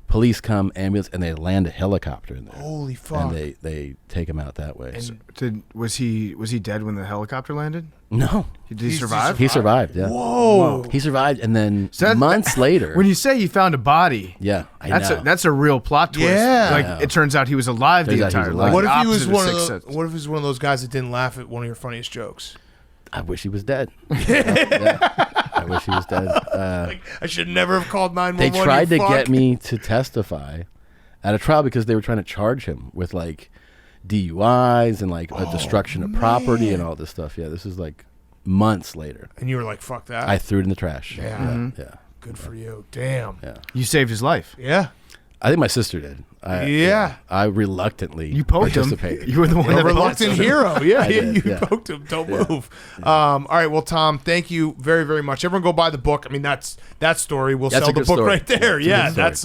police come, ambulance, and they land a helicopter in there. Holy fuck! And they take him out that way. And was he dead when the helicopter landed? No. Did he survive? He survived, yeah. Whoa. He survived, and then months later. When you say you found a body, yeah, that's a real plot twist. Yeah. Like it turns out he was alive the entire life. What if he was one of those guys that didn't laugh at one of your funniest jokes? I wish he was dead. I wish he was dead. Like, I should never have called 911. They tried to get me to testify at a trial because they were trying to charge him with like DUIs and like a destruction of property and all this stuff. Yeah, this is like months later. And you were like, fuck that. I threw it in the trash. Yeah. Yeah. Good for you. Damn. Yeah. You saved his life. Yeah. I think my sister did. I reluctantly you poked participated. him. You were the one that reluctant hero. Yeah, did, you poked him. Don't move. All right, well, Tom, thank you very, very much. Everyone go buy the book. I mean, that story. We'll sell the book story. right there. Yeah, that's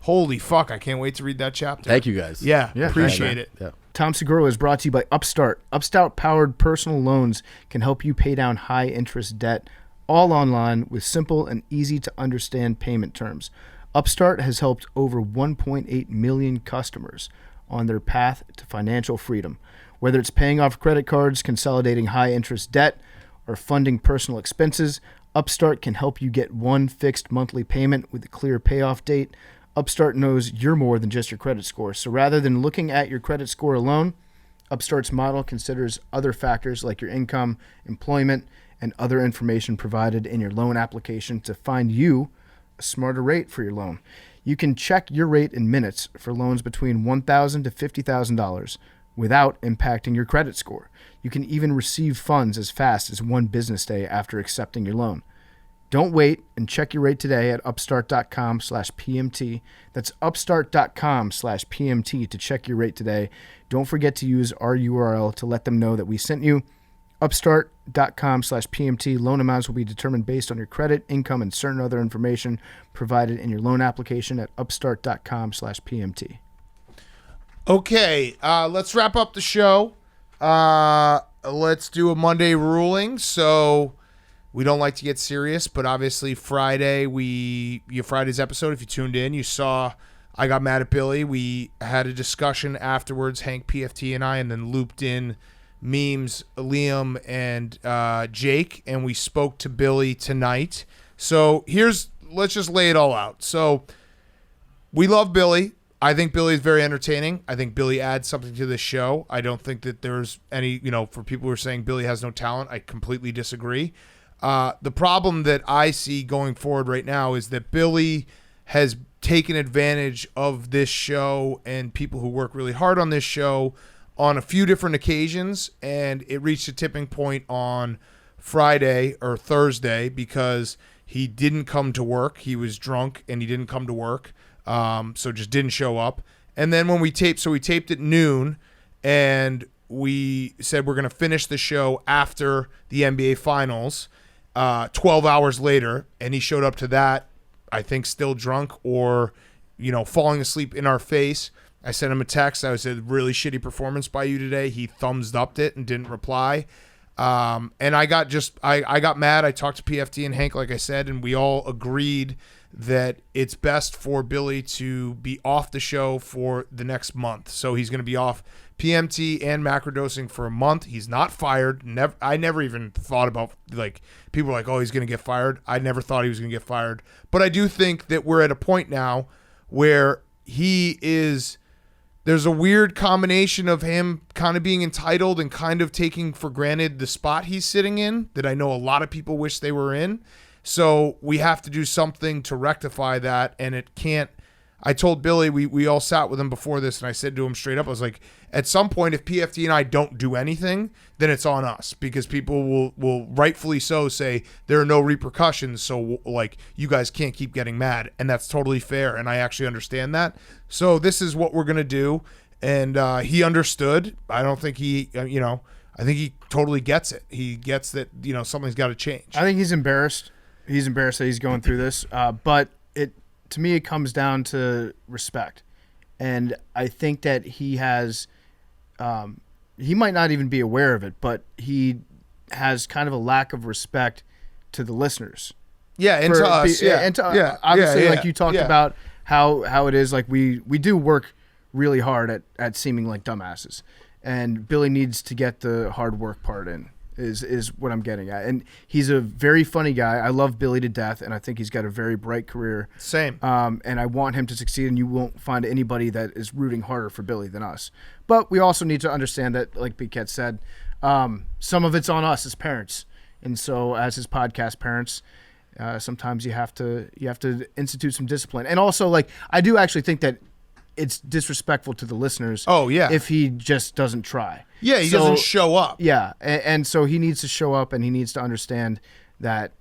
holy fuck. I can't wait to read that chapter. Thank you guys. Yeah, appreciate it. Yeah. Tom Segura is brought to you by Upstart. Upstart-powered personal loans can help you pay down high-interest debt, all online with simple and easy-to-understand payment terms. Upstart has helped over 1.8 million customers on their path to financial freedom. Whether it's paying off credit cards, consolidating high-interest debt, or funding personal expenses, Upstart can help you get one fixed monthly payment with a clear payoff date. Upstart knows you're more than just your credit score. So rather than looking at your credit score alone, Upstart's model considers other factors like your income, employment, and other information provided in your loan application to find you a smarter rate for your loan. You can check your rate in minutes for loans between $1,000 to $50,000 without impacting your credit score. You can even receive funds as fast as one business day after accepting your loan. Don't wait and check your rate today at upstart.com/PMT. That's upstart.com/PMT to check your rate today. Don't forget to use our URL to let them know that we sent you. Upstart.com/PMT. Loan amounts will be determined based on your credit, income, and certain other information provided in your loan application at upstart.com/PMT. Okay, let's wrap up the show. Let's do a Monday ruling. So we don't like to get serious, but obviously Friday's episode, if you tuned in, you saw I got mad at Billy. We had a discussion afterwards, Hank, PFT, and I, and then looped in Memes, Liam, and Jake, and we spoke to Billy tonight. So let's just lay it all out. So we love Billy. I think Billy is very entertaining. I think Billy adds something to this show. I don't think that there's any, for people who are saying Billy has no talent, I completely disagree. The problem that I see going forward right now is that Billy has taken advantage of this show and people who work really hard on this show on a few different occasions, and it reached a tipping point on Friday or Thursday because he didn't come to work. He was drunk and he didn't come to work. So just didn't show up. And then when we taped at noon, and we said we're going to finish the show after the NBA Finals, 12 hours later, and he showed up to that, I think still drunk or, falling asleep in our face. I sent him a text. I said, really shitty performance by you today. He thumbs-upped it and didn't reply. And I got mad. I talked to PFT and Hank, like I said, and we all agreed that it's best for Billy to be off the show for the next month. So he's going to be off PMT and macrodosing for a month. He's not fired. I never even thought about, people were like, oh, he's going to get fired. I never thought he was going to get fired. But I do think that we're at a point now where there's a weird combination of him kind of being entitled and kind of taking for granted the spot he's sitting in that I know a lot of people wish they were in. So we have to do something to rectify that, and it can't. I told Billy, we all sat with him before this, and I said to him straight up, I was like, at some point, if PFT and I don't do anything, then it's on us, because people will rightfully so say there are no repercussions, so you guys can't keep getting mad, and that's totally fair, and I actually understand that. So this is what we're going to do, and he understood. I don't think I think he totally gets it. He gets that, something's got to change. I think he's embarrassed. He's embarrassed that he's going through this, but to me, it comes down to respect. And I think that he has, he might not even be aware of it, but he has kind of a lack of respect to the listeners. Yeah, and to us. Obviously, like you talked about how it is, like we do work really hard at seeming like dumbasses. And Billy needs to get the hard work part in. Is what I'm getting at. And he's a very funny guy. I love Billy to death, and I think he's got a very bright career. Same. And I want him to succeed, and you won't find anybody that is rooting harder for Billy than us. But we also need to understand that, like Biquette said, some of it's on us as parents. And so as his podcast parents, sometimes you have to institute some discipline. And also, I do actually think that it's disrespectful to the listeners. Oh, yeah. If he just doesn't try. Yeah, he doesn't show up. Yeah, and so he needs to show up, and he needs to understand that,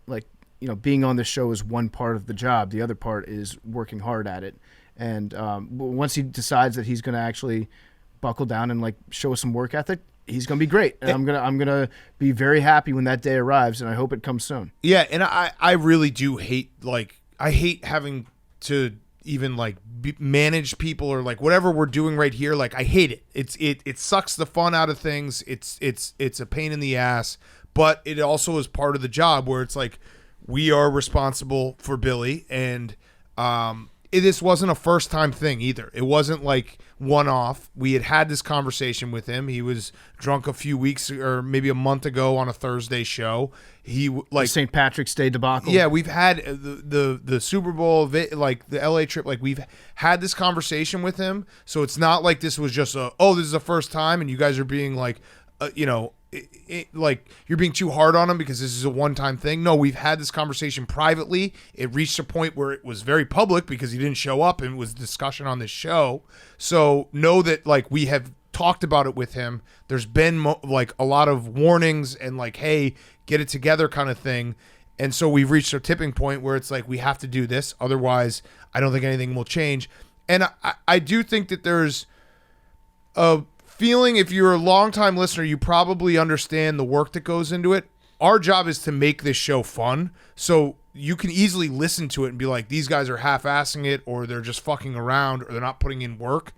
being on the show is one part of the job. The other part is working hard at it. And once he decides that he's going to actually buckle down and show us some work ethic, he's going to be great. And I'm gonna be very happy when that day arrives, and I hope it comes soon. Yeah, and I really do hate I hate having to even manage people or whatever we're doing right here. I hate it. It sucks the fun out of things. It's a pain in the ass, but it also is part of the job where it's we are responsible for Billy, and this wasn't a first time thing either. It wasn't one off. We had this conversation with him. He was drunk a few weeks or maybe a month ago on a Thursday show. He the St. Patrick's Day debacle. Yeah, we've had the Super Bowl, the LA trip. We've had this conversation with him. So it's not like this was just this is the first time, and you guys are being you're being too hard on him because this is a one-time thing. No, we've had this conversation privately. It reached a point where it was very public because he didn't show up, and it was discussion on this show. So know that we have talked about it with him. There's been a lot of warnings and hey, get it together kind of thing. And so we've reached a tipping point where it's we have to do this. Otherwise, I don't think anything will change. And I do think that there's a feeling, if you're a longtime listener, you probably understand the work that goes into it. Our job is to make this show fun. So you can easily listen to it and be like, these guys are half-assing it, or they're just fucking around, or they're not putting in work.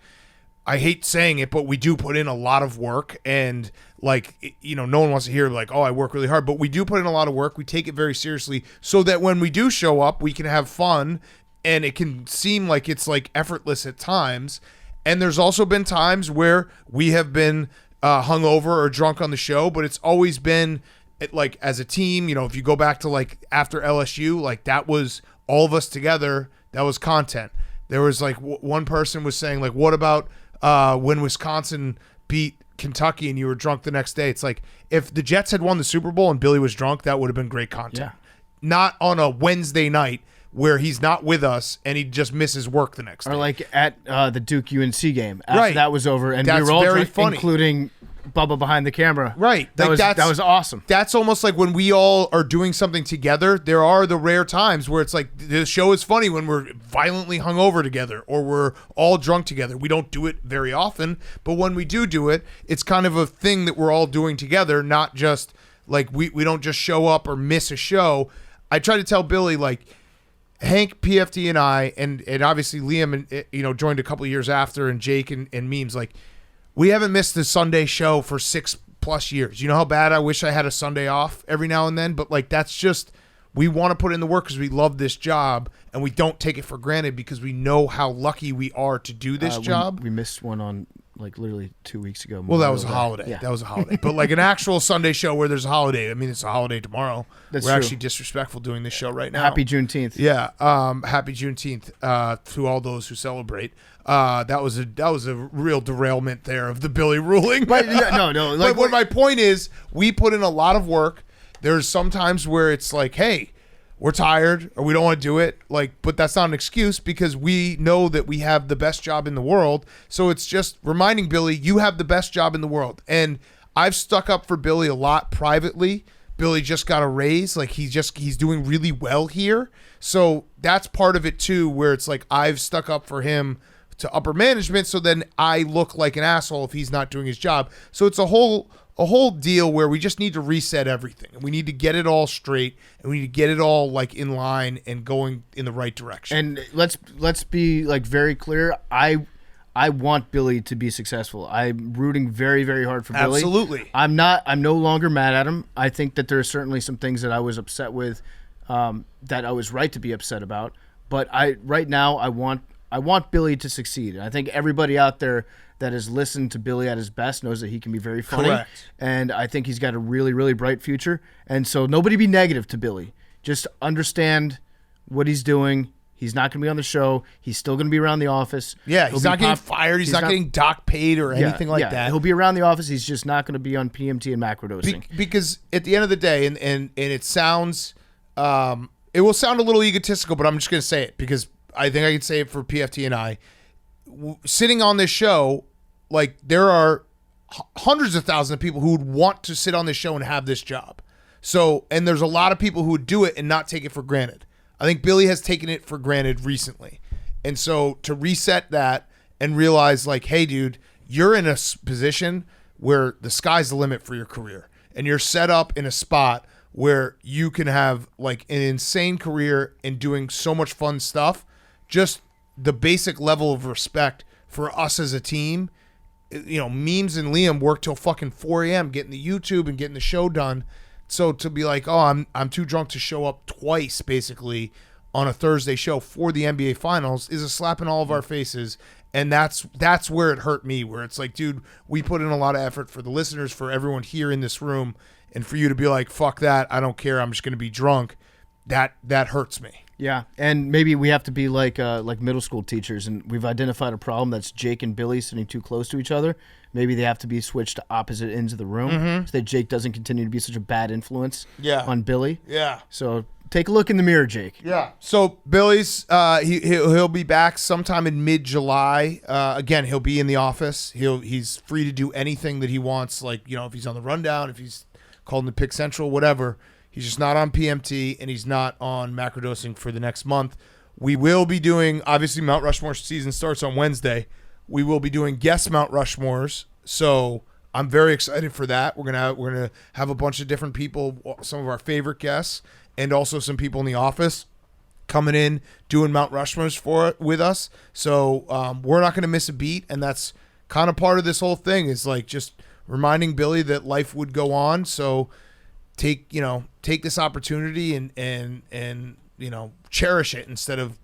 I hate saying it, but we do put in a lot of work, and like, you know, no one wants to hear like, oh, I work really hard, but we do put in a lot of work. We take it very seriously so that when we do show up, we can have fun, and it can seem like it's like effortless at times. And there's also been times where we have been hungover or drunk on the show, but it's always been like as a team. You know, if you go back to like after LSU, like that was all of us together. That was content. There was like one person was saying like, what about when Wisconsin beat Kentucky and you were drunk the next day? It's like, if the Jets had won the Super Bowl and Billy was drunk, that would have been great content. Yeah. Not on a Wednesday night where he's not with us and he just misses work the next day. Or like at the Duke UNC game after Right. that was over, and That's we were all very drunk, funny. including Bubba behind the camera. Right. That Like, was awesome. That's almost like when we all are doing something together. There are the rare times where it's like the show is funny when we're violently hungover together or we're all drunk together. We don't do it very often, but when we do it, it's kind of a thing that we're all doing together, not just like we don't just show up or miss a show. I try to tell Billy, like, Hank, PFT, and I, and obviously Liam, and you know, joined a couple of years after, and Jake and Memes, like, we haven't missed a Sunday show for 6+ years. You know how bad I wish I had a Sunday off every now and then, but like that's just, we want to put in the work because we love this job, and we don't take it for granted because we know how lucky we are to do this job. We missed one on like literally 2 weeks ago. Well, that was a holiday. Yeah. That was a holiday. But like an actual Sunday show where there's a holiday. I mean, it's a holiday tomorrow. That's We're true. actually disrespectful doing this show right now. Happy Juneteenth. Yeah. Happy Juneteenth to all those who celebrate. That was a real derailment there of the Billy ruling. But no. Like, But what my point is, we put in a lot of work. There's some times where it's like, hey, we're tired or we don't want to do it. Like, but that's not an excuse because we know that we have the best job in the world. So it's just reminding Billy, you have the best job in the world. And I've stuck up for Billy a lot privately. Billy just got a raise. Like he's doing really well here. So that's part of it too, where it's like I've stuck up for him to upper management. So then I look like an asshole if he's not doing his job. So it's a whole deal where we just need to reset everything, and we need to get it all straight, and we need to get it all like in line and going in the right direction. And let's be like very clear. I want Billy to be successful. I'm rooting very, very hard for Billy. Absolutely. I'm no longer mad at him. I think that there are certainly some things that I was upset with, that I was right to be upset about. But right now I want Billy to succeed. And I think everybody out there that has listened to Billy at his best knows that he can be very funny. Correct. And I think he's got a really, really bright future. And so nobody be negative to Billy. Just understand what he's doing. He's not going to be on the show. He's still going to be around the office. Yeah, he's not getting fired. He's not getting dock paid or anything like that. He'll be around the office. He's just not going to be on PMT and macrodosing. Because at the end of the day, and it sounds, it will sound a little egotistical, but I'm just going to say it because I think I can say it for PFT and I. Sitting on this show, like there are hundreds of thousands of people who would want to sit on this show and have this job. So, and there's a lot of people who would do it and not take it for granted. I think Billy has taken it for granted recently. And so to reset that and realize like, hey, dude, you're in a position where the sky's the limit for your career. And you're set up in a spot where you can have like an insane career and doing so much fun stuff. Just the basic level of respect for us as a team. You know, Memes and Liam work till fucking 4 a.m. getting the YouTube and getting the show done. So to be like, oh, I'm too drunk to show up twice, basically, on a Thursday show for the NBA Finals is a slap in all of our faces. And that's where it hurt me, where it's like, dude, we put in a lot of effort for the listeners, for everyone here in this room, and for you to be like, fuck that, I don't care, I'm just going to be drunk. That hurts me. Yeah, and maybe we have to be like middle school teachers, and we've identified a problem that's Jake and Billy sitting too close to each other. Maybe they have to be switched to opposite ends of the room so that Jake doesn't continue to be such a bad influence on Billy. Yeah. So take a look in the mirror, Jake. Yeah. So Billy's he'll be back sometime in mid-July. Again, he'll be in the office. He's free to do anything that he wants. Like, you know, if he's on the rundown, if he's called into Pick Central, whatever. He's just not on PMT, and he's not on macrodosing for the next month. We will be doing, obviously, Mount Rushmore season starts on Wednesday. We will be doing guest Mount Rushmores So I'm very excited for that. We're gonna have a bunch of different people, some of our favorite guests, and also some people in the office coming in doing Mount Rushmores with us. So we're not gonna miss a beat, and that's kind of part of this whole thing. Is like just reminding Billy that life would go on. So take this opportunity and cherish it instead of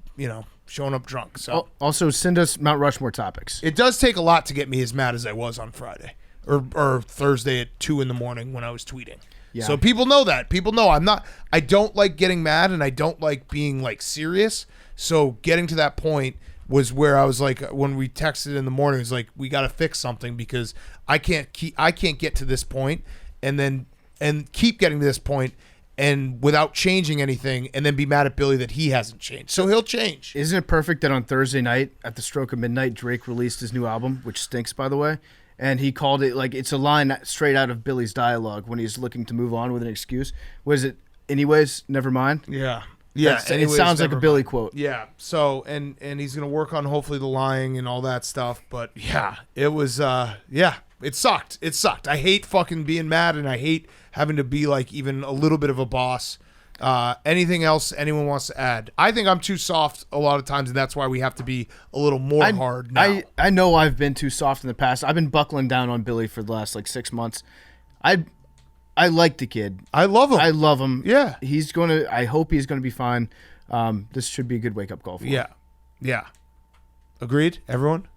showing up drunk. So also send us Mount Rushmore topics. it does take a lot to get me as mad as I was on Friday or Thursday at 2 a.m. when I was tweeting. Yeah. So people know that. People know I don't like getting mad, and I don't like being like serious. So getting to that point was where I was like, when we texted in the morning, it was like, we got to fix something because I can't get to this point and keep getting to this point and without changing anything, and then be mad at Billy that he hasn't changed. So he'll change. Isn't it perfect that on Thursday night at the stroke of midnight, Drake released his new album, which stinks, by the way, and he called it, like, it's a line straight out of Billy's dialogue when he's looking to move on with an excuse. Was it, anyways, never mind? Yeah. It sounds like a Billy quote. Yeah. So and he's gonna work on hopefully the lying and all that stuff. But yeah, it was it sucked. It sucked. I hate fucking being mad, and I hate having to be like even a little bit of a boss. Anything else anyone wants to add? I think I'm too soft a lot of times, and that's why we have to be a little more hard now. I know I've been too soft in the past. I've been buckling down on Billy for the last 6 months. I like the kid. I love him. I love him. Yeah. I hope he's gonna be fine. This should be a good wake up call for him. Yeah. Agreed, everyone?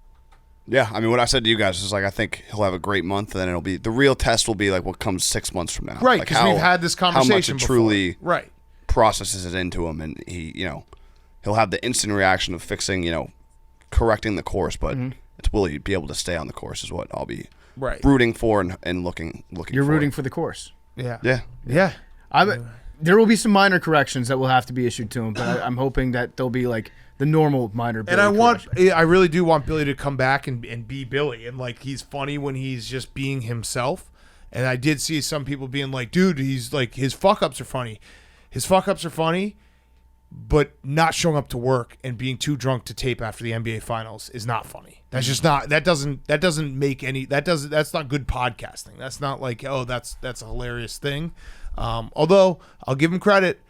Yeah, I mean, what I said to you guys is like, I think he'll have a great month, and then it'll be the real test will be like what comes 6 months from now. Right, Like because we've had this conversation how much it truly right. processes it into him, and he'll have the instant reaction of fixing, correcting the course, but it's will he be able to stay on the course is what I'll be rooting for and looking You're for. rooting for the course. Yeah. Yeah. There will be some minor corrections that will have to be issued to him, but I'm hoping that they'll be like the normal minor Billy And I really do want Billy to come back and be Billy, and like he's funny when he's just being himself. And I did see some people being like, dude, he's like, his fuck ups are funny. His fuck ups are funny, but not showing up to work and being too drunk to tape after the NBA Finals is not funny. That's just not. That's not good podcasting. That's not like, oh, that's a hilarious thing. Although I'll give him credit,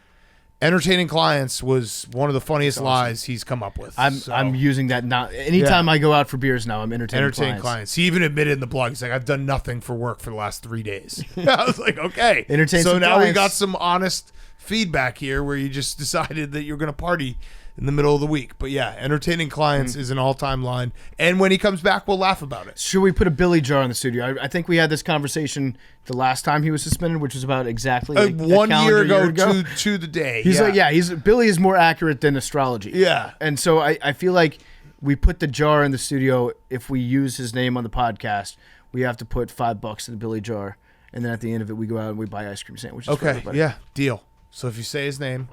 entertaining clients was one of the funniest lies he's come up with. I'm using that now. Anytime I go out for beers now, I'm entertaining clients. He even admitted in the blog, he's like, I've done nothing for work for the last 3 days. I was like, okay. Entertain so some now clients. we got some honest feedback here where you just decided that you're going to party in the middle of the week. But yeah, entertaining clients is an all-time line. And when he comes back, we'll laugh about it. Should we put a Billy jar in the studio? I think we had this conversation the last time he was suspended, which was about exactly a 1 year ago. To the day. He's Billy is more accurate than astrology. Yeah. And so I feel like we put the jar in the studio. If we use his name on the podcast, we have to put $5 in the Billy jar. And then at the end of it, we go out and we buy ice cream sandwiches for everybody. Yeah, deal. So if you say his name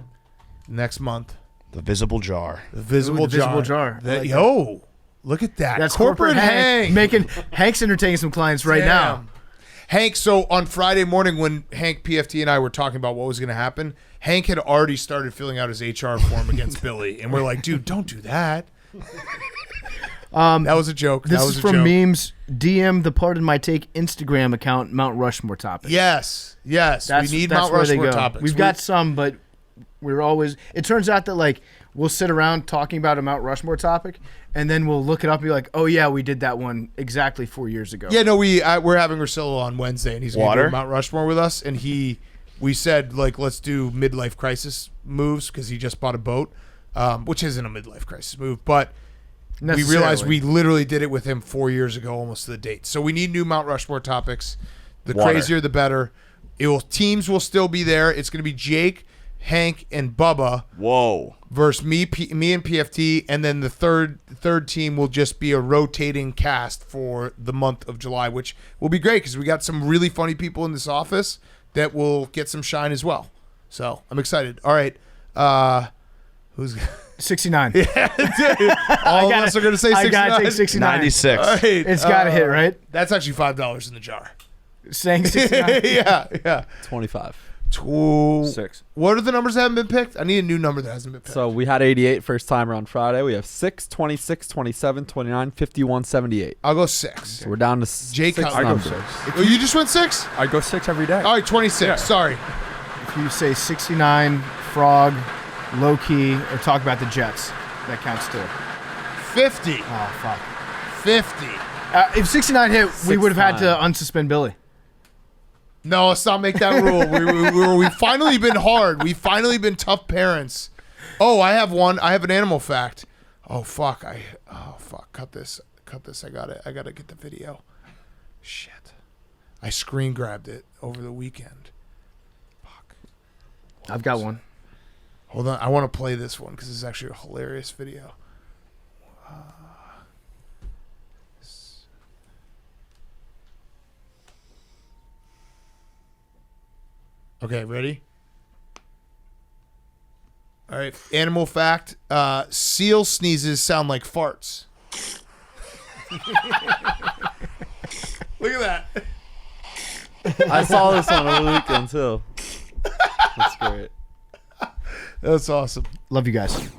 next month, The visible jar. the visible jar. I like Look at that. That's corporate Hank. Hank's entertaining some clients right now. Hank, so on Friday morning when Hank, PFT, and I were talking about what was going to happen, Hank had already started filling out his HR form against Billy. And we're like, dude, don't do that. That was a joke. This that was is a from joke. Memes. DM the Pardon My Take Instagram account, Mount Rushmore topics. Yes. We need that's Mount where they Rushmore go. topics. We've got some, but we're always. It turns out that like we'll sit around talking about a Mount Rushmore topic, and then we'll look it up and be like, "Oh yeah, we did that one exactly 4 years ago." Yeah, no, we're having Russillo on Wednesday, and he's going to do Mount Rushmore with us. And we said like, let's do midlife crisis moves because he just bought a boat, which isn't a midlife crisis move, but. We realized we literally did it with him 4 years ago, almost to the date. So we need new Mount Rushmore topics. The crazier, the better. Teams will still be there. It's going to be Jake, Hank, and Bubba. Whoa. Versus me and PFT, and then the third team will just be a rotating cast for the month of July, which will be great because we got some really funny people in this office that will get some shine as well. So I'm excited. All right. Who's 69. All of us are going to say 69. I gotta take 69. 96. All right, It's got to hit, right? That's actually $5 in the jar. Saying 69. yeah. 25. 6. What are the numbers that haven't been picked? I need a new number that hasn't been picked. So we had 88 first timer on Friday. We have 6, 26, 27, 29, 51, 78. I'll go 6. So we're down to Jake, 6 I go numbers. 6. Oh, you just went 6? I go 6 every day. All right, 26. Yeah. Sorry. If you say 69, Frog, low key, or talk about the Jets, that counts too. 50. Oh, fuck. 50. If 69 hit, we would have had to 69. unsuspend Billy. No, let's not make that rule. We've finally been hard. We've finally been tough parents. Oh, I have one. I have an animal fact. Oh, fuck. Cut this. I got it. I got to get the video. Shit. I screen grabbed it over the weekend. Fuck. I've got one. Hold on. I want to play this one because it's actually a hilarious video. Okay, ready? All right, animal fact. Seal sneezes sound like farts. Look at that. I saw this one over the weekend too. That's great. That's awesome. Love you guys.